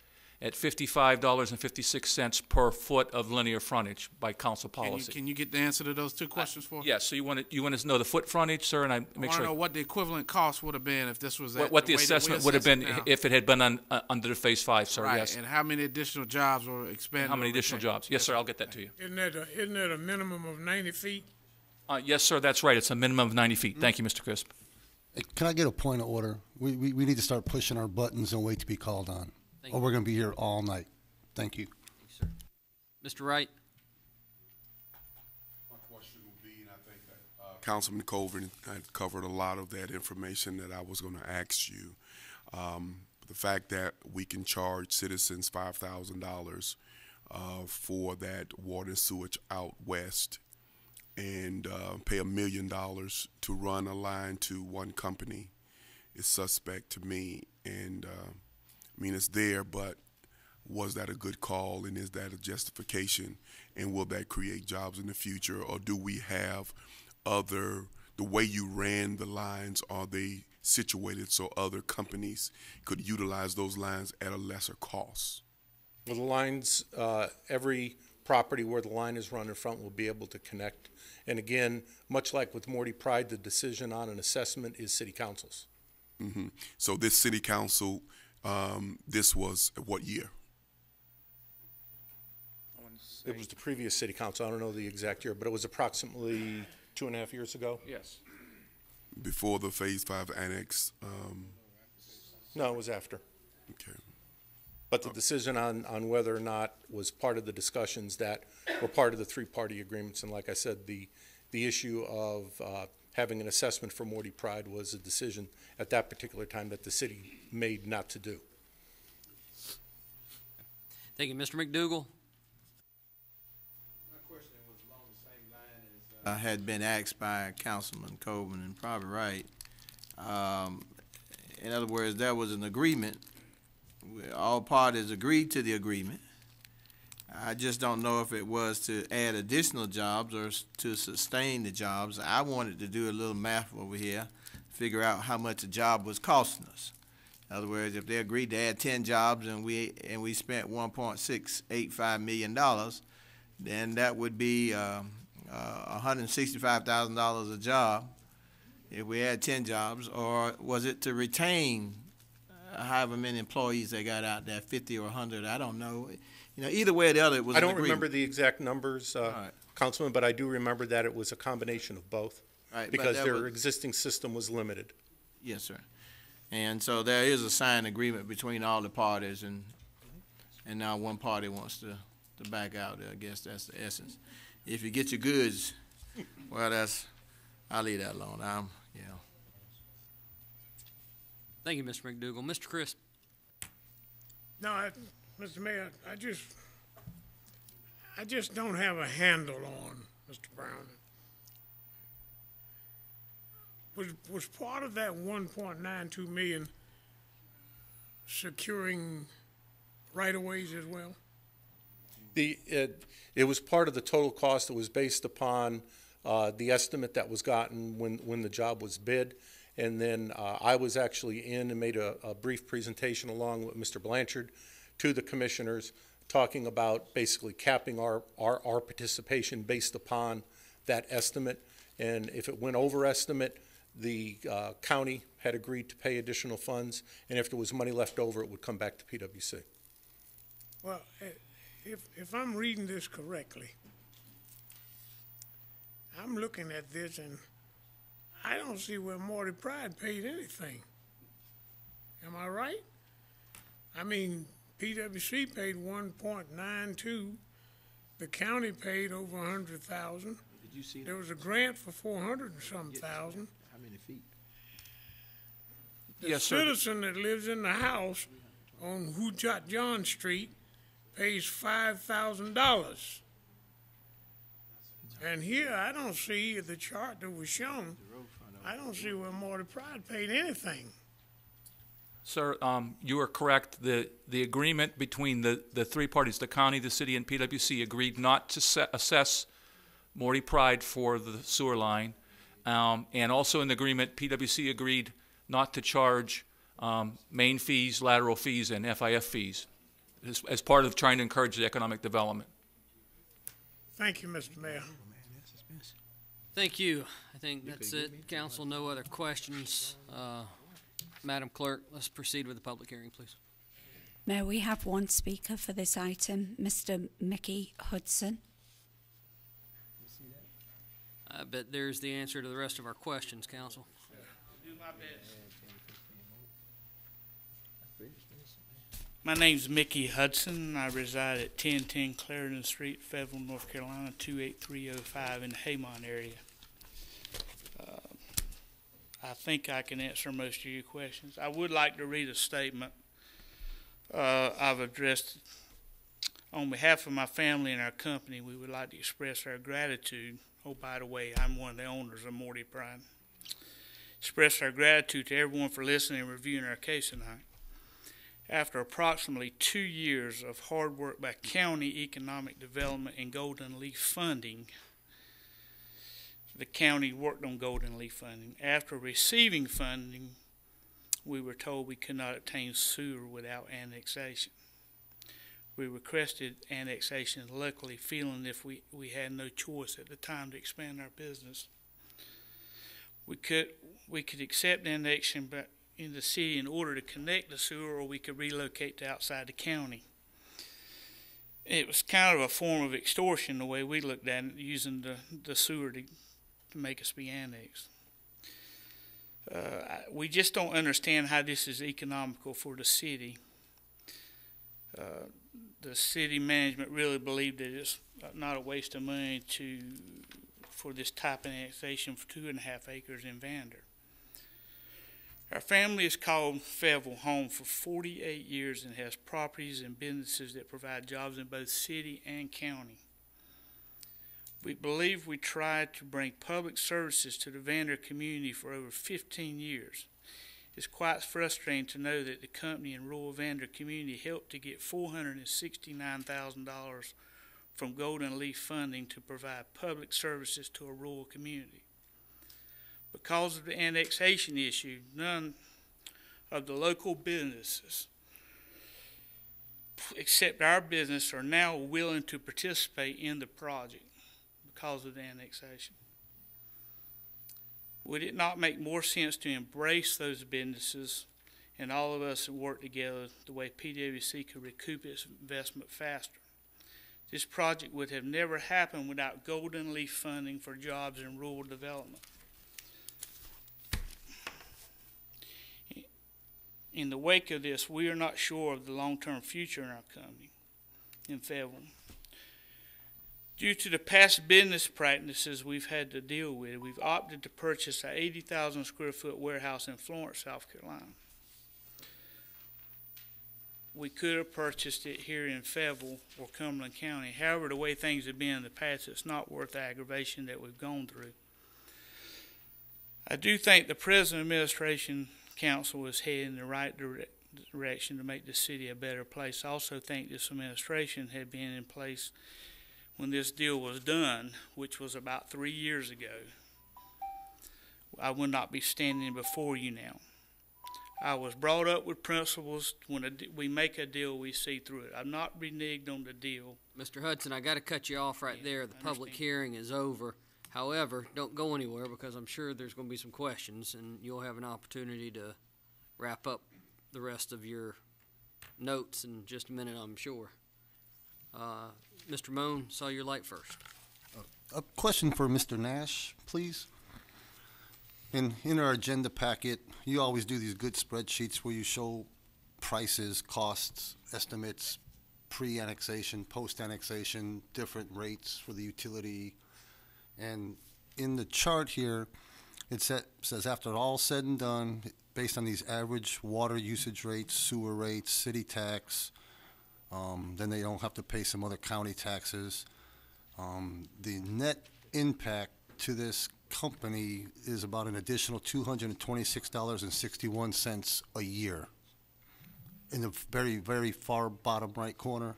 at $55.56 per foot of linear frontage by council policy. Can you get the answer to those two questions for us? Yes. So you want to know the foot frontage, sir, and I want to know what the equivalent cost would have been if this was what the assessment would have been if it had been under the Phase 5, sir. Right. Yes. And how many additional jobs were expanded? How many additional jobs? Yes, sir. I'll get that to you. Isn't that a minimum of 90 feet? Yes, sir. That's right. It's a minimum of 90 feet. Thank you, Mr. Crisp. Can I get a point of order? We need to start pushing our buttons and wait to be called on, or we're going to be here all night. Thank you. Thank you, sir. Mr. Wright. My question will be, and I think that Councilman Colvin had covered a lot of that information that I was going to ask you. The fact that we can charge citizens $5,000 for that water and sewage out west and pay $1 million to run a line to one company is suspect to me. And I mean, it's there, but was that a good call, and is that a justification, and will that create jobs in the future, or do we have the way you ran the lines, are they situated so other companies could utilize those lines at a lesser cost? Well, the lines, every property where the line is run in front will be able to connect. And again, much like with Morty Pride, the decision on an assessment is city council's. Mm-hmm. So this city council, this was what year? It was the previous city council. I don't know the exact year, but it was approximately 2.5 years ago. Yes. Before the Phase 5 annex? No, it was after. Okay. But the decision on whether or not was part of the discussions that were part of the three-party agreements. And like I said, the issue of having an assessment for Morty Pride was a decision at that particular time that the city made not to do. Thank you, Mr. McDougall. Had been asked by Councilman Coleman and probably right. In other words, there was an agreement. All parties agreed to the agreement. I just don't know if it was to add additional jobs or to sustain the jobs. I wanted to do a little math over here, figure out how much a job was costing us. In other words, if they agreed to add 10 jobs and we spent $1.685 million, then that would be $165,000 a job, if we had 10 jobs, or was it to retain however many employees they got out there, 50 or 100? I don't know. You know, either way or the other, it was I an don't agreement. remember the exact numbers, right. Councilman, but I do remember that it was a combination of both. Right, but because that their was- existing system was limited. Yes, sir. And so there is a signed agreement between all the parties, and now one party wants to back out. I guess that's the essence. If you get your goods, well, I'll leave that alone. Thank you, Mr. McDougal. Mr. Chris. No, Mr. Mayor, I just don't have a handle on Mr. Brown. Was part of that 1.92 million securing right-of-ways as well? It was part of the total cost. It was based upon the estimate that was gotten when the job was bid. And then I was actually in and made a brief presentation along with Mr. Blanchard to the commissioners, talking about basically capping our participation based upon that estimate. And if it went over estimate, the county had agreed to pay additional funds, and if there was money left over, it would come back to PWC. Well, if I'm reading this correctly, I'm looking at this and I don't see where Morty Pride paid anything. Am I right? I mean, PWC paid 1.92. The county paid over 100,000. Did you see that? There was a grant for 400 and some thousand. How many feet? The Yes, sir. citizen that lives in the house on Hujat John Street pays $5,000. And here, I don't see the chart that was shown. I don't see where Morty Pride paid anything. Sir, you are correct. The agreement between the three parties, the county, the city, and PWC, agreed not to assess Morty Pride for the sewer line. And also in the agreement, PWC agreed not to charge main fees, lateral fees, and FIF fees as part of trying to encourage the economic development. Thank you, Mr. Mayor. Thank you. I think that's it. Council, no other questions. Madam Clerk, let's proceed with the public hearing, please. Mayor, we have one speaker for this item, Mr. Mickey Hudson. I bet there's the answer to the rest of our questions, Council. I'll do my best. My name's Mickey Hudson. I reside at 1010 Clarendon Street, Fayetteville, North Carolina, 28305 in the Haymont area. I think I can answer most of your questions. I would like to read a statement I've addressed. On behalf of my family and our company, we would like to express our gratitude. Oh, by the way, I'm one of the owners of Morty Pride. Express our gratitude to everyone for listening and reviewing our case tonight. After approximately 2 years of hard work by county economic development and Golden Leaf funding, the county worked on Golden Leaf funding. After receiving funding, we were told we could not obtain sewer without annexation. We requested annexation, luckily feeling if we had no choice at the time to expand our business. We could accept annexation in the city in order to connect the sewer, or we could relocate to outside the county. It was kind of a form of extortion the way we looked at it, using the sewer to make us be annexed. We just don't understand how this is economical for the city. The city management really believed that it's not a waste of money for this type of annexation for 2.5 acres in Vander. Our family has called Fayetteville home for 48 years and has properties and businesses that provide jobs in both city and county. We believe we tried to bring public services to the Vander community for over 15 years. It's quite frustrating to know that the company in rural Vander community helped to get $469,000 from Golden Leaf funding to provide public services to a rural community. Because of the annexation issue, none of the local businesses except our business are now willing to participate in the project because of the annexation. Would it not make more sense to embrace those businesses and all of us work together the way PwC could recoup its investment faster? This project would have never happened without Golden Leaf funding for jobs and rural development. In the wake of this, we are not sure of the long-term future in our company in Fayetteville. Due to the past business practices we've had to deal with, we've opted to purchase an 80,000 square foot warehouse in Florence, South Carolina. We could have purchased it here in Fayetteville or Cumberland County. However, the way things have been in the past, it's not worth the aggravation that we've gone through. I do think the present administration council is heading in the right direction to make the city a better place. I also think this administration had been in place when this deal was done, which was about 3 years ago. I would not be standing before you now. I was brought up with principles. When we make a deal, we see through it. I'm not reneged on the deal. Mr. Hudson, I got to cut you off right there. The public hearing is over. However, don't go anywhere because I'm sure there's going to be some questions, and you'll have an opportunity to wrap up the rest of your notes in just a minute, I'm sure. Mr. Moan, saw your light first. A question for Mr. Nash, please. In our agenda packet, you always do these good spreadsheets where you show prices, costs, estimates, pre-annexation, post-annexation, different rates for the utility. And in the chart here, it says after all said and done, based on these average water usage rates, sewer rates, city tax, then they don't have to pay some other county taxes. The net impact to this company is about an additional $226.61 a year in the very, very far bottom right corner.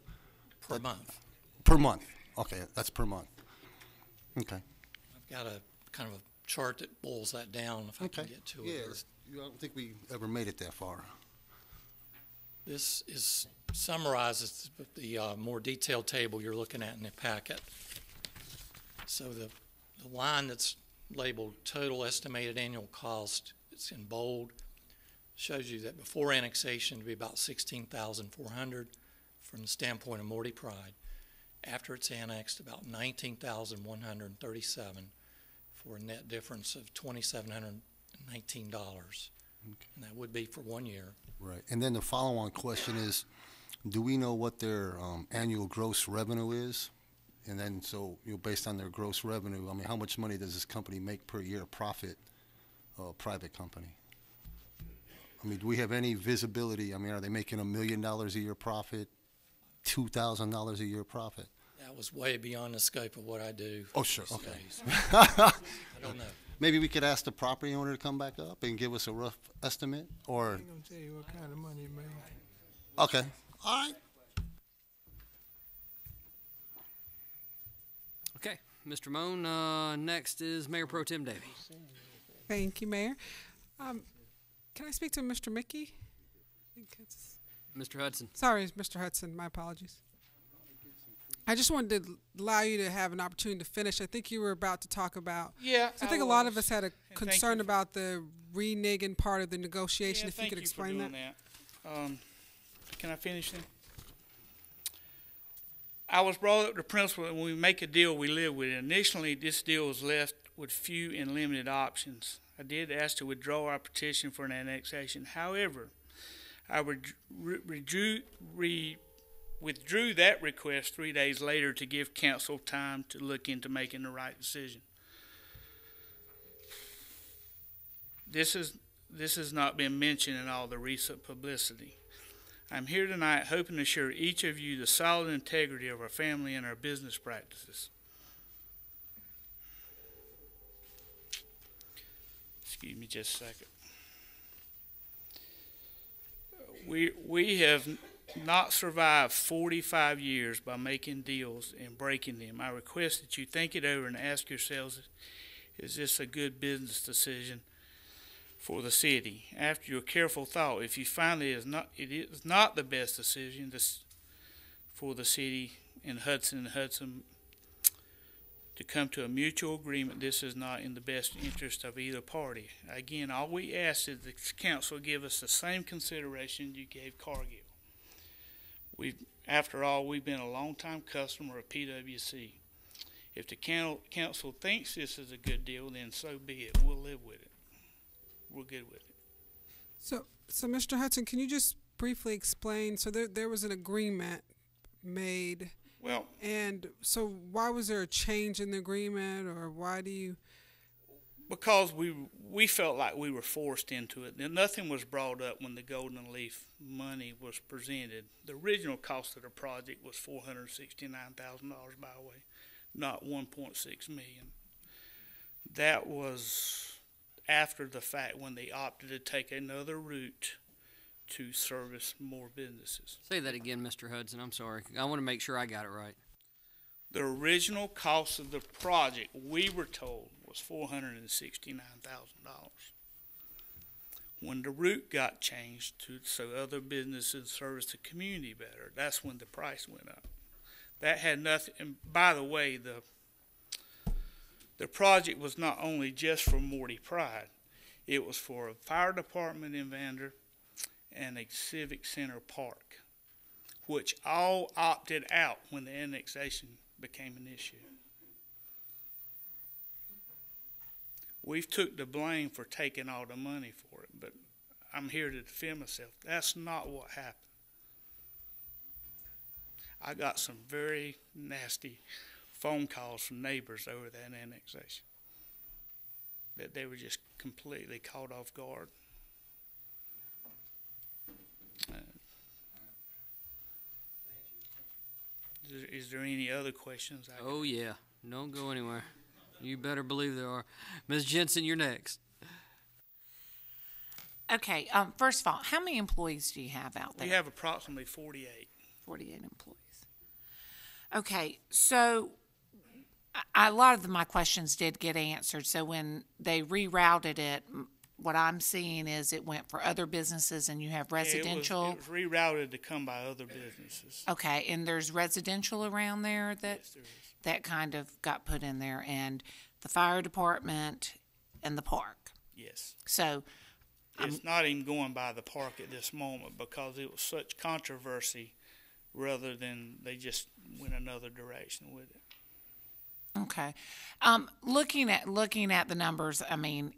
Per month. Per month. Okay, that's per month. Okay. I've got a kind of a chart that boils that down if I can get to it. Yes. I don't think we ever made it that far. This summarizes the more detailed table you're looking at in the packet. So the line that's labeled total estimated annual cost, it's in bold, shows you that before annexation to be about $16,400 from the standpoint of Morty Pride. After it's annexed, about $19,137 for a net difference of $2,719. And that would be for 1 year. Right. And then the follow-on question is, do we know what their annual gross revenue is? And then, so, based on their gross revenue, I mean, how much money does this company make per year profit, private company? I mean, do we have any visibility? I mean, are they making $1 million a year profit, $2,000 a year profit? That was way beyond the scope of what I do. Oh, sure. Okay. I don't know. Maybe we could ask the property owner to come back up and give us a rough estimate, or? I'm going to tell you what kind of money it made. Okay. All right. Okay, Mr. Moan, next is Mayor Pro Tem Davey. Thank you, Mayor. Can I speak to Mr. Mickey? Mr. Hudson. Sorry, Mr. Hudson. My apologies. I just wanted to allow you to have an opportunity to finish. I think you were about to talk about. Yeah, I think a lot of us had a concern about the reneging part of the negotiation. If you could explain that. Can I finish then? I was brought up to principle that when we make a deal, we live with it. Initially, this deal was left with few and limited options. I did ask to withdraw our petition for an annexation. However, I withdrew that request 3 days later to give council time to look into making the right decision. This has not been mentioned in all the recent publicity. I'm here tonight hoping to assure each of you the solid integrity of our family and our business practices. Excuse me just a second. We have not survived 45 years by making deals and breaking them. I request that you think it over and ask yourselves, is this a good business decision for the city? After your careful thought, if you find it is not the best decision for the city in Hudson, to come to a mutual agreement. This is not in the best interest of either party. Again, all we ask is the council give us the same consideration you gave Cargill. After all, we've been a long-time customer of PwC. If the council thinks this is a good deal, then so be it. We'll live with it. We're good with it. So Mr. Hudson, can you just briefly explain? So there was an agreement made. Well, and so why was there a change in the agreement, or why do you? Because we felt like we were forced into it. And nothing was brought up when the Golden Leaf money was presented. The original cost of the project was $469,000, by the way, not $1.6 million. That was after the fact when they opted to take another route to service more businesses. Say that again, Mr. Hudson. I'm sorry. I want to make sure I got it right. The original cost of the project, we were told, was $469,000. When the route got changed so other businesses service the community better, that's when the price went up. That had nothing. And by the way, the project was not only just for Morty Pride; it was for a fire department in Vander and a civic center park, which all opted out when the annexation became an issue. We've took the blame for taking all the money for it, but I'm here to defend myself. That's not what happened. I got some very nasty phone calls from neighbors over that annexation, that they were just completely caught off guard. Is there any other questions? Oh, yeah. Don't go anywhere. You better believe there are. Ms. Jensen, you're next. Okay, first of all, how many employees do you have out there? We have approximately 48. 48 employees. Okay, so a lot of my questions did get answered. So when they rerouted it, what I'm seeing is it went for other businesses, and you have residential. Yeah, it was rerouted to come by other businesses. Okay, and there's residential around there that kind of got put in there, and the fire department and the park. Yes. So it's not even going by the park at this moment because it was such controversy, rather than they just went another direction with it. Okay. Looking at the numbers, I mean,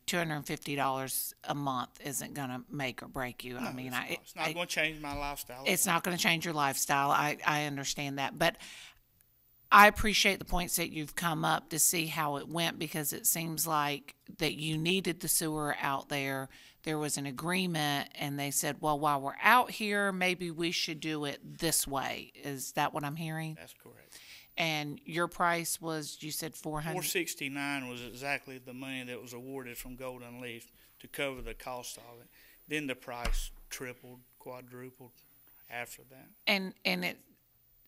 $250 a month isn't going to make or break you. No, I mean, it's not going to change my lifestyle. It's not going to change your lifestyle. I understand that, but I appreciate the points that you've come up to see how it went, because it seems like that you needed the sewer out there. There was an agreement, and they said, well, while we're out here, maybe we should do it this way. Is that what I'm hearing? That's correct. And your price was, you said $400? $469 was exactly the money that was awarded from Golden Leaf to cover the cost of it. Then the price tripled, quadrupled after that. And it,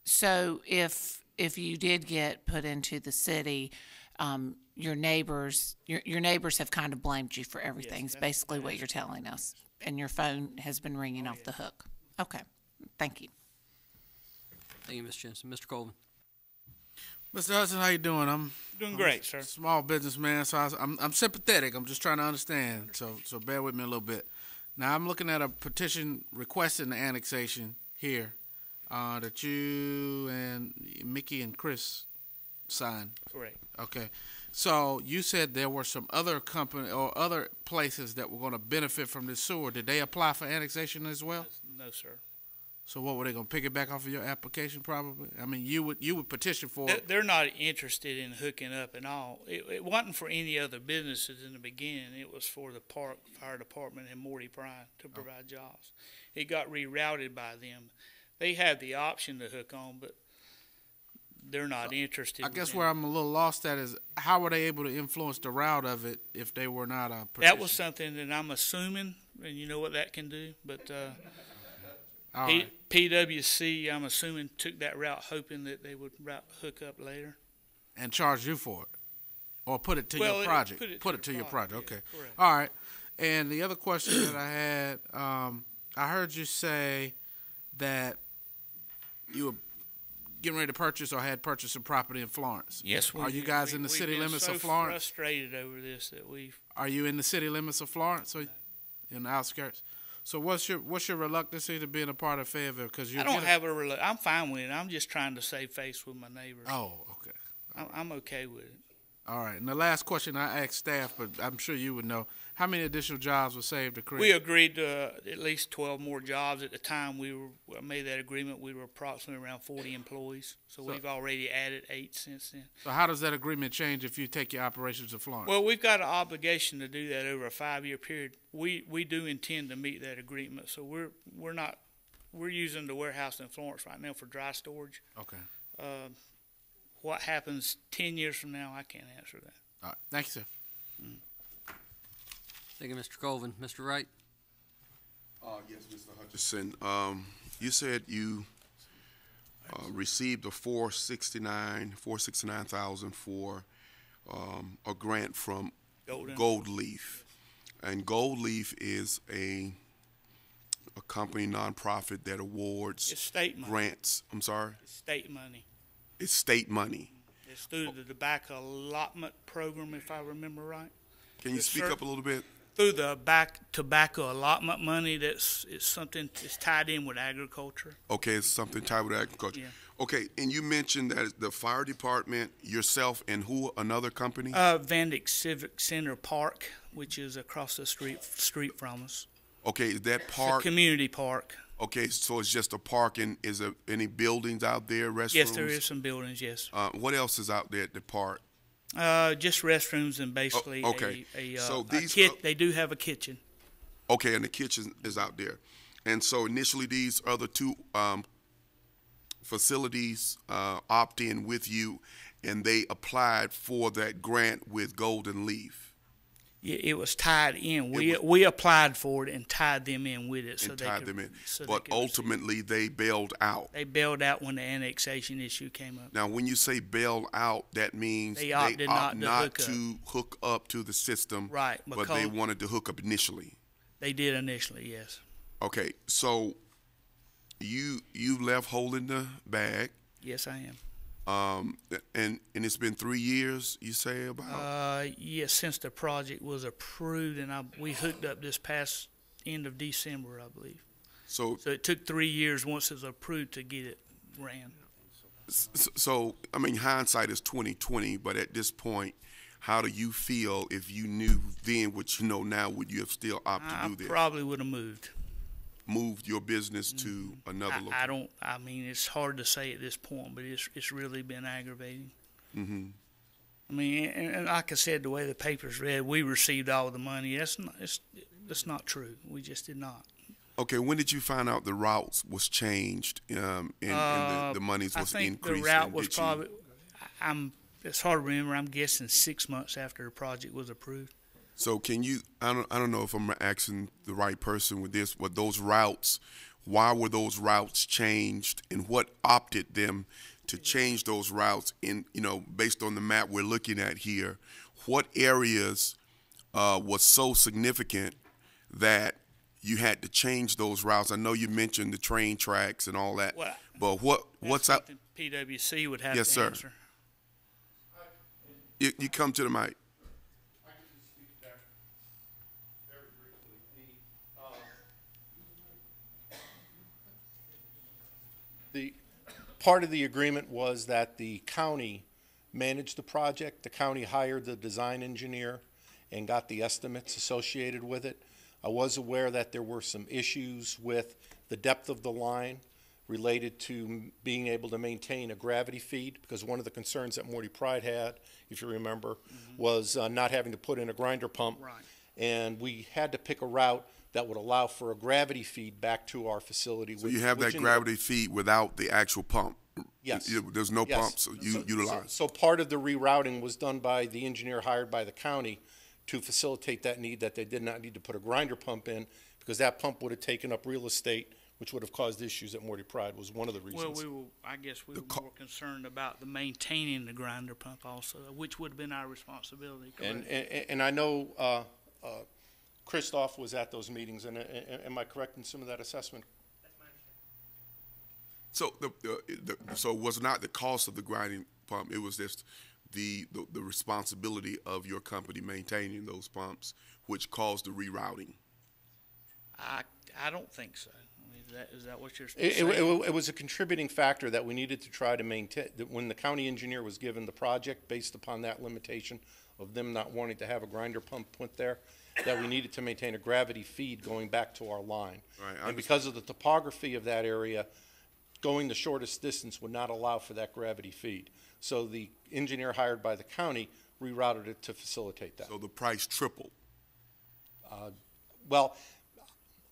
so if you did get put into the city, your neighbors have kind of blamed you for everything. Yes, is basically what you're telling us. And your phone has been ringing off the hook. Okay. Thank you. Thank you, Ms. Jensen. Mr. Colvin. Mr. Hudson, how you doing? I'm doing great, sir. Small businessman, so I'm sympathetic. I'm just trying to understand. So bear with me a little bit. Now I'm looking at a petition requesting the annexation here that you and Mickey and Chris signed. Correct. Okay. So you said there were some other company or other places that were going to benefit from this sewer. Did they apply for annexation as well? No, sir. So what, were they going to pick it back off of your application probably? I mean, you would petition for it. They're not interested in hooking up at all. It wasn't for any other businesses in the beginning. It was for the park, fire department, and Morty Pride to provide jobs. It got rerouted by them. They had the option to hook on, but they're not interested. I guess where I'm a little lost at is how were they able to influence the route of it if they were not a petition? That was something that I'm assuming, and you know what that can do, but right. PwC, I'm assuming, took that route hoping that they would hook up later. And charge you for it? Or put it to your project? Put it to your project, okay. Correct. All right. And the other question that I had, I heard you say that getting ready to purchase or had purchased some property in Florence. Yes, Are you guys in the city limits of Florence? Frustrated over this that we've. Are you in the city limits of Florence or in the outskirts? So what's your reluctancy to being a part of Fayetteville? Because I don't have a. I'm fine with it. I'm just trying to save face with my neighbors. Oh, okay. I'm okay with it. All right. And the last question I asked staff, but I'm sure you would know, how many additional jobs were saved to create? We agreed to at least 12 more jobs. At the time we made that agreement, we were approximately around 40 employees. So we've already added 8 since then. So how does that agreement change if you take your operations to Florence? Well, we've got an obligation to do that over a 5-year period. We do intend to meet that agreement. So we're using the warehouse in Florence right now for dry storage. Okay. What happens 10 years from now, I can't answer that. All right. Thank you, sir. Thank you, Mr. Colvin. Mr. Wright? Yes, Mr. Hutchison. You said you received a $469,000 for a grant from Gold Leaf. And Gold Leaf is a company, nonprofit that awards It's state money. grants. I'm sorry? It's state money. It's state money. It's through the tobacco allotment program, if I remember right. Can you speak up a little bit? Through the tobacco allotment money, it's something that's tied in with agriculture. Okay, it's something tied with agriculture. Yeah. Okay, and you mentioned that the fire department, yourself, and who, another company? Vandyck Civic Center Park, which is across the street from us. Okay, is that It's park? a community park. Okay, so it's just a park, and is there any buildings out there, restrooms? Yes, there is some buildings, yes. What else is out there at the park? Just restrooms and basically okay. So these, they do have a kitchen. Okay, and the kitchen is out there. And so initially these other two facilities opt in with you, and they applied for that grant with Golden Leaf. Yeah, it was tied in. We applied for it and tied them in with it. And tied them in. But ultimately they bailed out. They bailed out when the annexation issue came up. Now, when you say bail out, that means they opted not to hook up to the system. Right. But they wanted to hook up initially. They did initially, yes. Okay, so you left holding the bag. Yes, I am. And it's been 3 years, you say, about? Yes, since the project was approved, and we hooked up this past end of December, I believe. So it took 3 years once it was approved to get it ran. So I mean, hindsight is 20/20, but at this point, how do you feel if you knew then what you know now? Would you have still opted to do this? I probably would have moved your business to another location? I mean, it's hard to say at this point, but it's really been aggravating. Mm-hmm. I mean, and like I said, the way the papers read, we received all the money. That's not true. We just did not. Okay, when did you find out the routes was changed and the monies was increased? I think the route was probably, it's hard to remember, I'm guessing 6 months after the project was approved. So can you, I don't know if I'm asking the right person with this, but those routes, why were those routes changed and what opted them to change those routes in, based on the map we're looking at here, what areas was so significant that you had to change those routes? I know you mentioned the train tracks and all that, but what's up? PwC would have to answer. Yes, sir. You come to the mic. The part of the agreement was that the county managed the project. The county hired the design engineer and got the estimates associated with it. I was aware that there were some issues with the depth of the line related to being able to maintain a gravity feed, because one of the concerns that Morty Pride had, if you remember, was not having to put in a grinder pump. Right. And we had to pick a route that would allow for a gravity feed back to our facility. So you have that gravity feed without the actual pump? Yes. There's no pump, so you utilize. So part of the rerouting was done by the engineer hired by the county to facilitate that need, that they did not need to put a grinder pump in, because that pump would have taken up real estate, which would have caused issues at Morty Pride, was one of the reasons. Well, I guess we were more concerned about the maintaining the grinder pump also, which would have been our responsibility. And I know Christoph was at those meetings, and am I correct in some of that assessment? So so it was not the cost of the grinding pump, it was just the responsibility of your company maintaining those pumps, which caused the rerouting? I don't think so. I mean, is that what you're saying? It was a contributing factor that we needed to try to maintain. When the county engineer was given the project, based upon that limitation of them not wanting to have a grinder pump put there, that we needed to maintain a gravity feed going back to our line. Right, and because of the topography of that area, going the shortest distance would not allow for that gravity feed. So the engineer hired by the county rerouted it to facilitate that. So the price tripled? Well,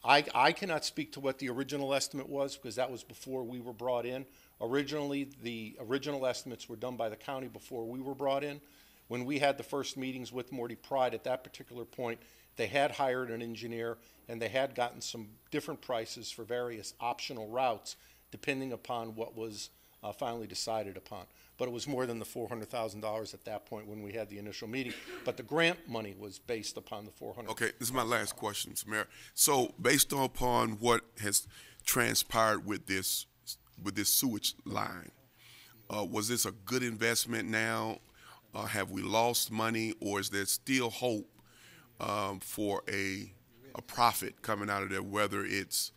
I cannot speak to what the original estimate was, because that was before we were brought in. Originally, the original estimates were done by the county before we were brought in. When we had the first meetings with Morty Pride at that particular point, they had hired an engineer and they had gotten some different prices for various optional routes depending upon what was finally decided upon. But it was more than the $400,000 at that point when we had the initial meeting. But the grant money was based upon the $400,000. Okay, this is my last question, Mayor. So based upon what has transpired with this sewage line, was this a good investment now? Have we lost money, or is there still hope for a profit coming out of there, whether it's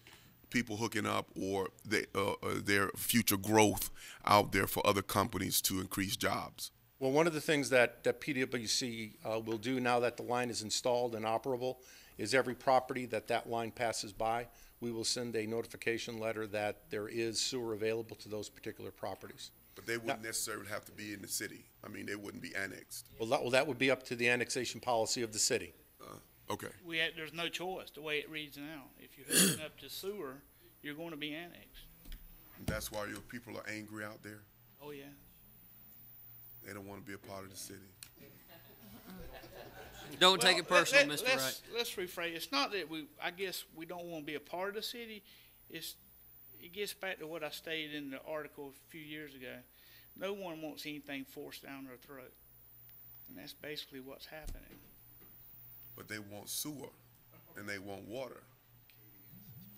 people hooking up or their future growth out there for other companies to increase jobs? Well, one of the things that PwC will do now that the line is installed and operable is every property that line passes by, we will send a notification letter that there is sewer available to those particular properties. But they wouldn't necessarily have to be in the city. I mean, they wouldn't be annexed. Well, that would be up to the annexation policy of the city. Okay. There's no choice the way it reads now. If you're hooking up to sewer, you're going to be annexed. That's why your people are angry out there? Oh, yeah. They don't want to be a part of the city. Don't take it personal, Mr. Wright. Let's rephrase. It's not that I guess we don't want to be a part of the city. It gets back to what I stated in the article a few years ago. No one wants anything forced down their throat. And that's basically what's happening. But they want sewer, and they want water.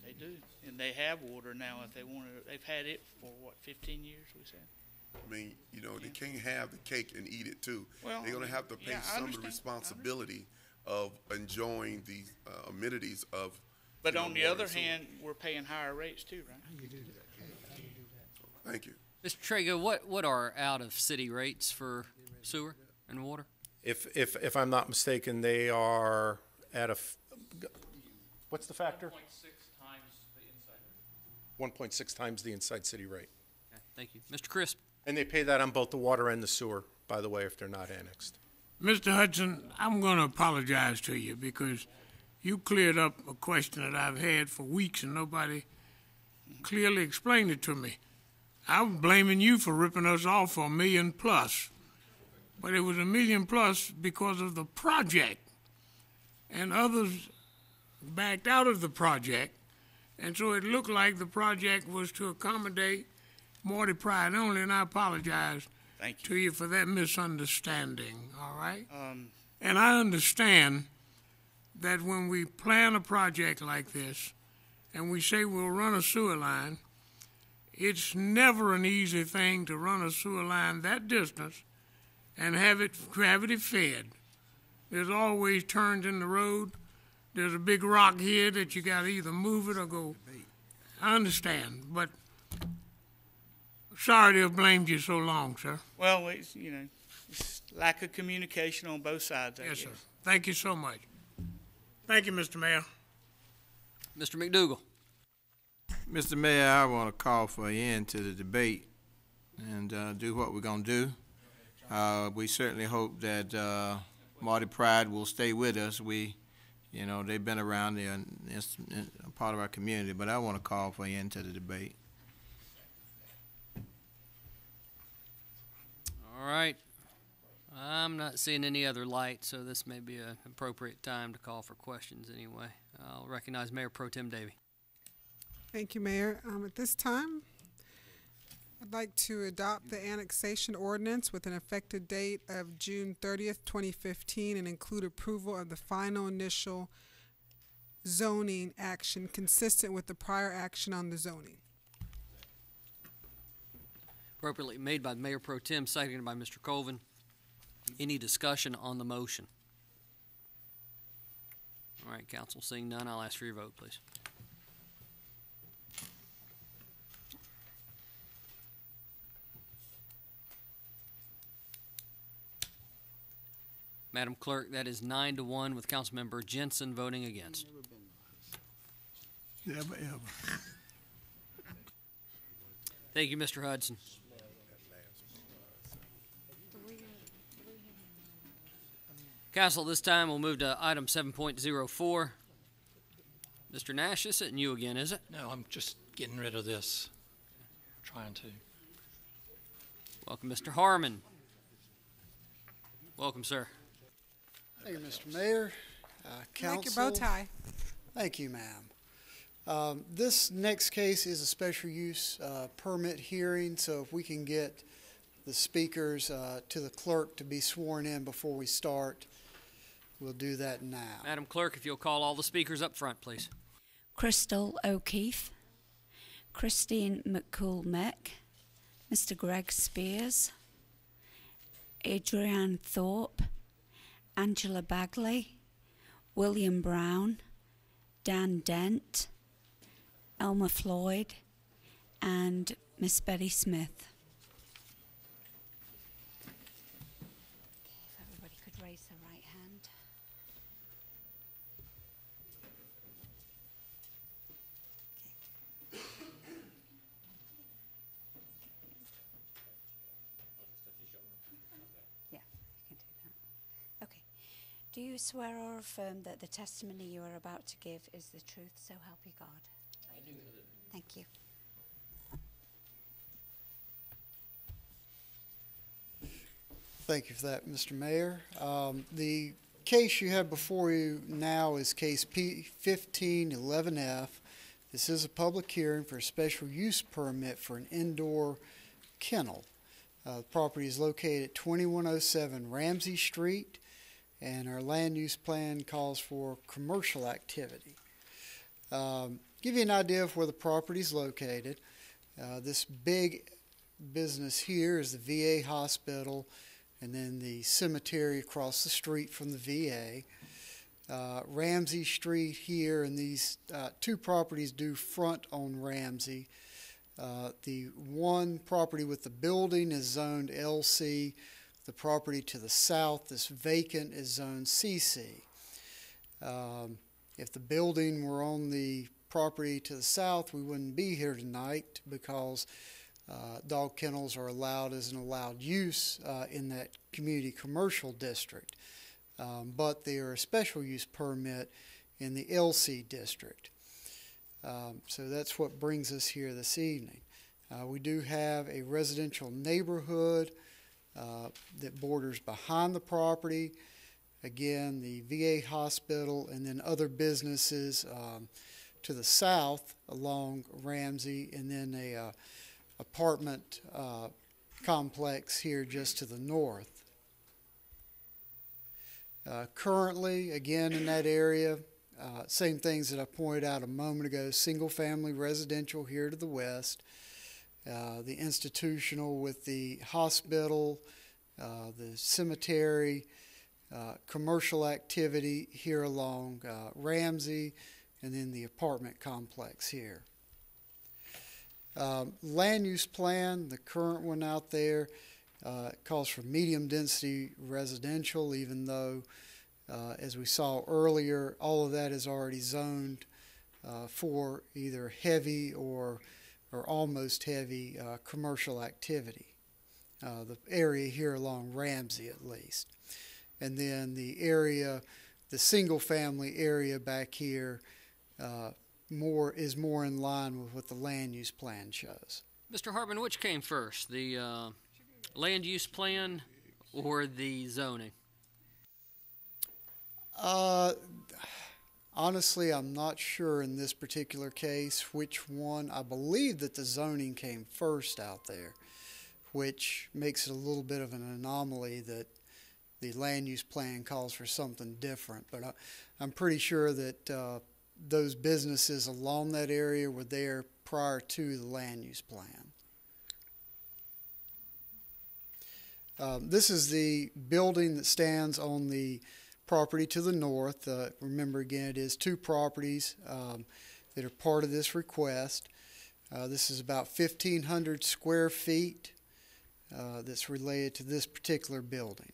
They do. And they have water now if they want it. They've had it for, 15 years, we said? I mean, they can't have the cake and eat it, too. Well, they're going to have to pay some of the responsibility of enjoying the amenities of. But on the other hand, we're paying higher rates, too, right? You do that. Thank you. Mr. Trago, what are out-of-city rates for sewer and water? If I'm not mistaken, they are at what's the factor? 1.6 times the inside city rate. Okay, thank you. Mr. Crisp. And they pay that on both the water and the sewer, by the way, if they're not annexed. Mr. Hudson, I'm going to apologize to you because you cleared up a question that I've had for weeks and nobody clearly explained it to me. I'm blaming you for ripping us off for $1 million plus. But it was $1 million plus because of the project. And others backed out of the project. And so it looked like the project was to accommodate Morty Pride only, and I apologize to you for that misunderstanding, all right? And I understand that when we plan a project like this and we say we'll run a sewer line, it's never an easy thing to run a sewer line that distance and have it gravity fed. There's always turns in the road. There's a big rock here that you got to either move it or go. I understand, but sorry to have blamed you so long, sir. Well, it's lack of communication on both sides, I guess. Yes, sir. Thank you so much. Thank you, Mr. Mayor. Mr. McDougal. Mr. Mayor, I want to call for an end to the debate and do what we're going to do. We certainly hope that Marty Pride will stay with us. They've been around, they're a part of our community, but I want to call for an end to the debate. All right. I'm not seeing any other light, so this may be an appropriate time to call for questions anyway. I'll recognize Mayor Pro Tem Davey. Thank you, Mayor. At this time, I'd like to adopt the annexation ordinance with an effective date of June 30th, 2015, and include approval of the final initial zoning action consistent with the prior action on the zoning. Appropriately made by Mayor Pro Tem, seconded by Mr. Colvin. Any discussion on the motion? All right, council, seeing none, I'll ask for your vote, please. Madam Clerk, that is 9-1 with Councilmember Jensen voting against. Never ever. Thank you, Mr. Hudson. Council, this time we'll move to item 7.04. Mr. Nash, this isn't you again, is it? No, I'm just getting rid of this. Trying to. Welcome, Mr. Harmon. Welcome, sir. Thank you, Mr. Mayor, council. Like your bow tie. Thank you, ma'am. This next case is a special use permit hearing, so if we can get the speakers to the clerk to be sworn in before we start, we'll do that now. Madam Clerk, if you'll call all the speakers up front, please. Crystal O'Keefe, Christine McCool-Mick, Mr. Greg Spears, Adrienne Thorpe, Angela Bagley, William Brown, Dan Dent, Elmer Floyd, and Miss Betty Smith. If everybody could raise their right hand. Yeah, you can do that. Okay. Do you swear or affirm that the testimony you are about to give is the truth, so help you God? I do. Thank you. Thank you for that, Mr. Mayor. The case you have before you now is case P1511F. This is a public hearing for a special use permit for an indoor kennel. The property is located at 2107 Ramsey Street, and our land use plan calls for commercial activity. Give you an idea of where the property is located. This big business here is the VA hospital, and then the cemetery across the street from the VA. Ramsey Street here, and these two properties do front on Ramsey. The one property with the building is zoned LC. The property to the south that's vacant is zoned CC. If the building were on the property to the south, we wouldn't be here tonight because dog kennels are allowed as an allowed use in that community commercial district. But they are a special use permit in the LC district. So that's what brings us here this evening. We do have a residential neighborhood that borders behind the property. Again, the VA hospital and then other businesses to the south along Ramsey, and then a apartment complex here just to the north. Currently, again, in that area, same things that I pointed out a moment ago, single-family residential here to the west, the institutional with the hospital, the cemetery, commercial activity here along Ramsey, and then the apartment complex here. Land use plan, the current one out there, calls for medium density residential, even though, as we saw earlier, all of that is already zoned for either heavy or almost heavy commercial activity. The area here along Ramsey, at least. And then the area, the single family area back here, is more in line with what the land use plan shows. Mr. Hartman, which came first, the land use plan or the zoning? Honestly, I'm not sure in this particular case which one. I believe that the zoning came first out there, which makes it a little bit of an anomaly that the land use plan calls for something different. But I'm pretty sure that those businesses along that area were there prior to the land use plan. This is the building that stands on the property to the north. Remember, again, it is two properties that are part of this request. This is about 1,500 square feet that's related to this particular building.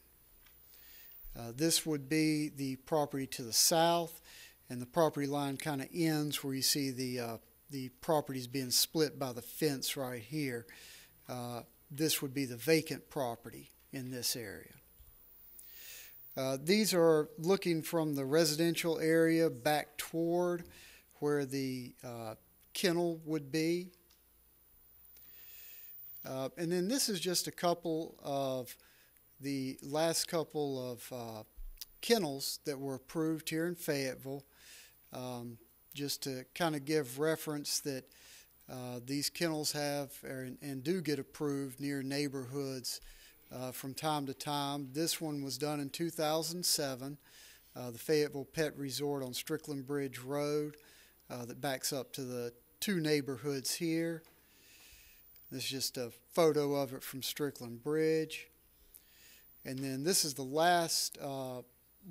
This would be the property to the south, and the property line kind of ends where you see the properties being split by the fence right here. This would be the vacant property in this area. These are looking from the residential area back toward where the kennel would be. And then this is just a couple of the last couple of kennels that were approved here in Fayetteville, just to kind of give reference that these kennels have and do get approved near neighborhoods from time to time. This one was done in 2007, the Fayetteville Pet Resort on Strickland Bridge Road that backs up to the two neighborhoods here. This is just a photo of it from Strickland Bridge. And then this is the last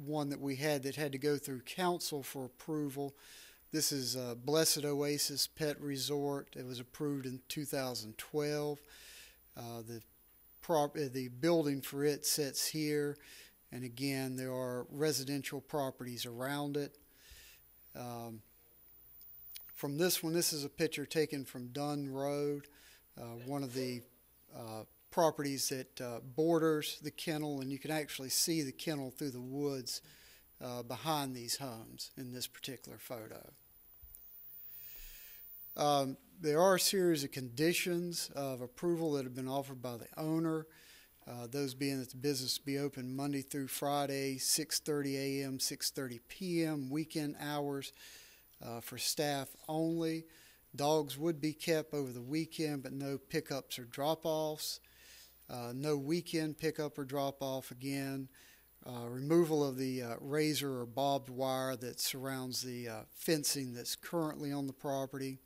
one that we had that had to go through council for approval. This is Blessed Oasis Pet Resort. It was approved in 2012. The building for it sits here, and again, there are residential properties around it. From this one, this is a picture taken from Dunn Road, one of the properties that borders the kennel, and you can actually see the kennel through the woods behind these homes in this particular photo. There are a series of conditions of approval that have been offered by the owner, those being that the business be open Monday through Friday, 6:30 a.m., 6:30 p.m., weekend hours for staff only. Dogs would be kept over the weekend, but no pickups or drop-offs. No weekend pickup or drop-off again. Removal of the razor or barbed wire that surrounds the fencing that's currently on the property.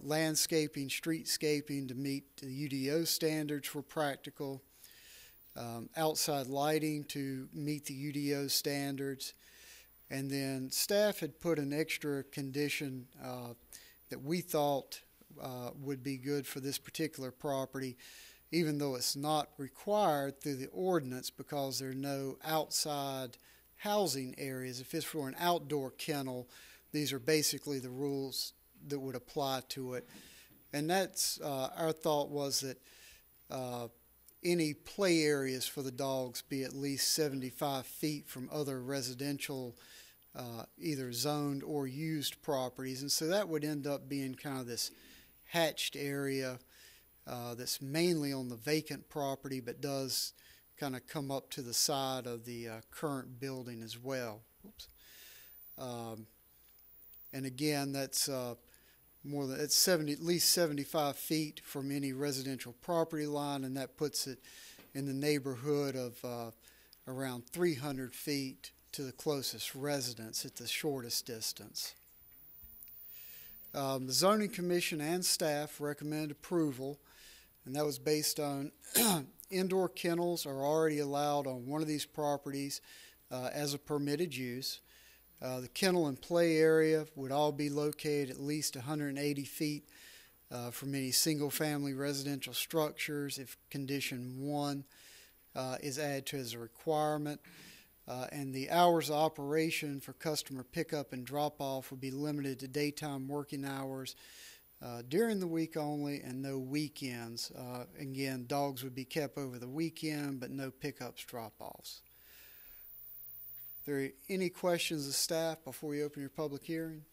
Landscaping, streetscaping to meet the UDO standards were practical. Outside lighting to meet the UDO standards. And then staff had put an extra condition that we thought would be good for this particular property, even though it's not required through the ordinance because there are no outside housing areas. If it's for an outdoor kennel, these are basically the rules that would apply to it. And that's our thought was that any play areas for the dogs be at least 75 feet from other residential either zoned or used properties. And so that would end up being kind of this hatched area that's mainly on the vacant property but does kind of come up to the side of the current building as well. Oops. And again, that's more than it's at least 75 feet from any residential property line, and that puts it in the neighborhood of around 300 feet to the closest residence at the shortest distance. The Zoning Commission and staff recommend approval, and that was based on indoor kennels are already allowed on one of these properties as a permitted use. The kennel and play area would all be located at least 180 feet from any single-family residential structures if Condition 1 is added to as a requirement. And the hours of operation for customer pickup and drop-off would be limited to daytime working hours during the week only and no weekends. Again, dogs would be kept over the weekend, but no pickups, drop-offs. Are there any questions of staff before we open your public hearing?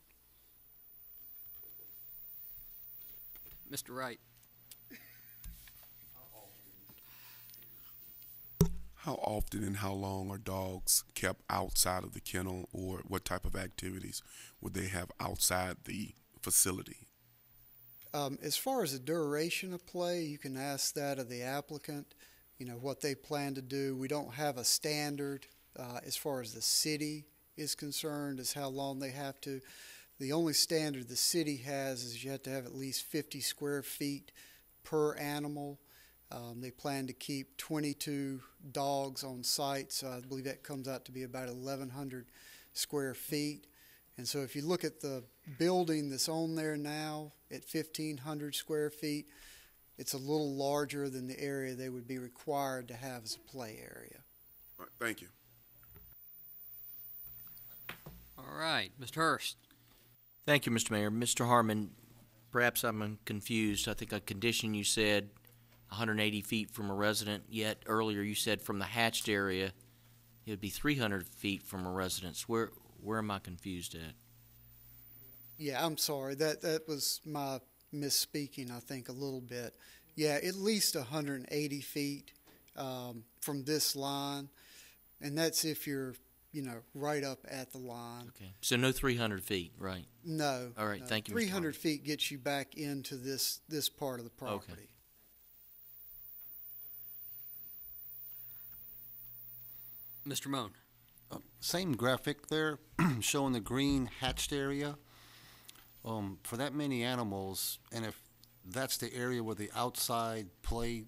Mr. Wright. How often and how long are dogs kept outside of the kennel, or what type of activities would they have outside the facility? As far as the duration of play, you can ask that of the applicant, what they plan to do. We don't have a standard as far as the city is concerned as how long they have to. The only standard the city has is you have to have at least 50 square feet per animal. They plan to keep 22 dogs on site, so I believe that comes out to be about 1,100 square feet. And so if you look at the building that's on there now at 1,500 square feet, it's a little larger than the area they would be required to have as a play area. All right, thank you. All right, Mr. Hurst. Thank you, Mr. Mayor. Mr. Harmon, perhaps I'm confused. I think a condition you said 180 feet from a resident, yet earlier you said from the hatched area it would be 300 feet from a residence. Where am I confused at? Yeah, I'm sorry. That was my misspeaking, I think, a little bit. Yeah, at least 180 feet from this line, and that's if you're, right up at the line. Okay, so no 300 feet, right? No. All right, no. thank you, Mr. 300 feet gets you back into this part of the property. Okay. Mr. Moan. Same graphic there, showing the green hatched area. For that many animals, and if that's the area where the outside play,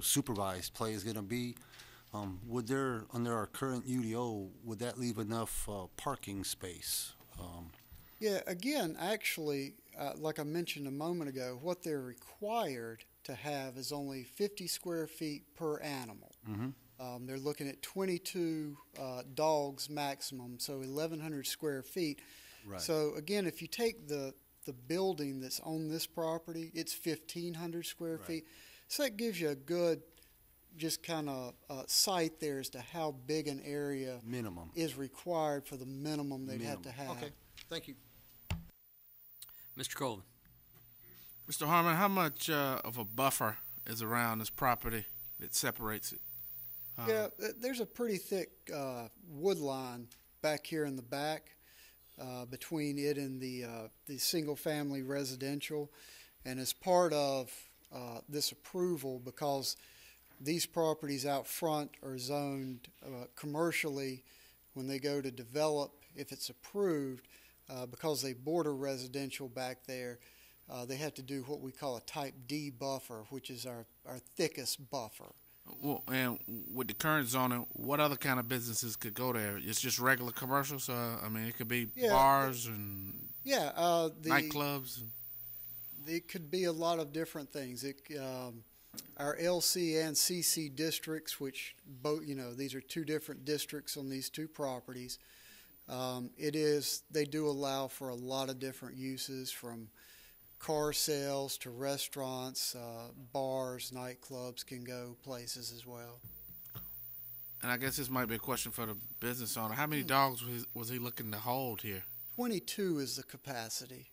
supervised play is going to be, would there, under our current UDO, would that leave enough parking space? Yeah, again, actually, like I mentioned a moment ago, what they're required to have is only 50 square feet per animal. Mm-hmm. They're looking at 22 dogs maximum, so 1,100 square feet. Right. So again, if you take the building that's on this property, it's 1,500 square feet. So that gives you a good, just kind of sight there as to how big an area minimum is required for the minimum they'd have to have. Okay, thank you. Mr. Colvin. Mr. Harmon, how much of a buffer is around this property that separates it? Yeah, there's a pretty thick wood line back here in the back between it and the single-family residential. And as part of this approval, because these properties out front are zoned commercially, when they go to develop, if it's approved, because they border residential back there, they have to do what we call a type D buffer, which is our thickest buffer. Well, and with the current zoning, what other kind of businesses could go there? It's just regular commercials? I mean, it could be bars and nightclubs. It could be a lot of different things. Our LC and CC districts, which both, these are two different districts on these two properties. They do allow for a lot of different uses, from car sales to restaurants, bars, nightclubs can go places as well. And I guess this might be a question for the business owner. How many dogs was he looking to hold here? 22 is the capacity.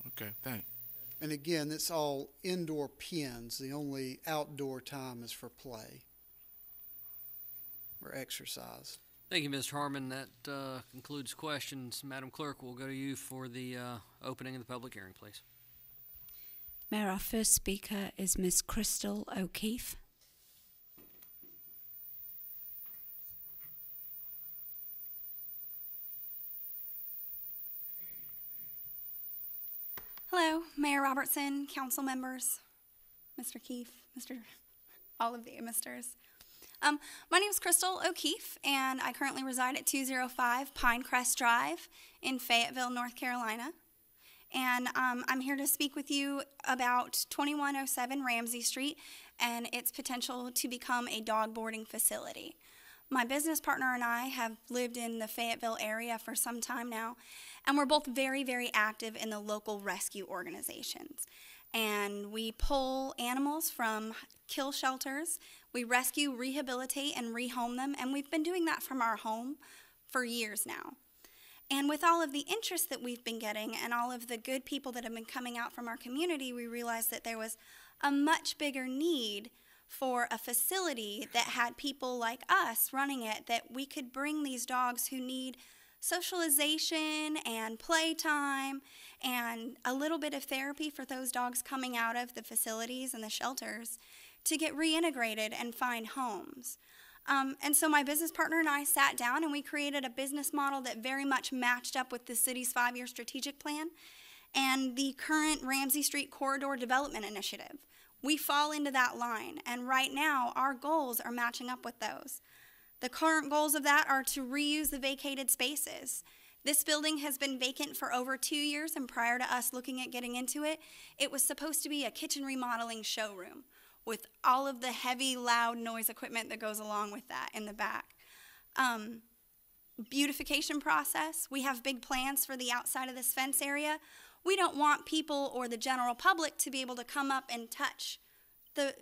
Okay, thanks. And again, it's all indoor pens. The only outdoor time is for play or exercise. Thank you, Mr. Harmon. That concludes questions. Madam Clerk, we'll go to you for the opening of the public hearing, please. Mayor, our first speaker is Ms. Crystal O'Keefe. Hello, Mayor Robertson, council members, Mr. Keefe, all of the Misters. My name is Crystal O'Keefe, and I currently reside at 205 Pinecrest Drive in Fayetteville, North Carolina. And I'm here to speak with you about 2107 Ramsey Street and its potential to become a dog boarding facility. My business partner and I have lived in the Fayetteville area for some time now, and we're both very, very active in the local rescue organizations. And we pull animals from kill shelters. We rescue, rehabilitate, and rehome them, and we've been doing that from our home for years now. And with all of the interest that we've been getting and all of the good people that have been coming out from our community, we realized that there was a much bigger need for a facility that had people like us running it, that we could bring these dogs who need socialization and playtime and a little bit of therapy for those dogs coming out of the facilities and the shelters to get reintegrated and find homes. And so my business partner and I sat down and we created a business model that very much matched up with the city's 5-year strategic plan and the current Ramsey Street Corridor Development Initiative, We fall into that line, and right now our goals are matching up with those. The current goals of that are to reuse the vacated spaces. This building has been vacant for over 2 years, and prior to us looking at getting into it, it was supposed to be a kitchen remodeling showroom with all of the heavy, loud noise equipment that goes along with that in the back. Beautification process. We have big plans for the outside of this fence area. We don't want people or the general public to be able to come up and touch a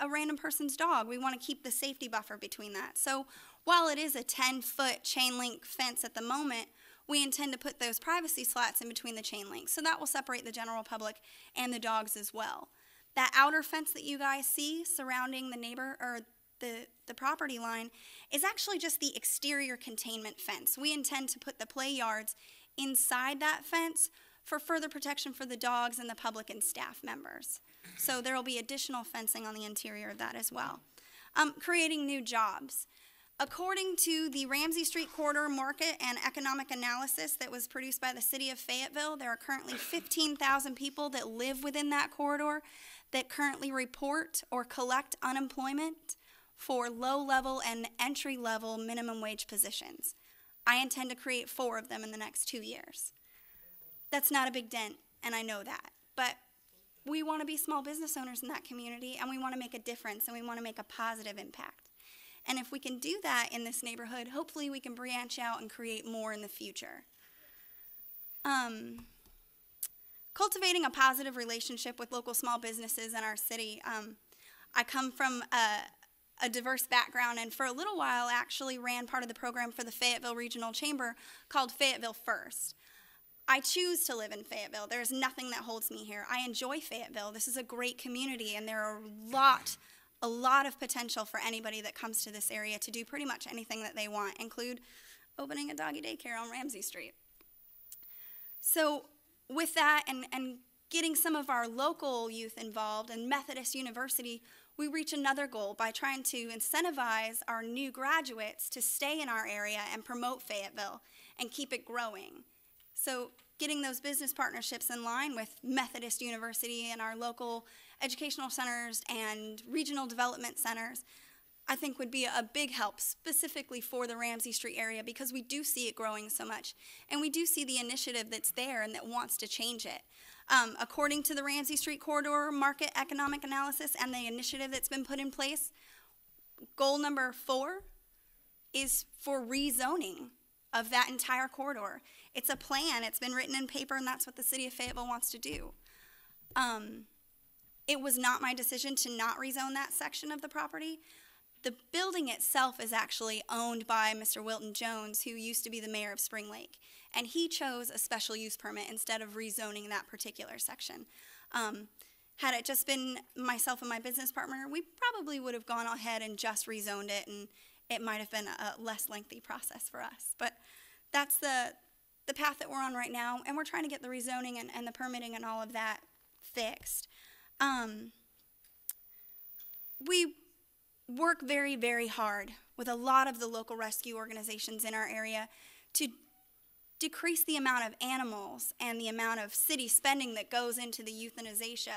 random person's dog. We want to keep the safety buffer between that. So while it is a 10-foot chain link fence at the moment, we intend to put those privacy slats in between the chain links. So that will separate the general public and the dogs as well. That outer fence that you guys see surrounding the neighbor or the property line is actually just the exterior containment fence. We intend to put the play yards inside that fence for further protection for the dogs and the public and staff members. So there will be additional fencing on the interior of that as well. Creating new jobs. According to the Ramsey Street Corridor Market and Economic Analysis that was produced by the City of Fayetteville, there are currently 15,000 people that live within that corridor that currently report or collect unemployment for low-level and entry-level minimum wage positions. I intend to create 4 of them in the next 2 years. That's not a big dent, and I know that, but we want to be small business owners in that community, and we want to make a difference, and we want to make a positive impact. And if we can do that in this neighborhood, hopefully we can branch out and create more in the future. Cultivating a positive relationship with local small businesses in our city. I come from a diverse background, and for a little while actually ran part of the program for the Fayetteville Regional Chamber called Fayetteville First. I choose to live in Fayetteville. There's nothing that holds me here. I enjoy Fayetteville. This is a great community, and there are a lot of potential for anybody that comes to this area to do pretty much anything that they want, include opening a doggy daycare on Ramsey Street. So with that and getting some of our local youth involved, and Methodist University, we reach another goal by trying to incentivize our new graduates to stay in our area and promote Fayetteville and keep it growing. So getting those business partnerships in line with Methodist University and our local educational centers and regional development centers, I think would be a big help specifically for the Ramsey Street area, because we do see it growing so much, and we do see the initiative that's there and that wants to change it. According to the Ramsey Street Corridor Market Economic Analysis and the initiative that's been put in place, goal number 4 is for rezoning of that entire corridor. It's a plan. It's been written in paper, and that's what the City of Fayetteville wants to do. It was not my decision to not rezone that section of the property. The building itself is actually owned by Mr. Wilton Jones, who used to be the mayor of Spring Lake, and he chose a special use permit instead of rezoning that particular section. Had it just been myself and my business partner, we probably would have gone ahead and just rezoned it, and it might have been a less lengthy process for us. But that's the path that we're on right now, and we're trying to get the rezoning and the permitting and all of that fixed. We work very, very hard with a lot of the local rescue organizations in our area to decrease the amount of animals and the amount of city spending that goes into the euthanization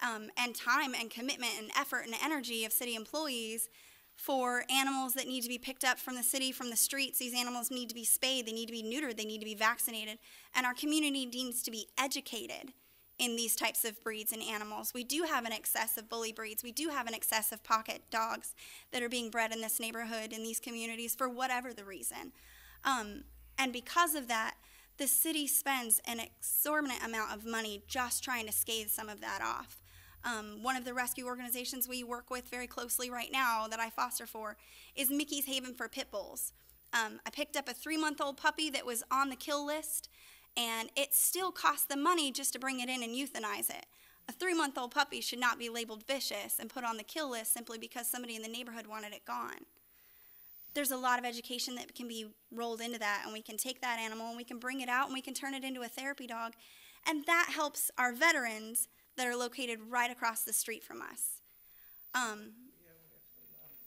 and time and commitment and effort and energy of city employees for animals that need to be picked up from the city, from the streets. These animals need to be spayed, they need to be neutered, they need to be vaccinated, and our community needs to be educated in these types of breeds and animals. We do have an excess of bully breeds. We do have an excess of pocket dogs that are being bred in this neighborhood, in these communities, for whatever the reason. And because of that, the city spends an exorbitant amount of money just trying to scathe some of that off. One of the rescue organizations we work with very closely right now that I foster for is Mickey's Haven for Pit Bulls. I picked up a 3-month-old puppy that was on the kill list, and it still costs them money just to bring it in and euthanize it. A 3-month-old puppy should not be labeled vicious and put on the kill list simply because somebody in the neighborhood wanted it gone. There's a lot of education that can be rolled into that, and we can take that animal and we can bring it out and we can turn it into a therapy dog, and that helps our veterans that are located right across the street from us.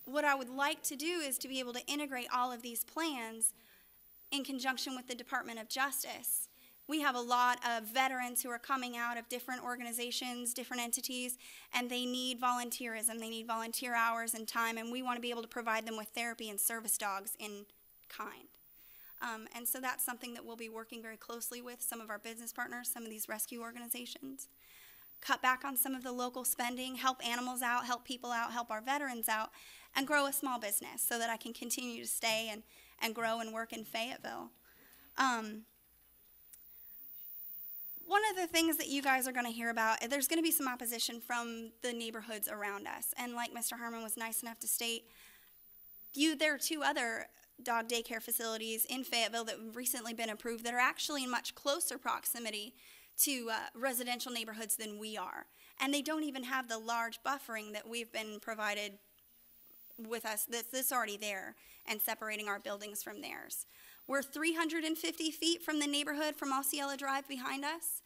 What I would like to do is to be able to integrate all of these plans in conjunction with the Department of Justice We have a lot of veterans who are coming out of different organizations, different entities, and they need volunteerism. They need volunteer hours and time, and we want to be able to provide them with therapy and service dogs in kind. And so that's something that we'll be working very closely with some of our business partners, some of these rescue organizations. Cut back on some of the local spending, help animals out, help people out, help our veterans out, and grow a small business so that I can continue to stay and grow and work in Fayetteville. One of the things that you guys are going to hear about, there's going to be some opposition from the neighborhoods around us. And like Mr. Harmon was nice enough to state, there are 2 other dog daycare facilities in Fayetteville that have recently been approved that are actually in much closer proximity to residential neighborhoods than we are. And they don't even have the large buffering that we've been provided with us, that's already there, and separating our buildings from theirs. We're 350 feet from the neighborhood from Osceola Drive behind us.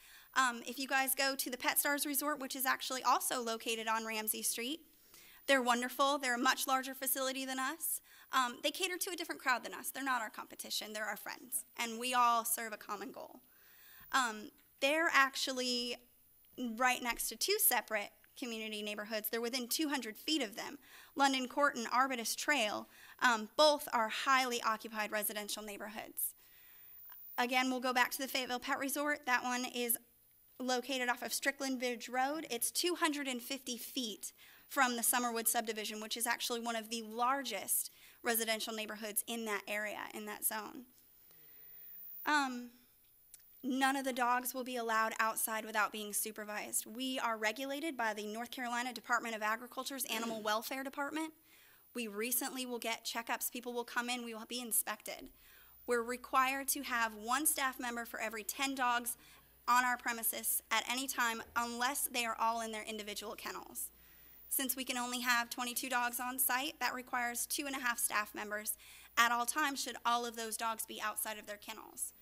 If you guys go to the Pet Stars Resort, which is actually also located on Ramsey Street, they're wonderful. They're a much larger facility than us. They cater to a different crowd than us. They're not our competition. They're our friends, and we all serve a common goal. They're actually right next to 2 separate community neighborhoods. They're within 200 feet of them. London Court and Arbutus Trail, both are highly occupied residential neighborhoods. Again, we'll go back to the Fayetteville Pet Resort. That one is located off of Strickland Ridge Road. It's 250 feet from the Summerwood subdivision, which is actually one of the largest residential neighborhoods in that area, in that zone. None of the dogs will be allowed outside without being supervised. We are regulated by the North Carolina Department of Agriculture's Animal Welfare Department. We recently will get checkups. People will come in. We will be inspected. We're required to have 1 staff member for every 10 dogs on our premises at any time unless they are all in their individual kennels. Since we can only have 22 dogs on site, that requires 2.5 staff members at all times should all of those dogs be outside of their kennels.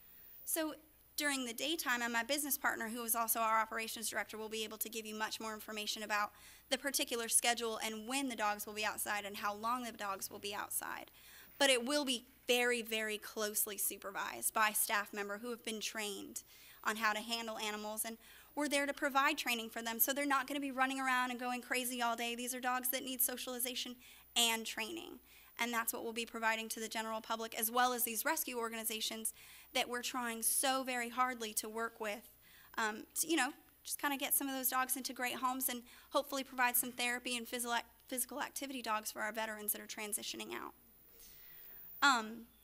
So during the daytime, and my business partner, who is also our operations director, will be able to give you much more information about the particular schedule and when the dogs will be outside and how long the dogs will be outside. But it will be very, very closely supervised by staff members who have been trained on how to handle animals, and we're there to provide training for them, so they're not going to be running around and going crazy all day. These are dogs that need socialization and training, and that's what we'll be providing to the general public, as well as these rescue organizations that we're trying so very hardly to work with, to, just kind of get some of those dogs into great homes and hopefully provide some therapy and physical activity dogs for our veterans that are transitioning out.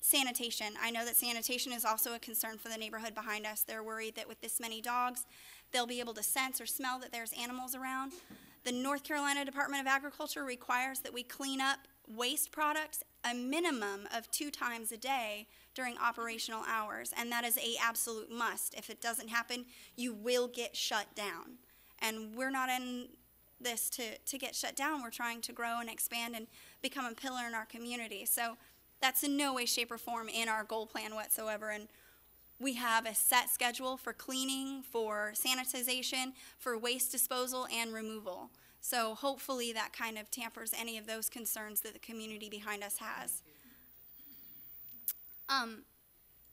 Sanitation. I know that sanitation is also a concern for the neighborhood behind us. They're worried that with this many dogs, they'll be able to sense or smell that there's animals around. The North Carolina Department of Agriculture requires that we clean up waste products a minimum of 2 times a day during operational hours, and that is an absolute must. If it doesn't happen, you will get shut down. And we're not in this to get shut down. We're trying to grow and expand and become a pillar in our community. So that's in no way, shape, or form in our goal plan whatsoever. And we have a set schedule for cleaning, for sanitization, for waste disposal and removal. So hopefully that kind of tampers any of those concerns that the community behind us has.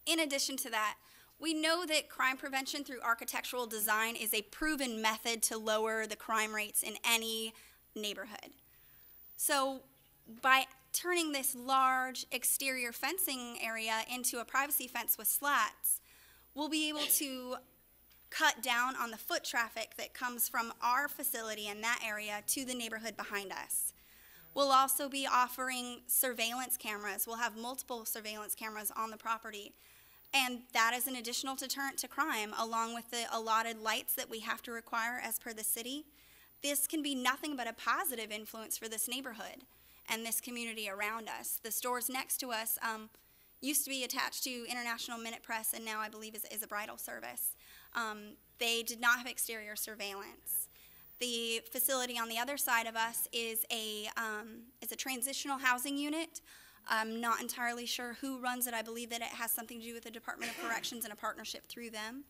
In addition to that, we know that crime prevention through architectural design is a proven method to lower the crime rates in any neighborhood. So by turning this large exterior fencing area into a privacy fence with slats, we'll be able to cut down on the foot traffic that comes from our facility in that area to the neighborhood behind us. We'll also be offering surveillance cameras. We'll have multiple surveillance cameras on the property, and that is an additional deterrent to crime, along with the allotted lights that we have to require as per the city. This can be nothing but a positive influence for this neighborhood and this community around us. The stores next to us used to be attached to International Minute Press, and now I believe is a bridal service. They did not have exterior surveillance. The facility on the other side of us is a transitional housing unit. I'm not entirely sure who runs it. I believe that it has something to do with the Department of Corrections and a partnership through them.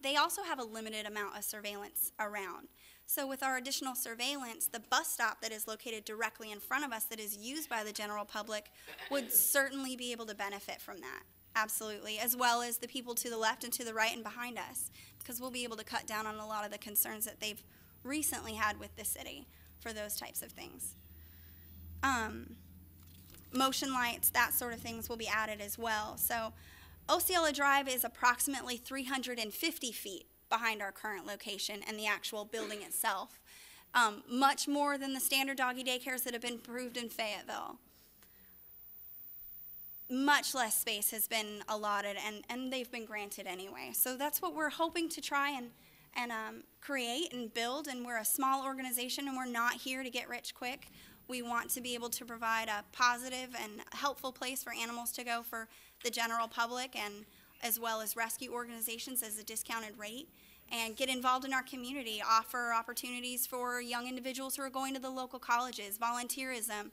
They also have a limited amount of surveillance around. So with our additional surveillance, the bus stop that is located directly in front of us that is used by the general public would certainly be able to benefit from that. Absolutely, as well as the people to the left and to the right and behind us, because we'll be able to cut down on a lot of the concerns that they've recently had with the city for those types of things. Motion lights, that sort of things will be added as well. So Osceola Drive is approximately 350 feet behind our current location and the actual building itself. Much more than the standard doggy daycares that have been approved in Fayetteville. Much less space has been allotted, and they've been granted anyway. So that's what we're hoping to try and create and build, and we're a small organization, and we're not here to get rich quick. We want to be able to provide a positive and helpful place for animals to go for the general public, and as well as rescue organizations as a discounted rate, and get involved in our community, offer opportunities for young individuals who are going to the local colleges, volunteerism,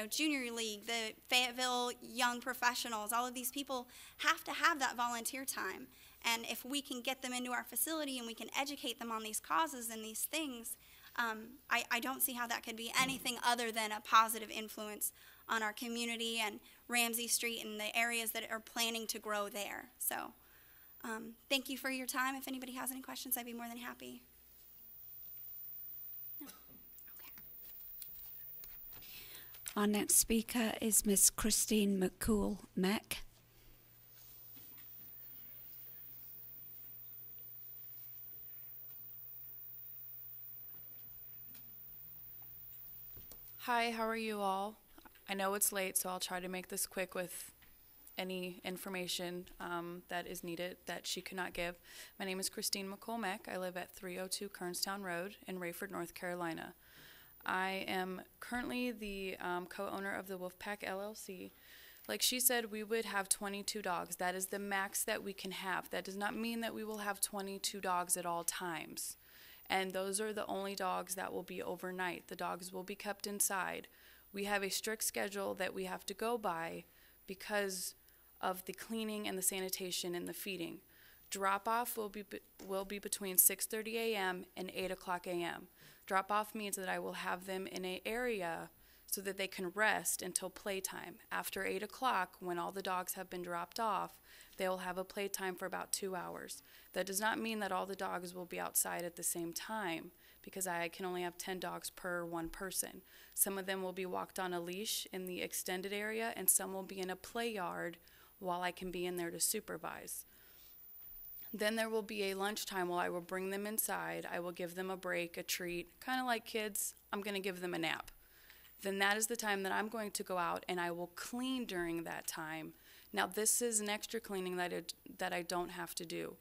Junior League, the Fayetteville Young Professionals. All of these people have to have that volunteer time. And if we can get them into our facility and we can educate them on these causes and these things, I don't see how that could be anything other than a positive influence on our community and Ramsey Street and the areas that are planning to grow there. So thank you for your time. If anybody has any questions, I'd be more than happy. No. Okay. Our next speaker is Miss Christine McCool-Mack. Hi, how are you all? I know it's late, so I'll try to make this quick with any information that is needed that she could not give. My name is Christine McColl-Mack. I live at 302 Kernstown Road in Rayford, North Carolina. I am currently the co-owner of the Wolfpack LLC. Like she said, we would have 22 dogs. That is the max that we can have. That does not mean that we will have 22 dogs at all times. And those are the only dogs that will be overnight. The dogs will be kept inside. We have a strict schedule that we have to go by because of the cleaning and the sanitation and the feeding. Drop-off will be between 6:30 a.m. and 8 o'clock a.m. Drop-off means that I will have them in an area so that they can rest until playtime. After 8 o'clock, when all the dogs have been dropped off, they will have a playtime for about 2 hours. That does not mean that all the dogs will be outside at the same time, because I can only have 10 dogs per one person. Some of them will be walked on a leash in the extended area, and some will be in a play yard while I can be in there to supervise. Then there will be a lunchtime while I will bring them inside. I will give them a break, a treat, kind of like kids. I'm going to give them a nap. Then that is the time that I'm going to go out and I will clean during that time. Now this is an extra cleaning that I don't have to do.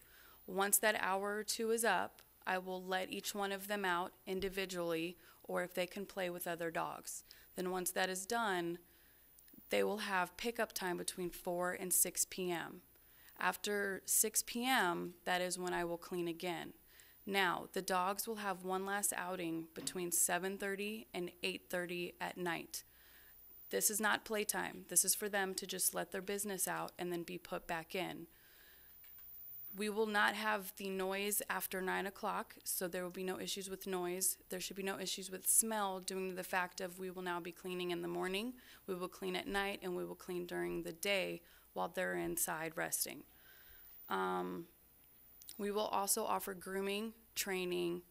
Once that hour or two is up, I will let each one of them out individually, or if they can play with other dogs. Then once that is done, they will have pickup time between 4 and 6 p.m. After 6 p.m., that is when I will clean again. Now, the dogs will have one last outing between 7:30 and 8:30 at night. This is not playtime. This is for them to just let their business out and then be put back in. We will not have the noise after 9 o'clock, so there will be no issues with noise. There should be no issues with smell due to the fact of we will now be cleaning in the morning, we will clean at night, and we will clean during the day while they're inside resting. We will also offer grooming, training,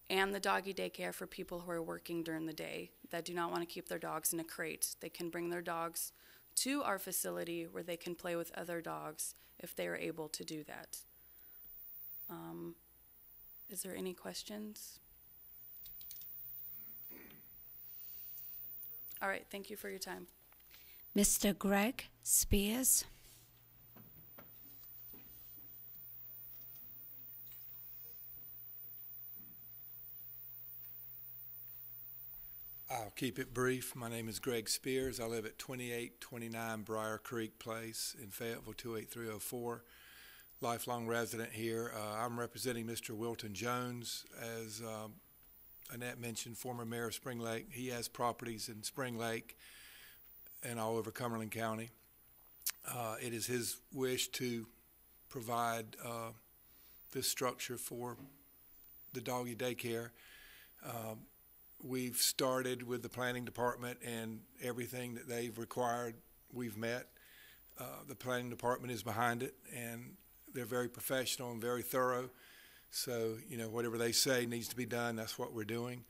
and the doggy daycare for people who are working during the day that do not want to keep their dogs in a crate. They can bring their dogs to our facility where they can play with other dogs if they are able to do that. Is there any questions? All right, thank you for your time. Mr. Greg Spears. I'll keep it brief. My name is Greg Spears. I live at 2829 Briar Creek Place in Fayetteville, 28304. Lifelong resident here. I'm representing Mr. Wilton Jones. As Annette mentioned, former mayor of Spring Lake. He has properties in Spring Lake and all over Cumberland County. It is his wish to provide this structure for the doggy daycare. We've started with the planning department, and everything that they've required we've met. The planning department is behind it, and they're very professional and very thorough. So, whatever they say needs to be done, that's what we're doing.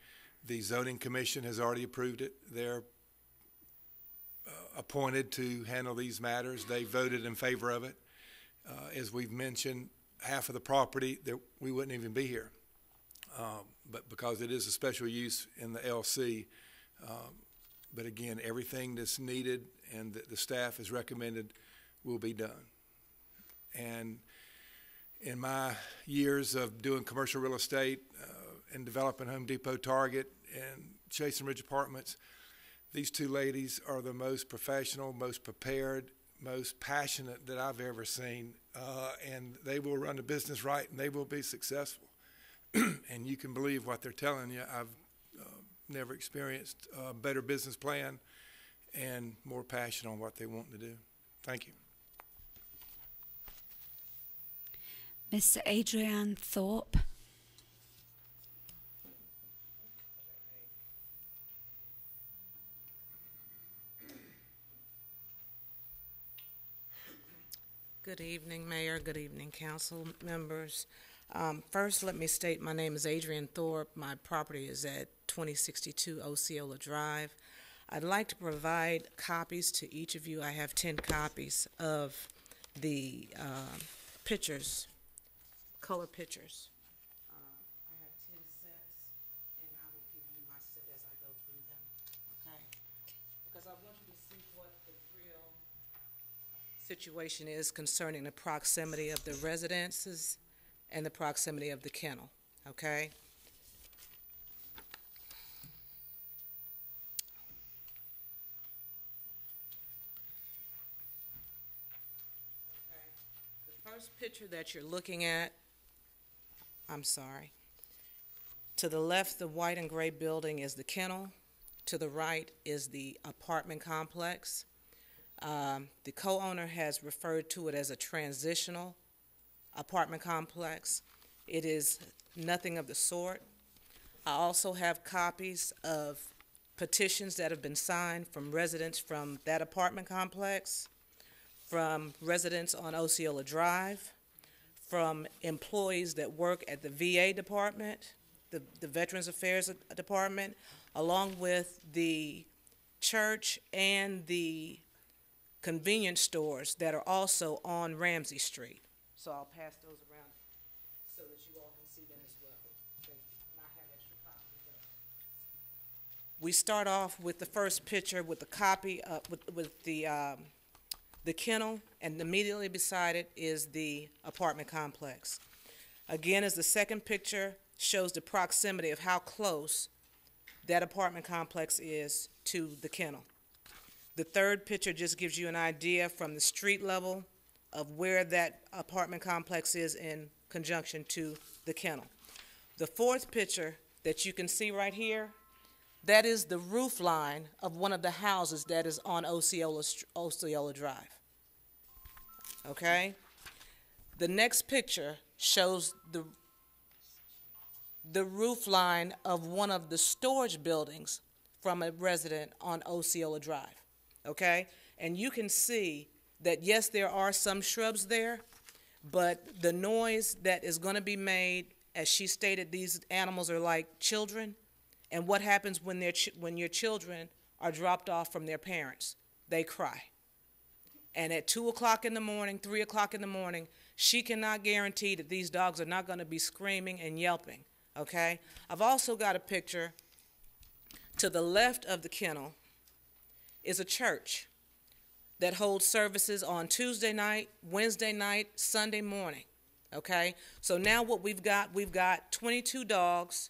The zoning commission has already approved it. They're appointed to handle these matters. They voted in favor of it. As we've mentioned, half of the property, we wouldn't even be here. But because it is a special use in the LC, but again, everything that's needed and that the staff has recommended will be done. And in my years of doing commercial real estate and developing Home Depot, Target, and Chase and Ridge Apartments, these two ladies are the most professional, most prepared, most passionate that I've ever seen. And they will run the business right, and they will be successful. And you can believe what they're telling you. I've never experienced a better business plan and more passion on what they want to do. Thank you. Miss Adrienne Thorpe. Good evening, Mayor. Good evening, council members. First, let me state my name is Adrienne Thorpe. My property is at 2062 Osceola Drive. I'd like to provide copies to each of you. I have 10 copies of the pictures, color pictures. I have 10 sets, and I will give you my set as I go through them, okay? Because I want you to see what the real situation is concerning the proximity of the residences and the proximity of the kennel, okay? The first picture that you're looking at, to the left, the white and gray building is the kennel. To the right is the apartment complex. The co-owner has referred to it as a transitional apartment complex. It is nothing of the sort. I also have copies of petitions that have been signed from residents from that apartment complex, from residents on Osceola Drive, from employees that work at the VA department, the Veterans Affairs Department, along with the church and the convenience stores that are also on Ramsey Street. So I'll pass those around so that you all can see them as well. And I have extra copies of them. We start off with the first picture with the copy with the kennel, and immediately beside it is the apartment complex. Again, as the second picture shows the proximity of how close that apartment complex is to the kennel. The third picture just gives you an idea from the street level of where that apartment complex is in conjunction to the kennel. The fourth picture that you can see right here, that is the roof line of one of the houses that is on Osceola Drive. Okay? The next picture shows the roof line of one of the storage buildings from a resident on Osceola Drive. Okay? And you can see that, yes, there are some shrubs there, but the noise that is going to be made, as she stated, these animals are like children. And what happens when your children are dropped off from their parents? They cry. And at 2 o'clock in the morning, 3 o'clock in the morning, she cannot guarantee that these dogs are not going to be screaming and yelping. Okay? I've also got a picture. To the left of the kennel is a church that holds services on Tuesday night, Wednesday night, Sunday morning. Okay? So now what we've got 22 dogs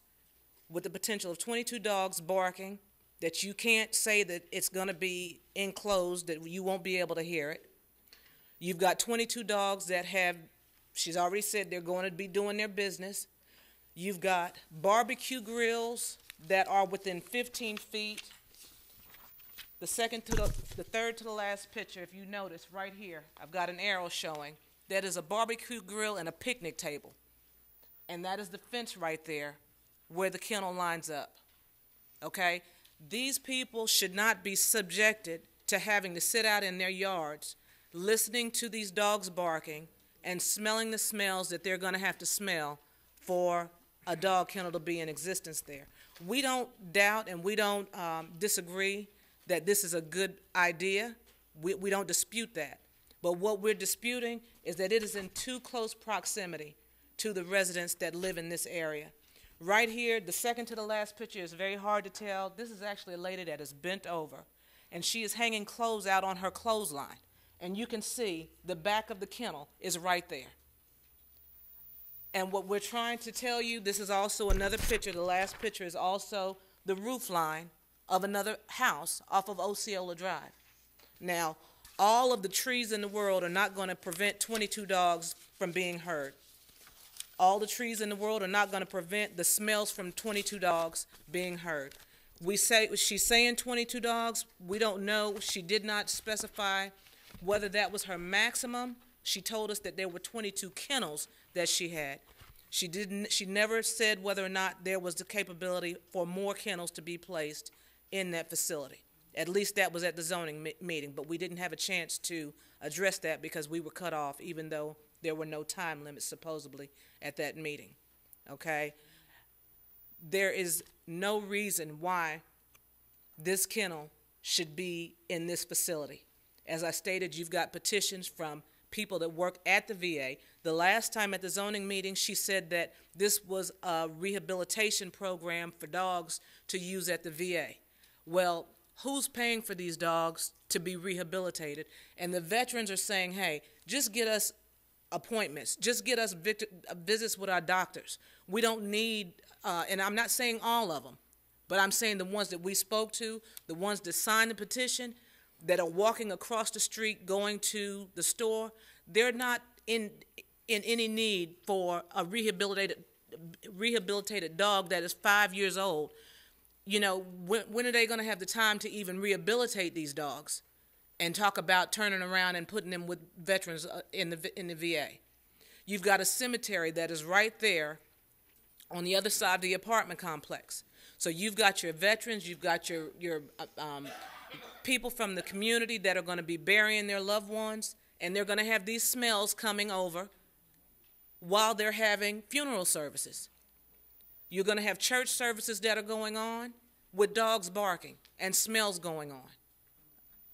with the potential of 22 dogs barking, that you can't say that it's going to be enclosed, that you won't be able to hear it. You've got 22 dogs that have, she's already said they're going to be doing their business. You've got barbecue grills that are within 15 feet. The third to the last picture, if you notice right here, I've got an arrow showing, that is a barbecue grill and a picnic table. And that is the fence right there where the kennel lines up. Okay? These people should not be subjected to having to sit out in their yards listening to these dogs barking and smelling the smells that they're going to have to smell for a dog kennel to be in existence there. We don't doubt and we don't disagree that this is a good idea. We don't dispute that. But what we're disputing is that it is in too close proximity to the residents that live in this area. Right here, the second to the last picture is very hard to tell. This is actually a lady that is bent over, and she is hanging clothes out on her clothesline. And you can see the back of the kennel is right there. And what we're trying to tell you, this is also another picture. The last picture is also the roof line of another house off of Osceola Drive. Now, all of the trees in the world are not going to prevent 22 dogs from being heard. All the trees in the world are not going to prevent the smells from 22 dogs being heard. We say she's saying 22 dogs. We don't know. She did not specify whether that was her maximum. She told us that there were 22 kennels that she had. She never said whether or not there was the capability for more kennels to be placed in that facility. At least that was at the zoning meeting, but we didn't have a chance to address that because we were cut off, even though there were no time limits supposedly at that meeting, okay? There is no reason why this kennel should be in this facility. As I stated, you've got petitions from people that work at the VA. The last time at the zoning meeting, she said that this was a rehabilitation program for dogs to use at the VA. Well, who's paying for these dogs to be rehabilitated? And the veterans are saying, hey, just get us appointments. Just get us visits with our doctors. We don't need, and I'm not saying all of them, but I'm saying the ones that we spoke to, the ones that signed the petition, that are walking across the street going to the store, they're not in any need for a rehabilitated dog that is 5 years old. You know, when are they going to have the time to even rehabilitate these dogs and talk about turning around and putting them with veterans in the VA? You've got a cemetery that is right there on the other side of the apartment complex. So you've got your veterans, you've got your people from the community that are going to be burying their loved ones, and they're going to have these smells coming over while they're having funeral services. You're going to have church services that are going on with dogs barking and smells going on,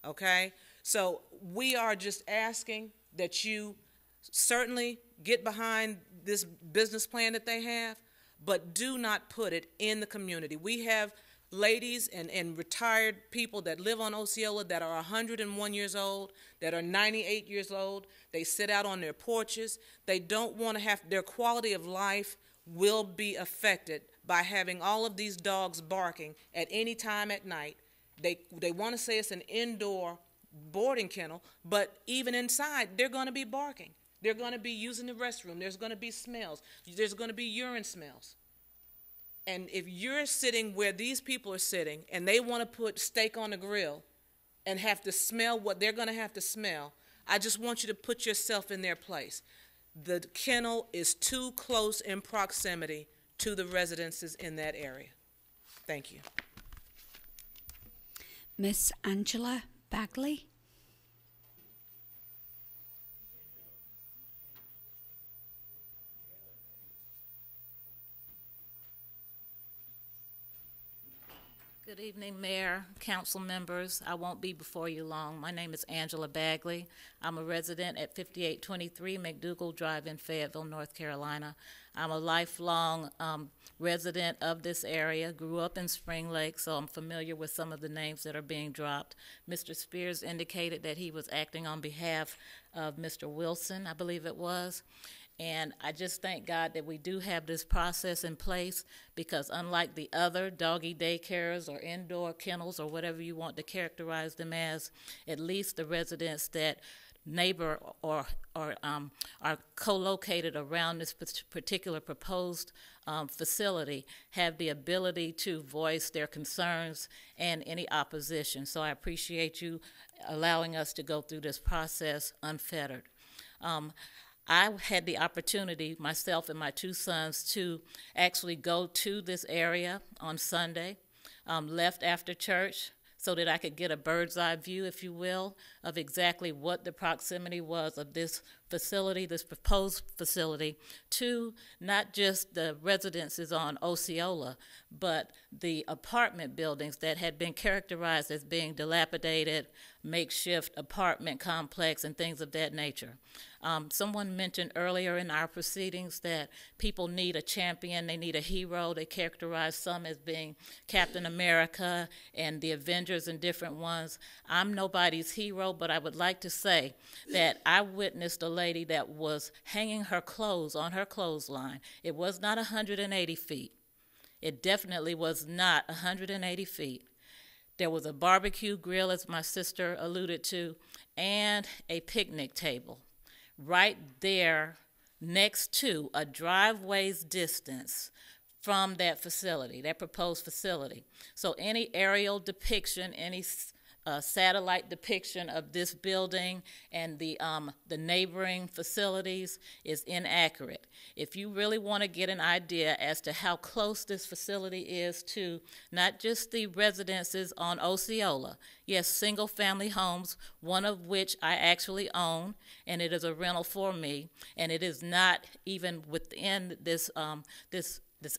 okay? So we are just asking that you certainly get behind this business plan that they have, but do not put it in the community. We have ladies and retired people that live on Osceola that are 101 years old, that are 98 years old. They sit out on their porches. They don't want to have, their quality of life will be affected by having all of these dogs barking at any time at night. They want to say it's an indoor boarding kennel, but even inside, they're going to be barking. They're going to be using the restroom. There's going to be smells. There's going to be urine smells. And if you're sitting where these people are sitting and they want to put steak on the grill and have to smell what they're going to have to smell, I just want you to put yourself in their place. The kennel is too close in proximity to the residences in that area. Thank you. Miss Angela Bagley. Good evening, Mayor, council members. I won't be before you long. My name is Angela Bagley. I'm a resident at 5823 McDougall Drive in Fayetteville, North Carolina. I'm a lifelong resident of this area, grew up in Spring Lake, so I'm familiar with some of the names that are being dropped. Mr. Spears indicated that he was acting on behalf of Mr. Wilson, I believe it was. And I just thank God that we do have this process in place, because unlike the other doggy daycares or indoor kennels or whatever you want to characterize them as, at least the residents that neighbor or are co-located around this particular proposed facility have the ability to voice their concerns and any opposition. So I appreciate you allowing us to go through this process unfettered. I had the opportunity, myself and my two sons, to actually go to this area on Sunday, left after church, so that I could get a bird's eye view, if you will, of exactly what the proximity was of this facility, this proposed facility, to not just the residences on Osceola, but the apartment buildings that had been characterized as being dilapidated, makeshift apartment complex, and things of that nature. Someone mentioned earlier in our proceedings that people need a champion, they need a hero. They characterize some as being Captain America and the Avengers and different ones. I'm nobody's hero, but I would like to say that I witnessed a lady that was hanging her clothes on her clothesline. It was not 180 feet. It definitely was not 180 feet. There was a barbecue grill, as my sister alluded to, and a picnic table right there next to a driveway's distance from that facility, that proposed facility. So any aerial depiction, any satellite depiction of this building and the neighboring facilities is inaccurate. If you really want to get an idea as to how close this facility is to not just the residences on Osceola, yes, single-family homes, one of which I actually own, and it is a rental for me, and it is not even within this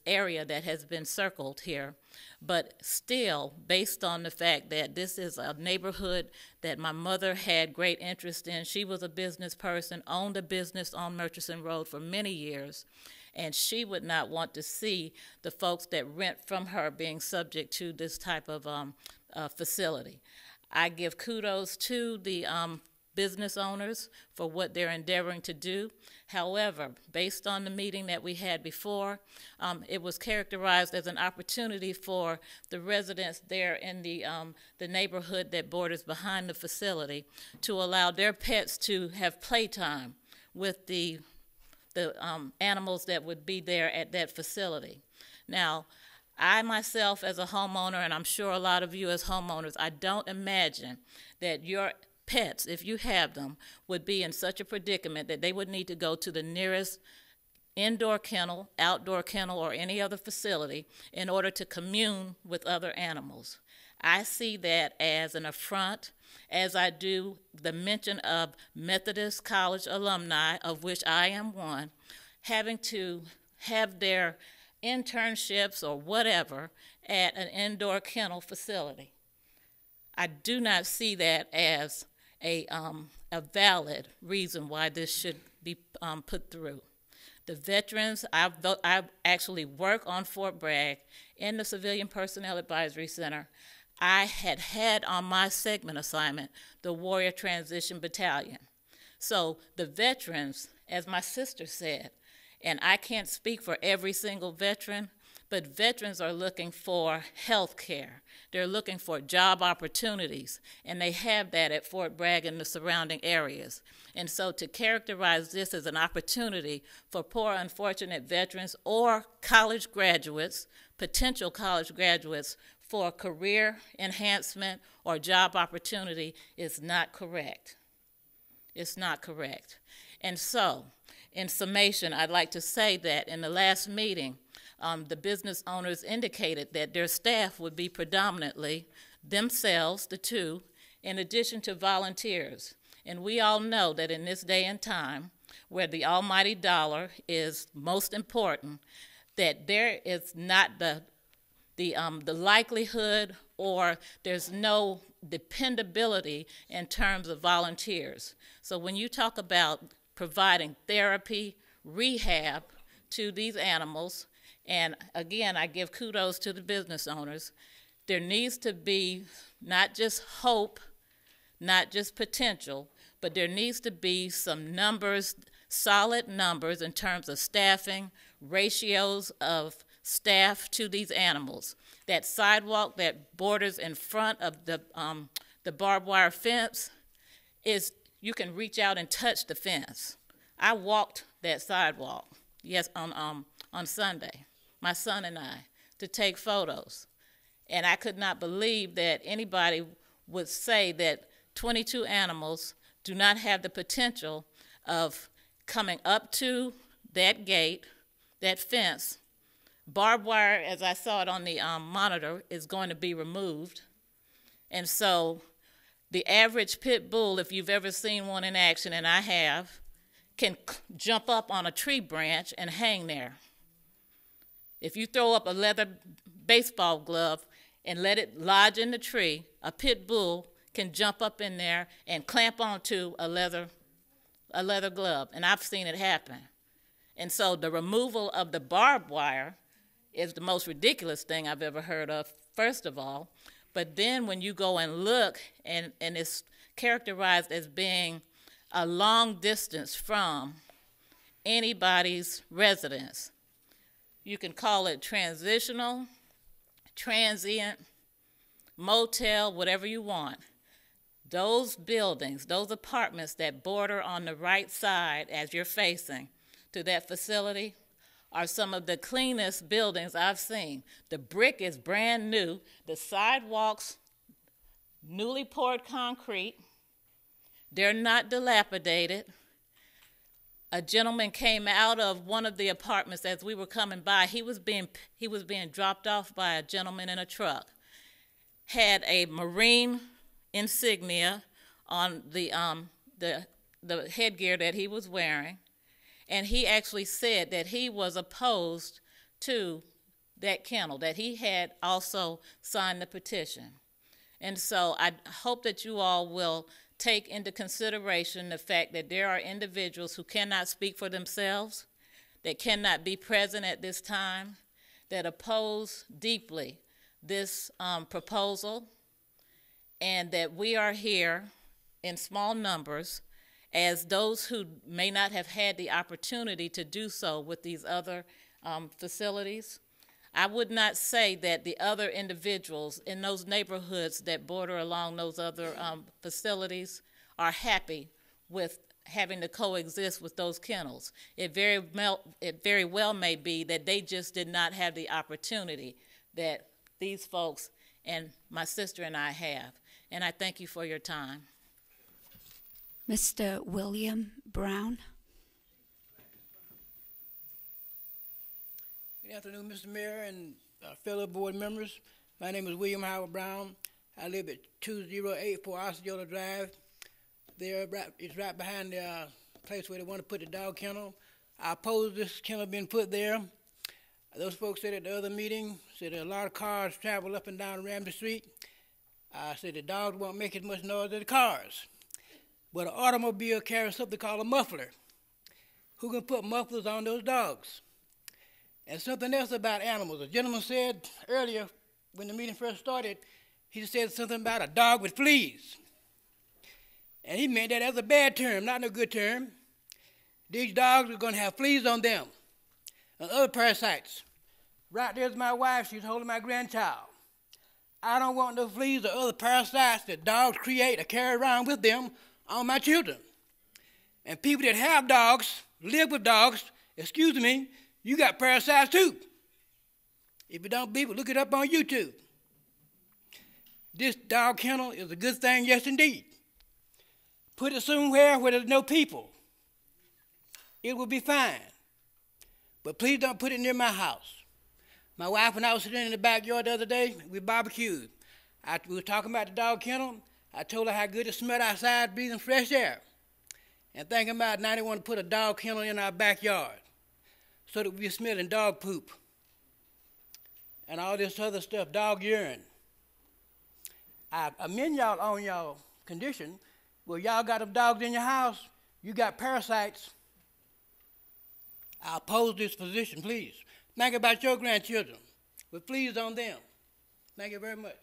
area that has been circled here, but still, based on the fact that this is a neighborhood that my mother had great interest in. She was a business person, owned a business on Murchison Road for many years, and she would not want to see the folks that rent from her being subject to this type of facility. I give kudos to the business owners for what they're endeavoring to do. However, based on the meeting that we had before, it was characterized as an opportunity for the residents there in the neighborhood that borders behind the facility to allow their pets to have playtime with the animals that would be there at that facility. Now, I myself as a homeowner, and I'm sure a lot of you as homeowners, I don't imagine that your pets, if you have them, would be in such a predicament that they would need to go to the nearest indoor kennel, outdoor kennel, or any other facility in order to commune with other animals. I see that as an affront, as I do the mention of Methodist College alumni, of which I am one, having to have their internships or whatever at an indoor kennel facility. I do not see that as a valid reason why this should be put through. The veterans, I actually work on Fort Bragg in the Civilian Personnel Advisory Center. I had on my segment assignment the Warrior Transition Battalion. So the veterans, as my sister said, and I can't speak for every single veteran, but veterans are looking for health care. They're looking for job opportunities, and they have that at Fort Bragg and the surrounding areas. And so to characterize this as an opportunity for poor, unfortunate veterans or college graduates, potential college graduates, for career enhancement or job opportunity is not correct. It's not correct. And so, in summation, I'd like to say that in the last meeting, the business owners indicated that their staff would be predominantly themselves, the two, in addition to volunteers. And we all know that in this day and time, where the almighty dollar is most important, that there is not the likelihood or there's no dependability in terms of volunteers. So when you talk about providing therapy, rehab to these animals, and again, I give kudos to the business owners, there needs to be not just hope, not just potential, but there needs to be some numbers, solid numbers in terms of staffing, ratios of staff to these animals. That sidewalk that borders in front of the barbed wire fence is, you can reach out and touch the fence. I walked that sidewalk, yes, on Sunday, my son and I, to take photos. And I could not believe that anybody would say that 22 animals do not have the potential of coming up to that gate, that fence. Barbed wire, as I saw it on the monitor, is going to be removed. And so the average pit bull, if you've ever seen one in action, and I have, can jump up on a tree branch and hang there. If you throw up a leather baseball glove and let it lodge in the tree, a pit bull can jump up in there and clamp onto a leather glove, and I've seen it happen. And so the removal of the barbed wire is the most ridiculous thing I've ever heard of, first of all. But then when you go and look, and it's characterized as being a long distance from anybody's residence. You can call it transitional, transient, motel, whatever you want. Those buildings, those apartments that border on the right side as you're facing to that facility are some of the cleanest buildings I've seen. The brick is brand new. The sidewalks, newly poured concrete. They're not dilapidated. A gentleman came out of one of the apartments as we were coming by. He was being dropped off by a gentleman in a truck. Had a Marine insignia on the headgear that he was wearing, and he actually said that he was opposed to that kennel, that he had also signed the petition. And so I hope that you all will take into consideration the fact that there are individuals who cannot speak for themselves, that cannot be present at this time, that oppose deeply this proposal, and that we are here in small numbers as those who may not have had the opportunity to do so with these other facilities. I would not say that the other individuals in those neighborhoods that border along those other facilities are happy with having to coexist with those kennels. It very well may be that they just did not have the opportunity that these folks and my sister and I have. And I thank you for your time. Mr. William Brown. Good afternoon, Mr. Mayor and fellow board members. My name is William Howard Brown. I live at 2084 Osceola Drive. It's right behind the place where they want to put the dog kennel. I oppose this kennel being put there. Those folks said at the other meeting, said a lot of cars travel up and down Ramsey Street. I said the dogs won't make as much noise as the cars. But an automobile carries something called a muffler. Who can put mufflers on those dogs? And something else about animals. A gentleman said earlier, when the meeting first started, he said something about a dog with fleas. And he meant that as a bad term, not no good term. These dogs are going to have fleas on them and other parasites. Right there's my wife, she's holding my grandchild. I don't want no fleas or other parasites that dogs create or carry around with them on my children. And people that have dogs, live with dogs, excuse me, you got parasites too. If you don't believe it, look it up on YouTube. This dog kennel is a good thing, yes indeed. Put it somewhere where there's no people. It will be fine. But please don't put it near my house. My wife and I were sitting in the backyard the other day, we barbecued. We were talking about the dog kennel. I told her how good it smelled outside breathing fresh air. And thinking about now they want to put a dog kennel in our backyard so that we're smelling dog poop and all this other stuff, dog urine. I commend y'all on y'all condition. Well, y'all got them dogs in your house, you got parasites. I oppose this position, please. Think about your grandchildren with fleas on them. Thank you very much.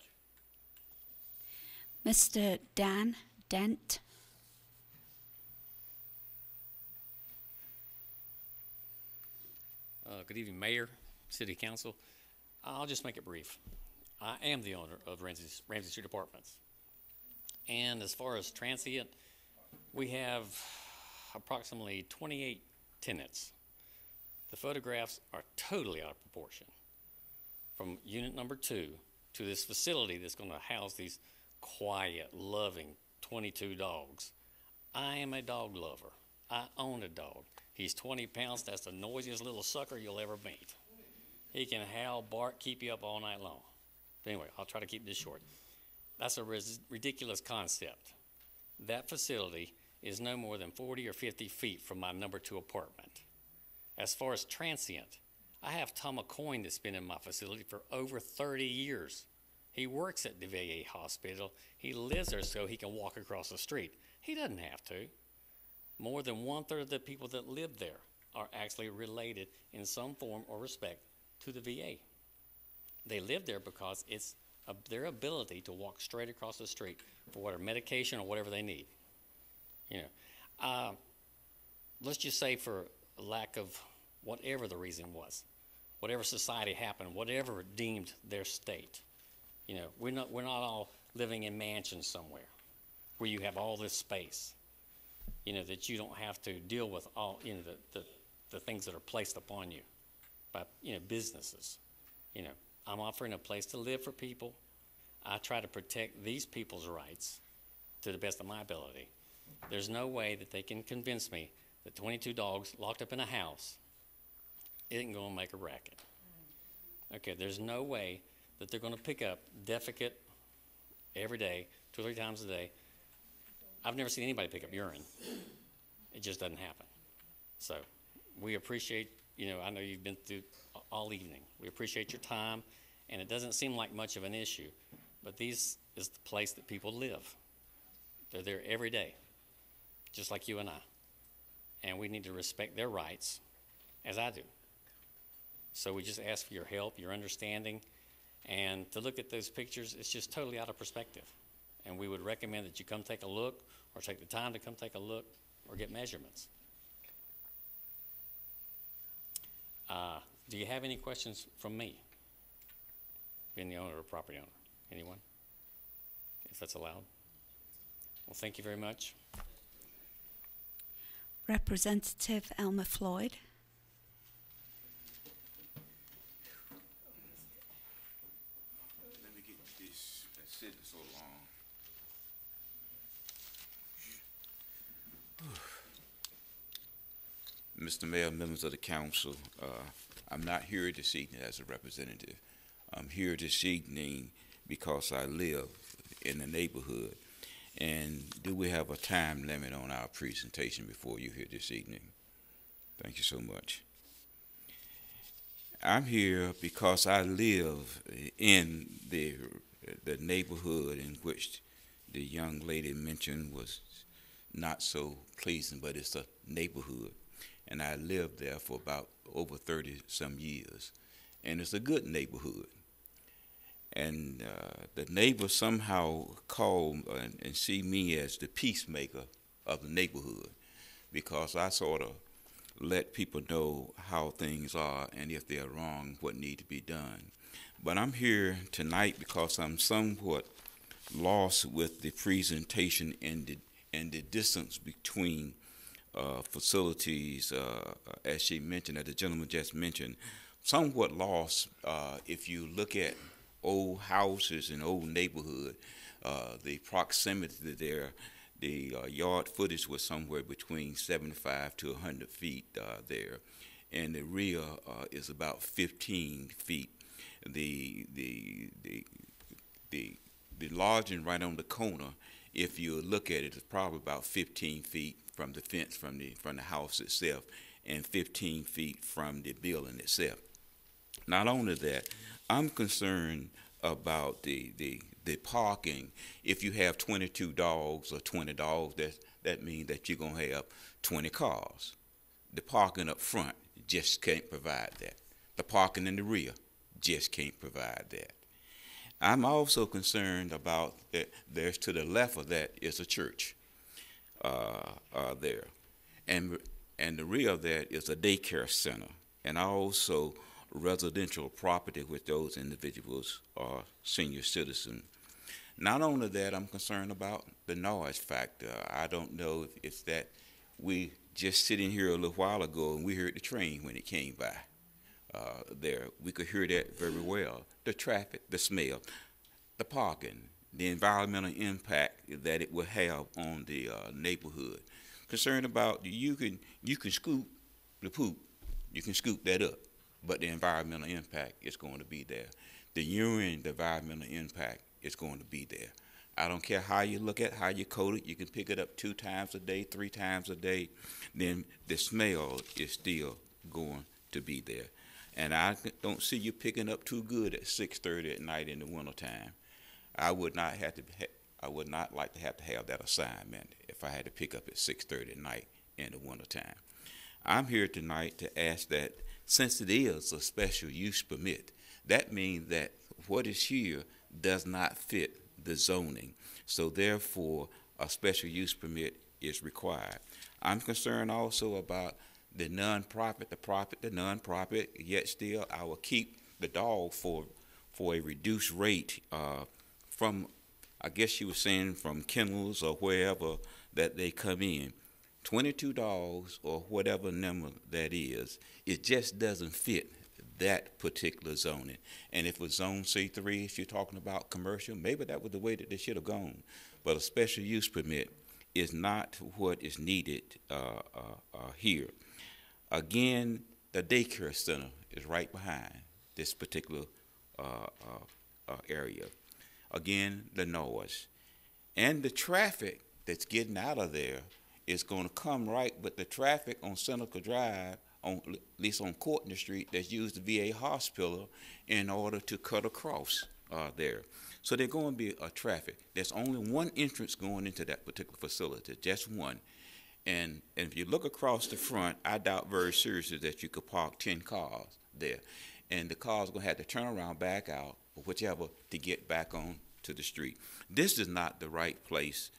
Mr. Dan Dent. Good evening, Mayor, City Council. I'll just make it brief. I am the owner of Ramsey Street Apartments. And as far as transient, we have approximately 28 tenants. The photographs are totally out of proportion. From unit number 2 to this facility that's going to house these quiet, loving 22 dogs. I am a dog lover. I own a dog. He's 20 pounds. That's the noisiest little sucker you'll ever meet. He can howl, bark, keep you up all night long. But anyway, I'll try to keep this short. That's a ridiculous concept. That facility is no more than 40 or 50 feet from my number 2 apartment. As far as transient, I have Tom McCoyne that's been in my facility for over 30 years. He works at the VA hospital. He lives there so he can walk across the street. He doesn't have to. More than 1/3 of the people that live there are actually related in some form or respect to the VA. They live there because it's their ability to walk straight across the street for whatever medication or whatever they need. Let's just say for lack of whatever the reason was, whatever society happened, whatever deemed their state. We're not all living in mansions somewhere where you have all this space, that you don't have to deal with all, the things that are placed upon you by, businesses. I'm offering a place to live for people. I try to protect these people's rights to the best of my ability. There's no way that they can convince me that 22 dogs locked up in a house isn't going to make a racket. Okay, there's no way that they're going to pick up defecate every day, 2 or 3 times a day. I've never seen anybody pick up urine. It just doesn't happen. So we appreciate, I know you've been through all evening. We appreciate your time, and it doesn't seem like much of an issue, but this is the place that people live. They're there every day, just like you and I, and we need to respect their rights, as I do. So we just ask for your help, your understanding, and to look at those pictures, it's just totally out of perspective, and we would recommend that you come take a look, or take the time to come take a look, or get measurements. Do you have any questions from me, being the owner or property owner? Anyone? If that's allowed. Well, thank you very much. Representative Elma Floyd. Let me get this. That's sitting so long. Mr. Mayor, members of the council, I'm not here this evening as a representative. I'm here this evening because I live in the neighborhood. And do we have a time limit on our presentation before you here this evening? Thank you so much. I'm here because I live in the neighborhood in which the young lady mentioned was not so pleasing, but it's a neighborhood. And I lived there for about over 30-some years. And it's a good neighborhood. And the neighbors somehow call and see me as the peacemaker of the neighborhood, because I sort of let people know how things are and if they're wrong, what need to be done. But I'm here tonight because I'm somewhat lost with the presentation and the distance between facilities, as she mentioned, as the gentleman just mentioned, somewhat lost if you look at old houses in old neighborhood, the proximity there, the yard footage was somewhere between 75 to 100 feet there, and the rear is about 15 feet. The lodging right on the corner, if you look at it, is probably about 15 feet from the fence from the house itself, and 15 feet from the building itself. Not only that, I'm concerned about the parking. If you have 22 dogs or 20 dogs, that means that you're going to have 20 cars. The parking up front just can't provide that. The parking in the rear just can't provide that. I'm also concerned about that there's to the left of that is a church there. And the rear of that is a daycare center. And also residential property with those individuals are senior citizens. Not only that, I'm concerned about the noise factor. I don't know if it's that we just sitting here a little while ago and we heard the train when it came by there. We could hear that very well. The traffic, the smell, the parking, the environmental impact that it will have on the neighborhood. Concerned about you can scoop the poop, you can scoop that up, but the environmental impact is going to be there. The urine, the environmental impact is going to be there. I don't care how you look at, how you coat it. You can pick it up 2 times a day, 3 times a day. Then the smell is still going to be there. And I don't see you picking up too good at 6:30 at night in the wintertime. I would not like to have that assignment if I had to pick up at 6:30 at night in the wintertime. I'm here tonight to ask that since it is a special use permit, that means that what is here does not fit the zoning. So therefore, a special use permit is required. I'm concerned also about the non-profit, the non-profit, yet still I will keep the dog for a reduced rate from, I guess you were saying, from kennels or wherever that they come in. 22 dogs or whatever number that is, it just doesn't fit that particular zoning. And if it was zone C3, if you're talking about commercial, maybe that was the way that they should have gone. But a special use permit is not what is needed here. Again, the daycare center is right behind this particular area. Again, the noise. And the traffic that's getting out of there is going to come right, but the traffic on Seneca Drive, at least on Courtney Street, that's used the VA hospital in order to cut across there. So there's going to be a traffic. There's only one entrance going into that particular facility, just one. And if you look across the front, I doubt very seriously that you could park 10 cars there. And the cars are going to have to turn around, back out, or whichever, to get back on to the street. This is not the right place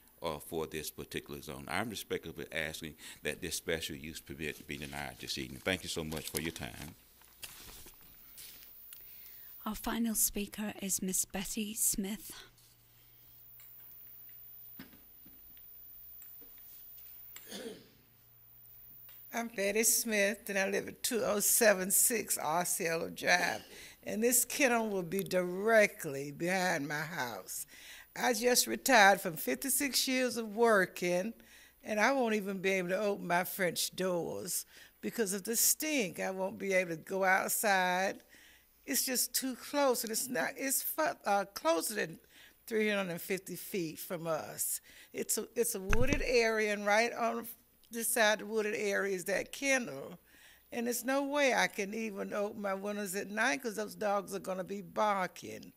for this particular zone. I'm respectfully asking that this special use permit be denied this evening. Thank you so much for your time. Our final speaker is Miss Betty Smith. I'm Betty Smith, and I live at 2076 Osceola Drive, and this kennel will be directly behind my house. I just retired from 56 years of working, and I won't even be able to open my French doors because of the stink. I won't be able to go outside. It's just too close, and it's closer than 350 feet from us. It's a wooded area, and right on this side of the wooded area is that kennel. And there's no way I can even open my windows at night because those dogs are going to be barking.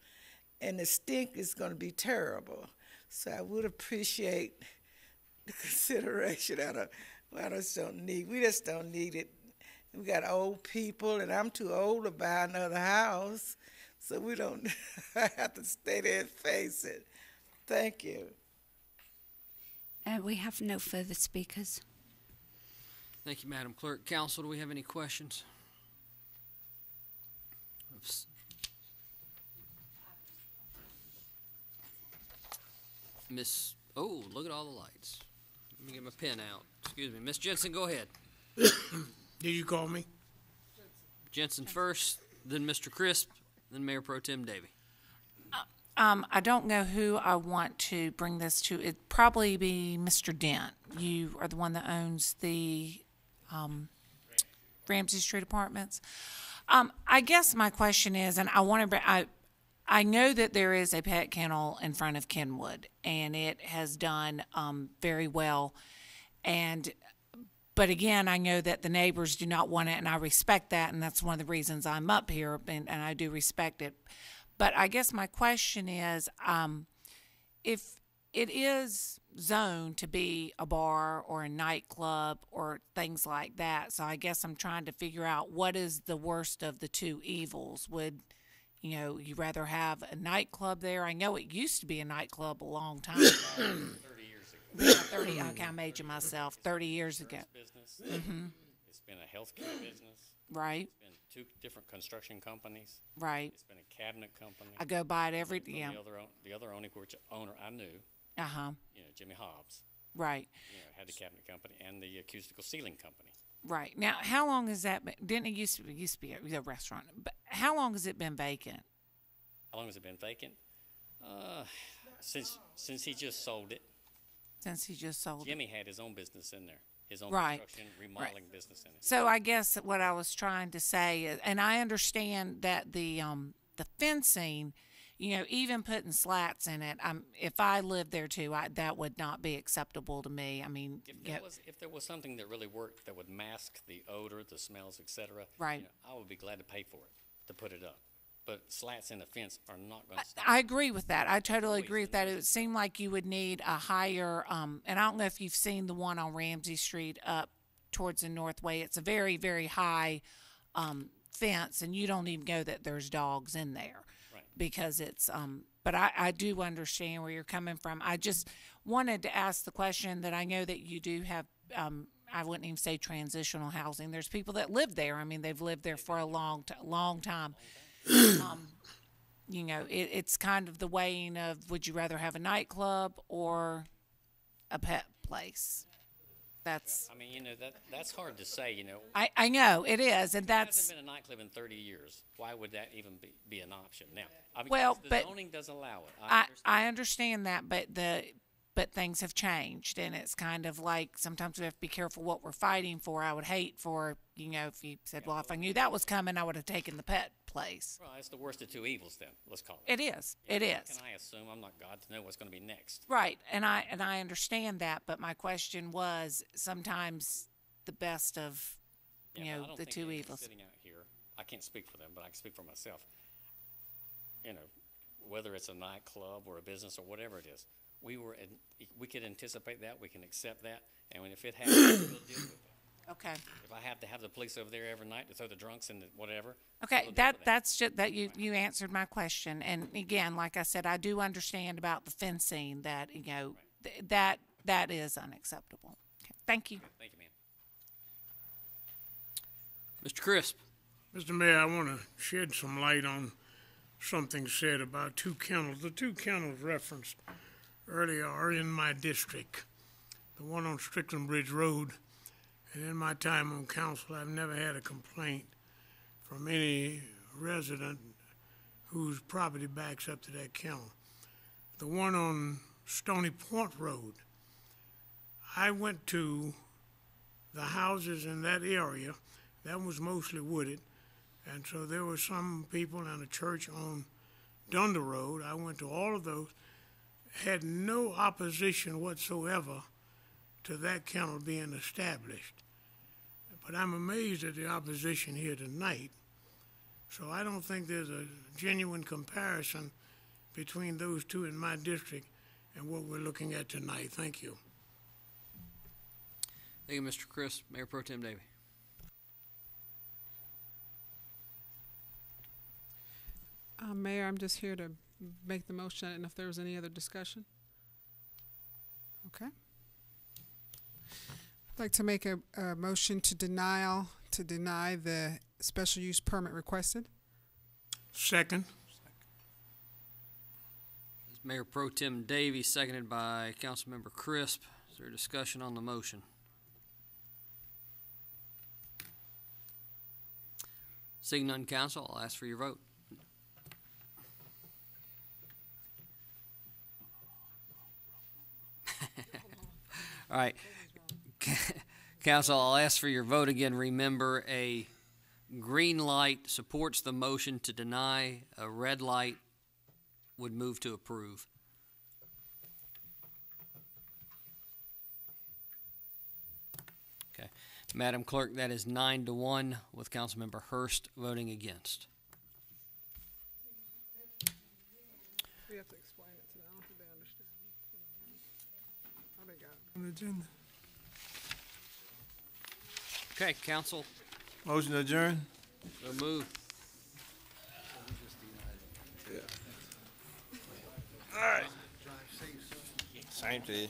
And the stink is going to be terrible. So I would appreciate the consideration. We just don't need it. We got old people, and I'm too old to buy another house. So we don't have to stay there and face it. Thank you. We have no further speakers. Thank you, Madam Clerk. Council, do we have any questions? Oh, look at all the lights. Let me get my pen out. Excuse me. Miss Jensen, go ahead. Did you call me? Jensen first, then Mr. Crisp, then Mayor Pro Tem Davey. I don't know who I want to bring this to. It'd probably be Mr. Dent. You are the one that owns the Ramsey Street Apartments. I guess my question is, and I know that there is a pet kennel in front of Kenwood, and it has done very well. But again, I know that the neighbors do not want it, and I respect that, and that's one of the reasons I'm up here, and I do respect it. But I guess my question is, if it is zoned to be a bar or a nightclub or things like that, so I guess I'm trying to figure out what is the worst of the two evils. Would you rather have a nightclub there? I know it used to be a nightclub a long time ago. 30 years ago. Yeah, 30. Okay, I'm aging myself. 30 years ago. Business. Mm-hmm. It's been a healthcare business. Right. It's been 2 different construction companies. Right. It's been a cabinet company. I go by it every. Yeah. The other owner I knew. Uh-huh. Jimmy Hobbs. Right. Had the cabinet company and the acoustical ceiling company. Right. Now, how long has that been? Didn't it used to be a restaurant? But how long has it been vacant? How long has it been vacant? Since he just sold it. Since he just sold Jimmy had his own business in there. His own right. construction, remodeling business in it. So I guess what I was trying to say is, and I understand that the fencing even putting slats in it, if I lived there too, that would not be acceptable to me. I mean, If there was something that really worked that would mask the odor, the smells, etc., right. I would be glad to pay for it to put it up. But slats in the fence are not going to stop. I agree with that. I totally agree with that. It would seem like you would need a higher, and I don't know if you've seen the one on Ramsey Street up towards the Northway. It's a very, very high fence, and you don't even know that there's dogs in there. Because it's, but I do understand where you're coming from. I just wanted to ask the question that I know that you do have, I wouldn't even say transitional housing. There's people that live there. I mean, they've lived there for a long time. It's kind of the weighing of, would you rather have a nightclub or a pet place? That's. I mean, that's hard to say. I know it is, and that's. It hasn't been a nightclub in 30 years. Why would that even be an option now? I mean, well, the but zoning does allow it. I understand that, but things have changed, and it's kind of like sometimes we have to be careful what we're fighting for. I would hate for if you said, well, if I knew that was coming, I would have taken the pet place. Well, it's the worst of two evils, then. Let's call it. It is. It is. How can I assume? I'm not God to know what's going to be next. Right, and I understand that, but my question was sometimes the best of the two evils. Sitting out here, I can't speak for them, but I can speak for myself. Whether it's a nightclub or a business or whatever it is, we could anticipate that, we can accept that, and if it happens, we'll deal with it. Okay. If I have to have the police over there every night to throw the drunks and whatever. Okay, that's just that you answered my question, and again, like I said, I do understand about the fencing that that is unacceptable. Okay. Thank you. Thank you, ma'am. Mr. Crisp. Mr. Mayor, I want to shed some light on something said about two kennels. The two kennels referenced earlier are in my district. The one on Strickland Bridge Road. And in my time on council, I've never had a complaint from any resident whose property backs up to that kennel. The one on Stony Point Road, I went to the houses in that area. That was mostly wooded. And so there were some people and a church on Dunder Road. I went to all of those, had no opposition whatsoever to that kennel being established. But I'm amazed at the opposition here tonight. So I don't think there's a genuine comparison between those two in my district and what we're looking at tonight. Thank you. Thank you, Mr. Crisp. Mayor Pro Tem Davey. Mayor, I'm just here to make the motion, and if there was any other discussion. Okay. I'd like to make a motion to deny the special use permit requested. Second. Mayor Pro Tem Davey, seconded by Councilmember Crisp. Is there discussion on the motion? Seeing none, council, I'll ask for your vote. All right. Council, I'll ask for your vote again. Remember, a green light supports the motion to deny. A red light would move to approve. Okay. Madam Clerk, that is 9-1 with Councilmember Hurst voting against. We have to explain it to them. I don't think they understand. Oh, they got it on the agenda. Okay, council. Motion to adjourn. So move. Yeah. All right. Same to you.